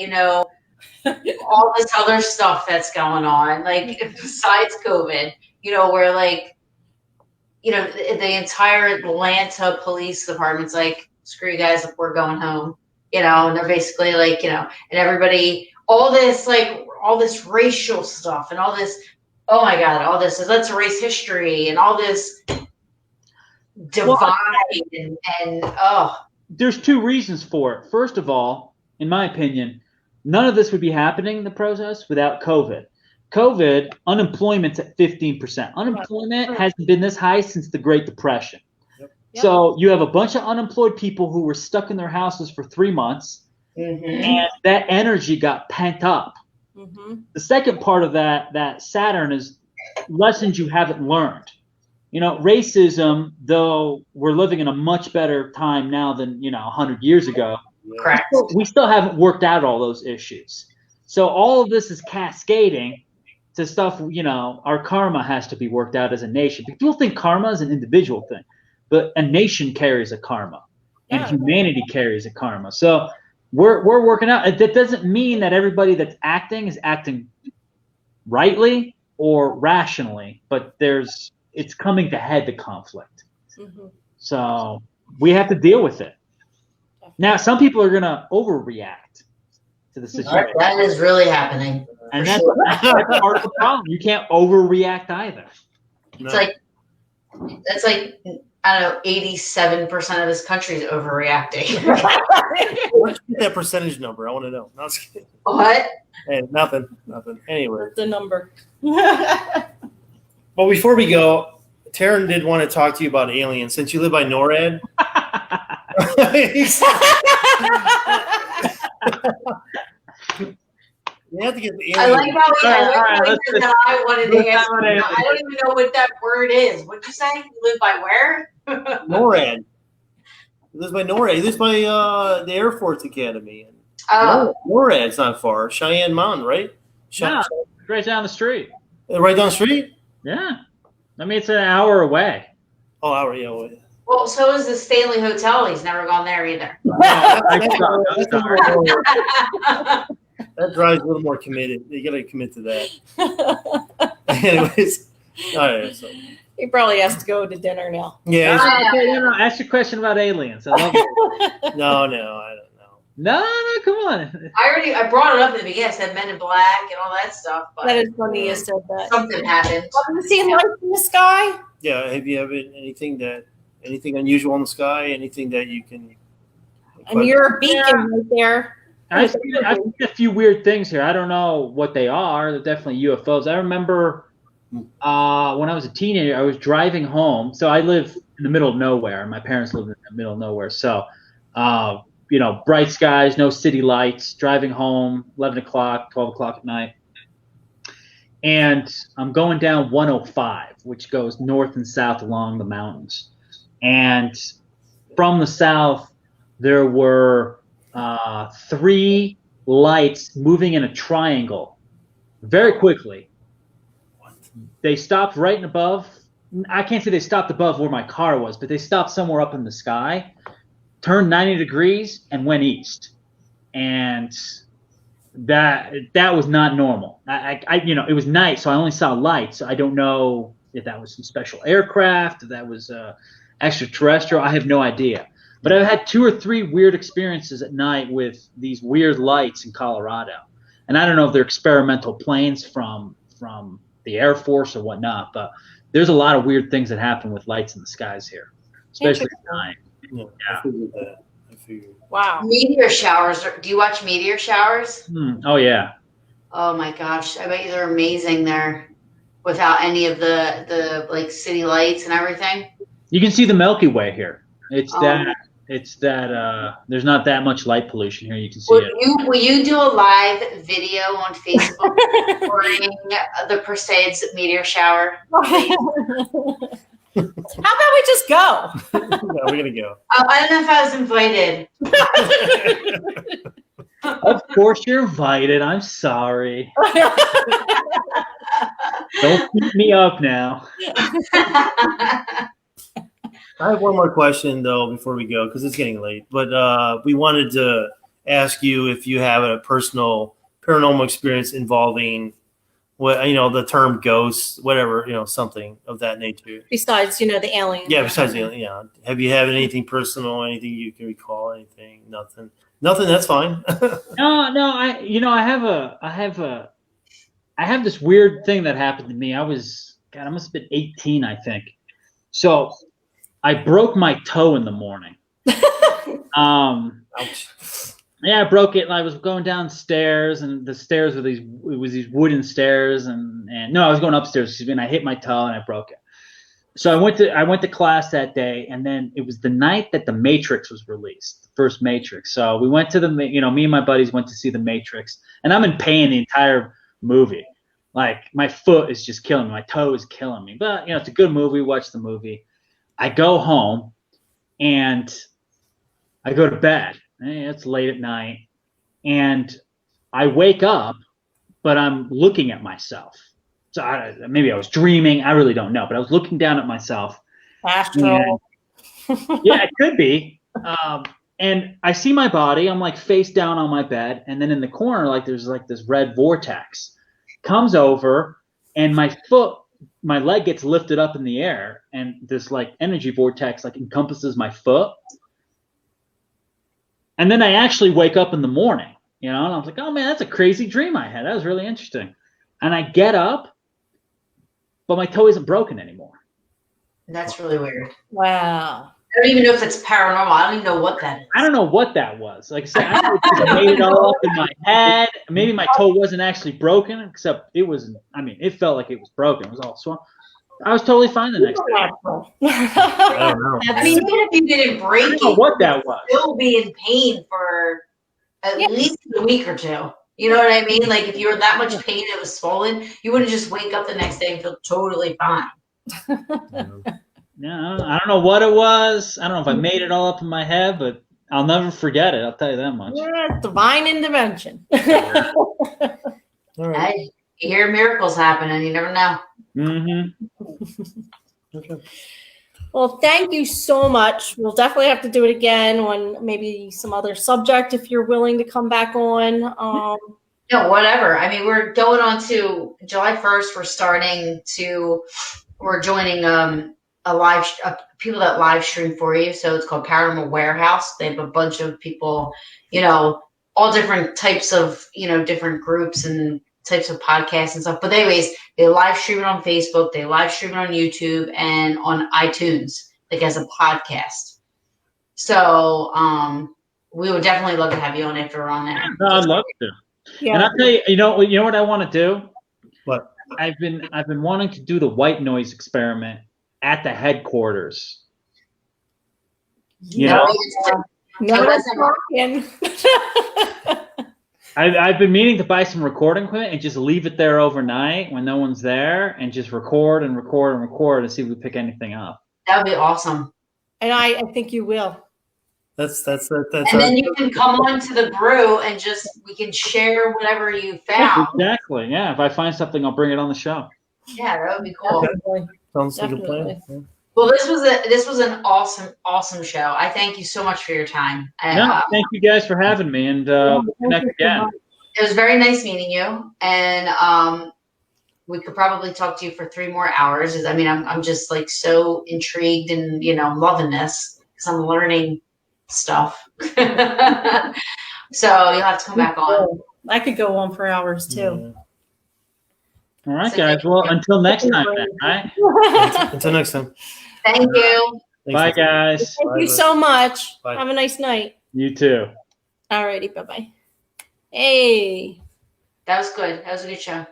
all this other stuff that's going on, like besides COVID, where like, the entire Atlanta police department's like, screw you guys, we're going home, and they're basically like, and everybody, all this racial stuff and all this, oh my God, all this, let's erase history and all this divide and There's 2 reasons for it. First of all, in my opinion, none of this would be happening in the process without COVID. COVID, unemployment's at 15%. Unemployment hasn't been this high since the Great Depression. Yep. So you have a bunch of unemployed people who were stuck in their houses for 3 months, and that energy got pent up. The second part of that Saturn is lessons you haven't learned. Racism, though we're living in a much better time now than 100 years ago, correct, we still haven't worked out all those issues. So all of this is cascading to stuff, our karma has to be worked out as a nation. People think karma is an individual thing, but a nation carries a karma, and humanity carries a karma. So we're working out. That doesn't mean that everybody that's acting is acting rightly or rationally, but it's coming to head the conflict. So we have to deal with it. Now, some people are going to overreact to the situation. That is really happening. And that's part of the problem. You can't overreact either. No. It's like I don't know, 87% of this country is overreacting. What's that percentage number? I want to know. No, what? Hey, nothing. Anyway. The number. Well, before we go, Taryn did want to talk to you about aliens. Since you live by NORAD. You have to get the I like how I wanted to ask. I don't even know what that word is. What'd you say? You live by where? NORAD. He lives by NORAD. He lives by the Air Force Academy. NORAD's not far. Cheyenne Mountain, right? Yeah, right down the street. Right down the street? Yeah. I mean, it's an hour away. Oh, hour, yeah. Well, so is the Stanley Hotel. He's never gone there either. That drives a little more committed. You got to commit to that. Anyways, all right. So. He probably has to go to dinner now. Yeah. Ask your question about aliens. I love it. No, I don't know. No, come on. I brought it up in the beginning. I said Men in Black and all that stuff. But that is funny you said that. Something happened. Have you seen lights in the sky? Yeah. Have you ever anything unusual in the sky? Anything that you can? And you're a beacon right there. I've seen a few weird things here. I don't know what they are. They're definitely UFOs. I remember when I was a teenager, I was driving home. So I live in the middle of nowhere. My parents live in the middle of nowhere. So, bright skies, no city lights, driving home, 11 o'clock, 12 o'clock at night. And I'm going down 105, which goes north and south along the mountains. And from the south, there were 3 lights moving in a triangle very quickly. They stopped right and above. I can't say they stopped above where my car was, but they stopped somewhere up in the sky, turned 90 degrees, and went east. and that was not normal. I it was night, so I only saw lights. I don't know if that was some special aircraft, if that was extraterrestrial. I have no idea. But I've had 2 or 3 weird experiences at night with these weird lights in Colorado, and I don't know if they're experimental planes from the Air Force or whatnot. But there's a lot of weird things that happen with lights in the skies here, especially at night. Yeah, I figured that. I figured. Wow. Meteor showers. Do you watch meteor showers? Oh yeah. Oh my gosh, I bet you they're amazing there, without any of the like city lights and everything. You can see the Milky Way here. It's that there's not that much light pollution here. You can see it. Will you do a live video on Facebook during the Perseids meteor shower? How about we just go? Yeah, we're gonna go. I don't know if I was invited. Of course you're invited. I'm sorry. Don't beat me up now. I have one more question though before we go because it's getting late. But we wanted to ask you if you have a personal paranormal experience involving the term ghosts, whatever, something of that nature. Besides, the alien. Yeah, besides the alien. Yeah. Have you had anything personal, anything you can recall, anything? Nothing. That's fine. No. I have this weird thing that happened to me. I must have been 18, I think. So I broke my toe in the morning. Ouch. Yeah, I broke it, and I was going downstairs, and the stairs were these wooden stairs, and no, I was going upstairs, and I hit my toe and I broke it. So I went to class that day, and then it was the night that The Matrix was released, the first Matrix. So we went to me and my buddies went to see The Matrix, and I'm in pain the entire movie. Like my foot is just killing me, my toe is killing me. But it's a good movie. Watch the movie. I go home, and I go to bed. It's late at night, and I wake up, but I'm looking at myself. So maybe I was dreaming. I really don't know, but I was looking down at myself. Astral. Yeah, it could be. And I see my body. I'm like face down on my bed, and then in the corner, there's this red vortex comes over, and my leg gets lifted up in the air, and this energy vortex encompasses my foot. And then I actually wake up in the morning, and I was like, oh man, that's a crazy dream I had. That was really interesting. And I get up, but my toe isn't broken anymore. That's really weird. Wow. I don't even know if it's paranormal. I don't even know what that is. I don't know what that was. Like I said, I don't know if I made it all up in my head. Maybe my toe wasn't actually broken, except it was, it felt like it was broken. It was all swollen. I was totally fine the next day. I don't know. Even if you didn't break it, I don't know what that was. you'd still be in pain for at least a week or 2. You know what I mean? Like if you were that much pain, it was swollen, you wouldn't just wake up the next day and feel totally fine. No, I don't know what it was. I don't know if I made it all up in my head, but I'll never forget it. I'll tell you that much. Yeah, divine intervention. All right. You hear miracles happen, and you never know. Mm-hmm. Okay. Well, thank you so much. We'll definitely have to do it again on maybe some other subject if you're willing to come back on. No, whatever. We're going on to July 1st. We're joining people that live stream for you. So it's called Paranormal Warehouse. They have a bunch of people, all different types of, different groups and types of podcasts and stuff. But anyways, they live stream it on Facebook, they live stream it on YouTube and on iTunes, as a podcast. So we would definitely love to have you on if you're on there. No, I'd love to. Yeah. And I'll tell you, you know what I want to do? What? I've been wanting to do the white noise experiment at the headquarters. I've been meaning to buy some recording equipment and just leave it there overnight when no one's there and just record and see if we pick anything up. That would be awesome. And I think you will. That's and then you can come on to the brew and we can share whatever you found. Exactly. Yeah. If I find something, I'll bring it on the show. Yeah, that would be cool. Sounds like a plan. Yeah. Well, this was an awesome show. I thank you so much for your time. Thank you guys for having me, and we'll connect again. It was very nice meeting you, and we could probably talk to you for 3 more hours. I mean, I'm just like so intrigued and loving this because I'm learning stuff. So you'll have to come back on. I could go on for hours too. All right, guys. Well, until next time, then, right? Until next time. Thank you. Bye, guys. Thank you so much. Bye. Have a nice night. You too. All righty. Bye-bye. Hey. That was good. That was a good show.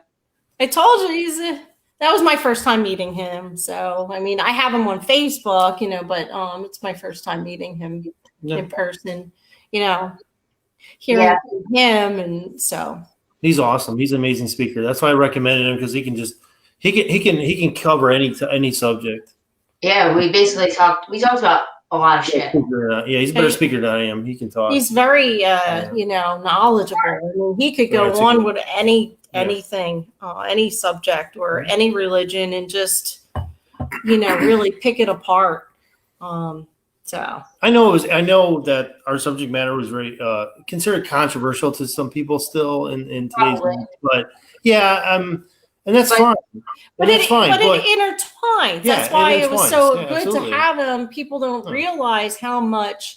I told you that was my first time meeting him. So, I mean, I have him on Facebook, but it's my first time meeting him in person, hearing from him. And so he's awesome. He's an amazing speaker. That's why I recommended him, because he can cover any subject. Yeah, we talked about a lot of shit. Yeah, he's a better speaker than I am. He can talk. He's very, knowledgeable. I mean, he could go on with anything, any subject or any religion, and just, really pick it apart. So I know that our subject matter was very considered controversial to some people still in today's day, but and that's fine. But it intertwines. That's why it was so good absolutely. to have him. People don't realize how much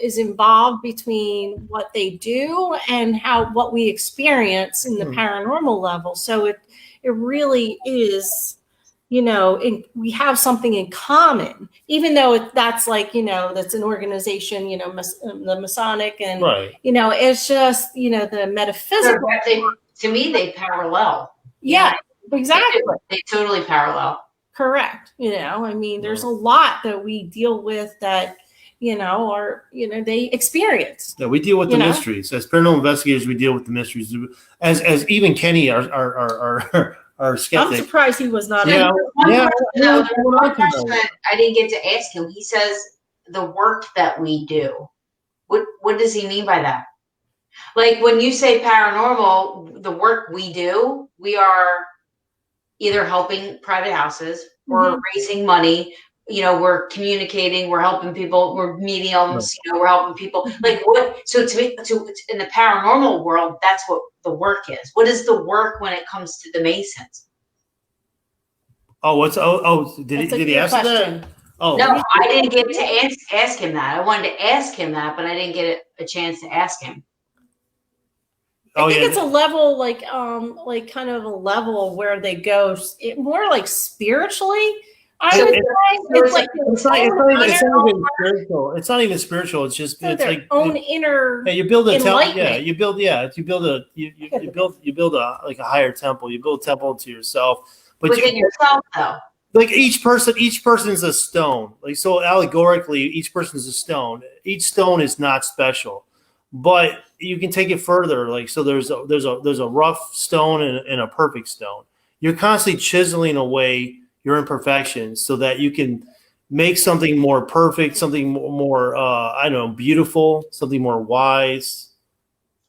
is involved between what they do and what we experience in the paranormal level. So it really is, we have something in common, even though that's like, that's an organization, the Masonic, and, it's just, the metaphysical. To me, they parallel. Yeah, exactly. They totally parallel. Correct. I mean, there's a lot that we deal with that, they experience. Yeah, we deal with the mysteries. As paranormal investigators, we deal with the mysteries. As even Kenny, our skeptic. I'm surprised he was not. Yeah. One question I didn't get to ask him. He says the work that we do. What does he mean by that? Like when you say paranormal, the work we do, we are either helping private houses, we're raising money, we're communicating, we're helping people, we're mediums, we're helping people. Like what? So to me, in the paranormal world, that's what the work is. What is the work when it comes to the Masons? Did he ask that? Oh no, I didn't get to ask him that. I wanted to ask him that, but I didn't get a chance to ask him. I think it's a level like kind of a level where they go more like spiritually. It's not even spiritual. It's not even spiritual. It's just it's their like own inner. Yeah, you build a temple. Yeah, you build a like a higher temple. You build a temple to yourself, but within yourself though. Like each person is a stone. Like so allegorically, each person is a stone. Each stone is not special. But you can take it further. Like so, there's a rough stone and a perfect stone. You're constantly chiseling away your imperfections so that you can make something more perfect, something more beautiful, something more wise.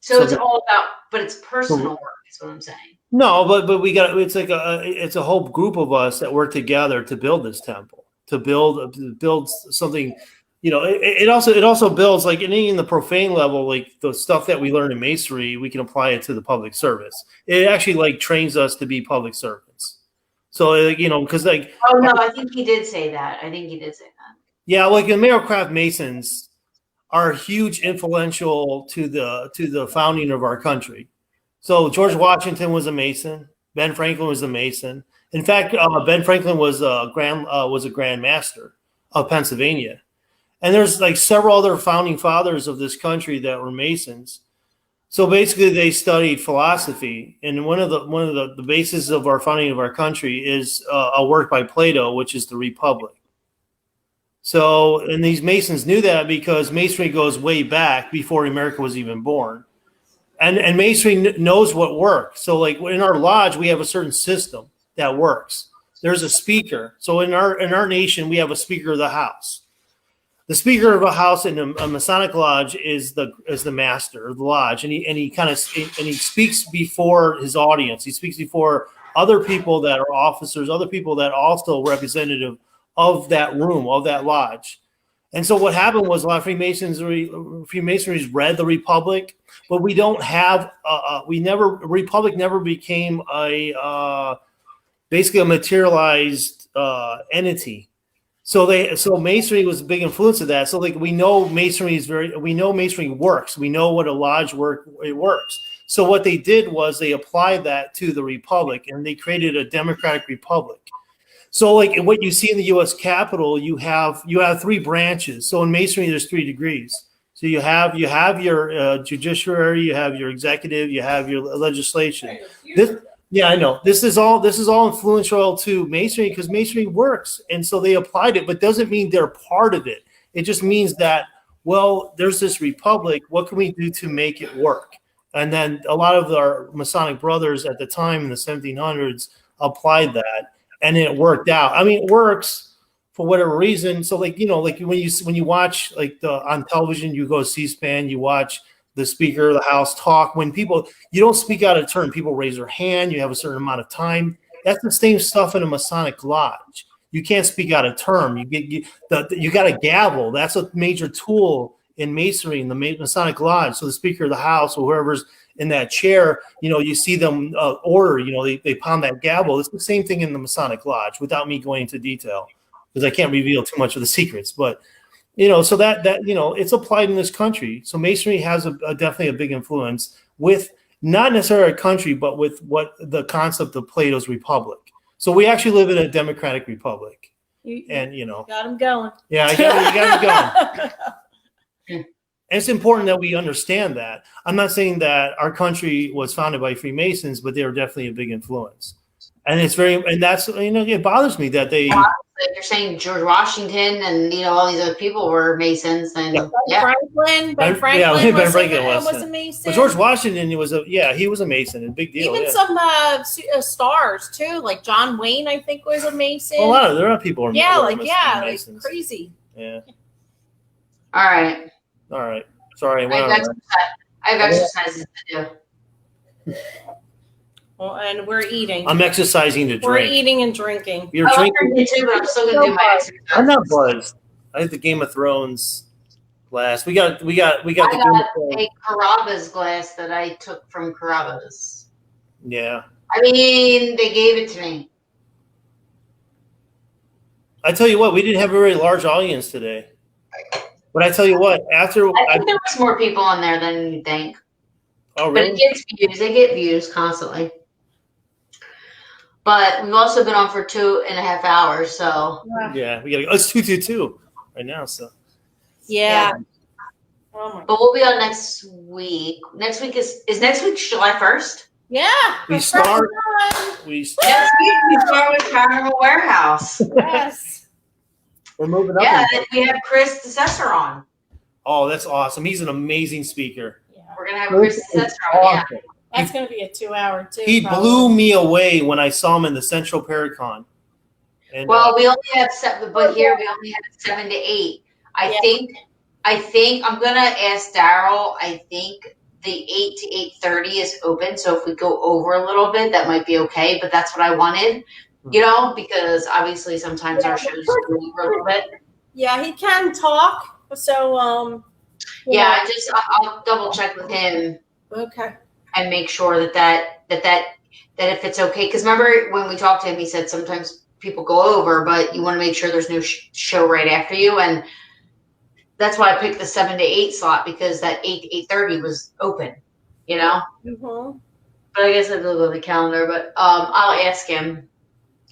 So it's all about, but it's personal work. Is what I'm saying. No, but we got it's like it's a whole group of us that work together to build this temple, to build something. It also builds like in the profane level, like the stuff that we learn in Masonry, we can apply it to the public service. It actually like trains us to be public servants. So because like I think he did say that. Yeah, like the American Masons are huge influential to the founding of our country. So George Washington was a Mason. Ben Franklin was a Mason. In fact, Ben Franklin was a Grand Master of Pennsylvania. And there's like several other founding fathers of this country that were Masons. So basically, they studied philosophy, and one of the bases of our founding of our country is a work by Plato, which is the Republic. So, and these Masons knew that because Masonry goes way back before America was even born, and Masonry knows what works. So, like in our lodge, we have a certain system that works. There's a speaker. So in our nation, we have a speaker of the house. The speaker of a house in a Masonic lodge is the master of the lodge, and he speaks before his audience. He speaks before other people that are officers, other people that are also representative of that room, of that lodge. And so what happened was a lot of Freemasonry read the Republic, but we don't have Republic never became basically a materialized entity. So Masonry was a big influence of that. So like we know Masonry works. We know what a lodge works. So what they did was they applied that to the Republic, and they created a democratic republic. So like what you see in the U.S. Capitol, you have 3 branches. So in Masonry, there's 3 degrees. So you have your judiciary, you have your executive, you have your legislation. I know this is all influential to Masonry because Masonry works, and so they applied it, but doesn't mean they're part of it. It just means that there's this republic. What can we do to make it work? And then a lot of our Masonic brothers at the time in the 1700s applied that. And it worked out. I mean, it works for whatever reason. So, like when you watch on television, you go C-SPAN, you watch the Speaker of the House talk. When you don't speak out of turn, people raise their hand. You have a certain amount of time. That's the same stuff in a Masonic lodge. You can't speak out of turn. You got a gavel. That's a major tool in Masonry in the Masonic lodge. So the Speaker of the House or whoever's in that chair, you see them order, they pound that gavel. It's the same thing in the Masonic lodge without me going into detail because I can't reveal too much of the secrets. But, so that it's applied in this country. So Masonry has definitely a big influence with not necessarily a country, but with what the concept of Plato's Republic. So we actually live in a democratic republic. Got them going. Yeah, you got them going. And it's important that we understand that. I'm not saying that our country was founded by Freemasons, but they were definitely a big influence. And that's it bothers me that they. Like you're saying George Washington and all these other people were Masons and Ben Franklin was a Mason. But George Washington he was a Mason, a big deal. Even some stars too, like John Wayne, I think was a Mason. Well, there are people who are like crazy. Yeah. All right. Sorry. I have exercises to do. Well, and we're eating. I'm exercising to drink. We're eating and drinking. You're drinking too, but I'm still gonna do my exercise. I'm not buzzed. I have the Game of Thrones glass. We got the Game of Thrones. A Carrabba's glass that I took from Carrabba's. Yeah. I mean, they gave it to me. I tell you what, we didn't have a very large audience today. But I tell you what, I think there was more people on there than you think. Oh, really? But it gets views. They get views constantly. But we've also been on for 2.5 hours, so. Yeah, we got to go. It's 2:22 right now, so. Yeah. But we'll be on next week. Next week is next week July 1st? Yeah. We start Next week we start with Paranormal Warehouse. Yes. We're moving up. Yeah, and we have Chris DeCessor on. Oh, that's awesome. He's an amazing speaker. Yeah. We're going to have Chris DeCessor on, yeah. That's going to be a 2-hour too. He blew me away when I saw him in the Central Paracon. And, well, we only have 7, but here we only have 7 to 8. I think I'm going to ask Daryl. I think the 8 to 8:30 is open. So if we go over a little bit, that might be okay. But that's what I wanted, because obviously sometimes our shows go over a little bit. Yeah, he can talk. So, I'll double check with him. Okay. And make sure that if it's okay. Because remember when we talked to him, he said sometimes people go over, but you want to make sure there's no show right after you. And that's why I picked the 7 to 8 slot, because that 8 to 8:30 was open, Mm-hmm. But I guess I have to look at the calendar. But I'll ask him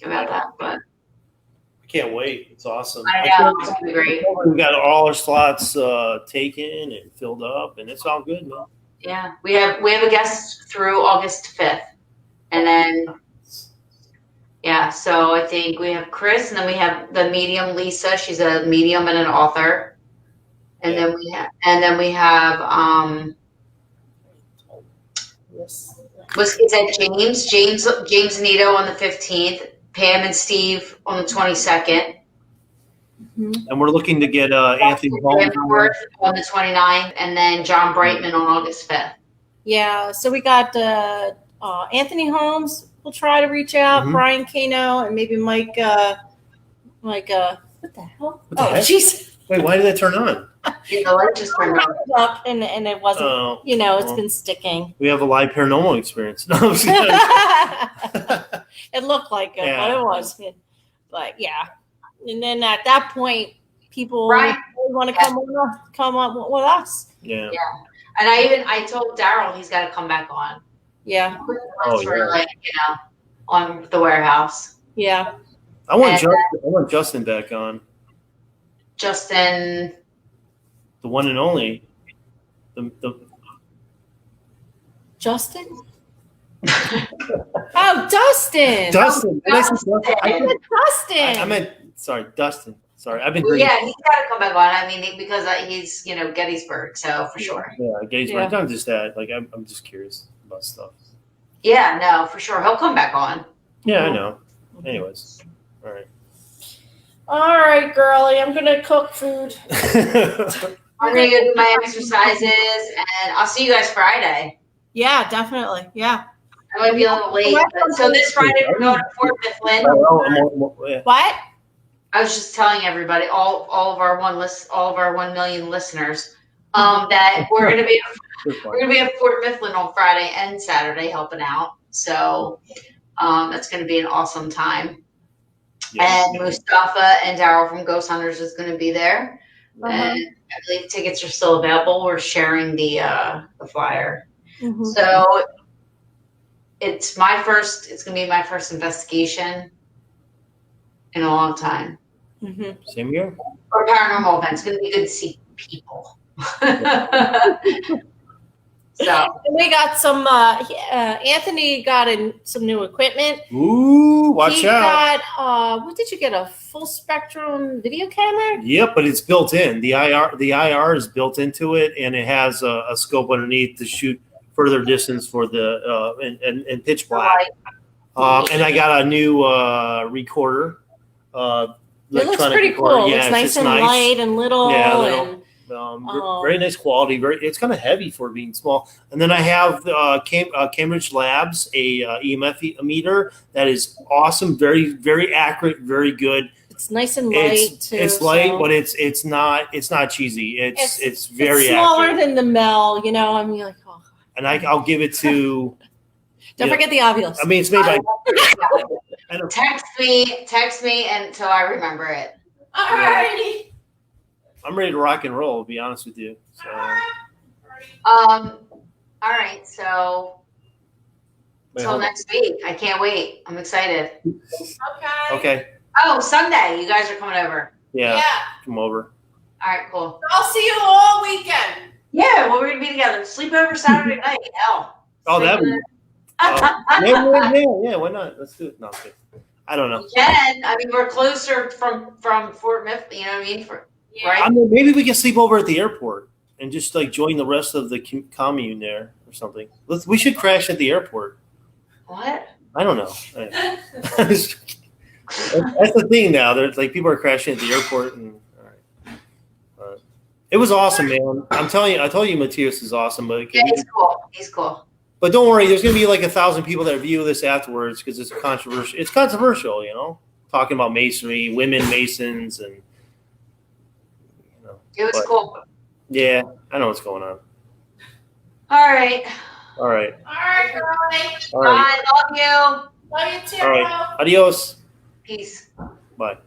about that. But I can't wait. It's awesome. I know. It's going to be great. We got all our slots taken and filled up, and it's all good, man. Yeah, we have a guest through August 5th, and then so I think we have Chris, and then we have the medium Lisa. She's a medium and an author, and then we have is that James Nito on the 15th, Pam and Steve on the 22nd. Mm-hmm. And we're looking to get Anthony on the 29th, and then John Brightman on August 5th. Yeah, so we got Anthony Holmes. We'll try to reach out, mm-hmm. Brian Kano, and maybe Mike Like, what the hell? What the Oh, heck? jeez. Wait, why did that turn on? The light just turned on. Up and it wasn't, Oh, it's well, been sticking. we have a live paranormal experience. No, I'm just kidding. It looked like it, Yeah. but it was. But yeah. And then at that point, people Right. want to come on with us. Yeah. And I told Daryl he's got to come back on. Yeah. Oh, For yeah. like, on the warehouse. Yeah. I want And, Justin, I want Justin back on. Justin. The one and only. The Justin? Oh, Dustin. Dustin. Did I say Dustin? Dustin. I meant, sorry, Dustin. Sorry, I've been drinking. Yeah, he's got to come back on. I mean, because he's, Gettysburg, so for sure. Yeah, Gaysburg. Yeah. Not just that. Like, I'm just curious about stuff. Yeah, no, for sure. He'll come back on. Yeah, I know. Anyways, all right. All right, girlie. I'm going to cook food. I'm going to go do my exercises, and I'll see you guys Friday. Yeah, definitely. Yeah. I might be a little late. But, so this Friday, we're going to Fort Mifflin. Yeah. What? I was just telling everybody, all of our 1 million listeners, that we're going to be at Fort Mifflin on Friday and Saturday helping out. So that's going to be an awesome time. Yeah. And Mustafa and Daryl from Ghost Hunters is going to be there. Uh-huh. And I believe tickets are still available. We're sharing the flyer. Mhm. So it's going to be my first investigation in a long time. Mhm. Same here. Or paranormal event. It's going to be good to see people. So And we got some, Anthony got some new equipment. Ooh, watch He out. got, what did you get? A full spectrum video camera? Yep, but it's built in. The IR is built into it, and it has a scope underneath to shoot further distance for the and pitch black. And I got a new recorder. It looks electronic pretty recorder. cool. Yeah, It's it's nice just and nice. light and little. Yeah, little. And Very nice quality. It's kind of heavy for being small. And then I have Cambridge Labs, a EMF meter that is awesome, very very accurate, very good. it's nice and light too. It's light, so- but it's not cheesy. It's very it's smaller accurate. than the Mel, I mean, like, oh. And I'll give it to. Don't Yeah. forget the Ovilus. I mean, it's made by. I don't- Text me until I remember it. Alrighty. I'm ready to rock and roll. To be honest with you. So. All right, so Wait, till hold on. next week. I can't wait. I'm excited. Okay. Okay. Oh, Sunday, you guys are coming over. Yeah. Come over. All right, cool. I'll see you all weekend. Yeah, well, we're gonna be together. Sleepover Saturday night. Hell. Oh, that'd be. Yeah. Why not? Let's do it. No, I'm kidding. I don't know. You can. I mean, we're closer from Fort Mifflin. You know what I mean? Right? I mean, maybe we can sleep over at the airport and just like join the rest of the commune there or something. We should crash at the airport. What? I don't know. That's the thing now. There's like people are crashing at the airport, and all right. It was awesome, man. I'm telling you. I told you, Matias is awesome, but Yeah, he's cool. He's cool. but don't worry. There's gonna be like 1,000 people that view this afterwards because it's controversial. It's controversial, talking about masonry, women masons, and It was But- cool. yeah, I know what's going on. All right. All right, All right, girlie. all right, Bye. Love you. Love you too. all right. Adios. Peace. Bye.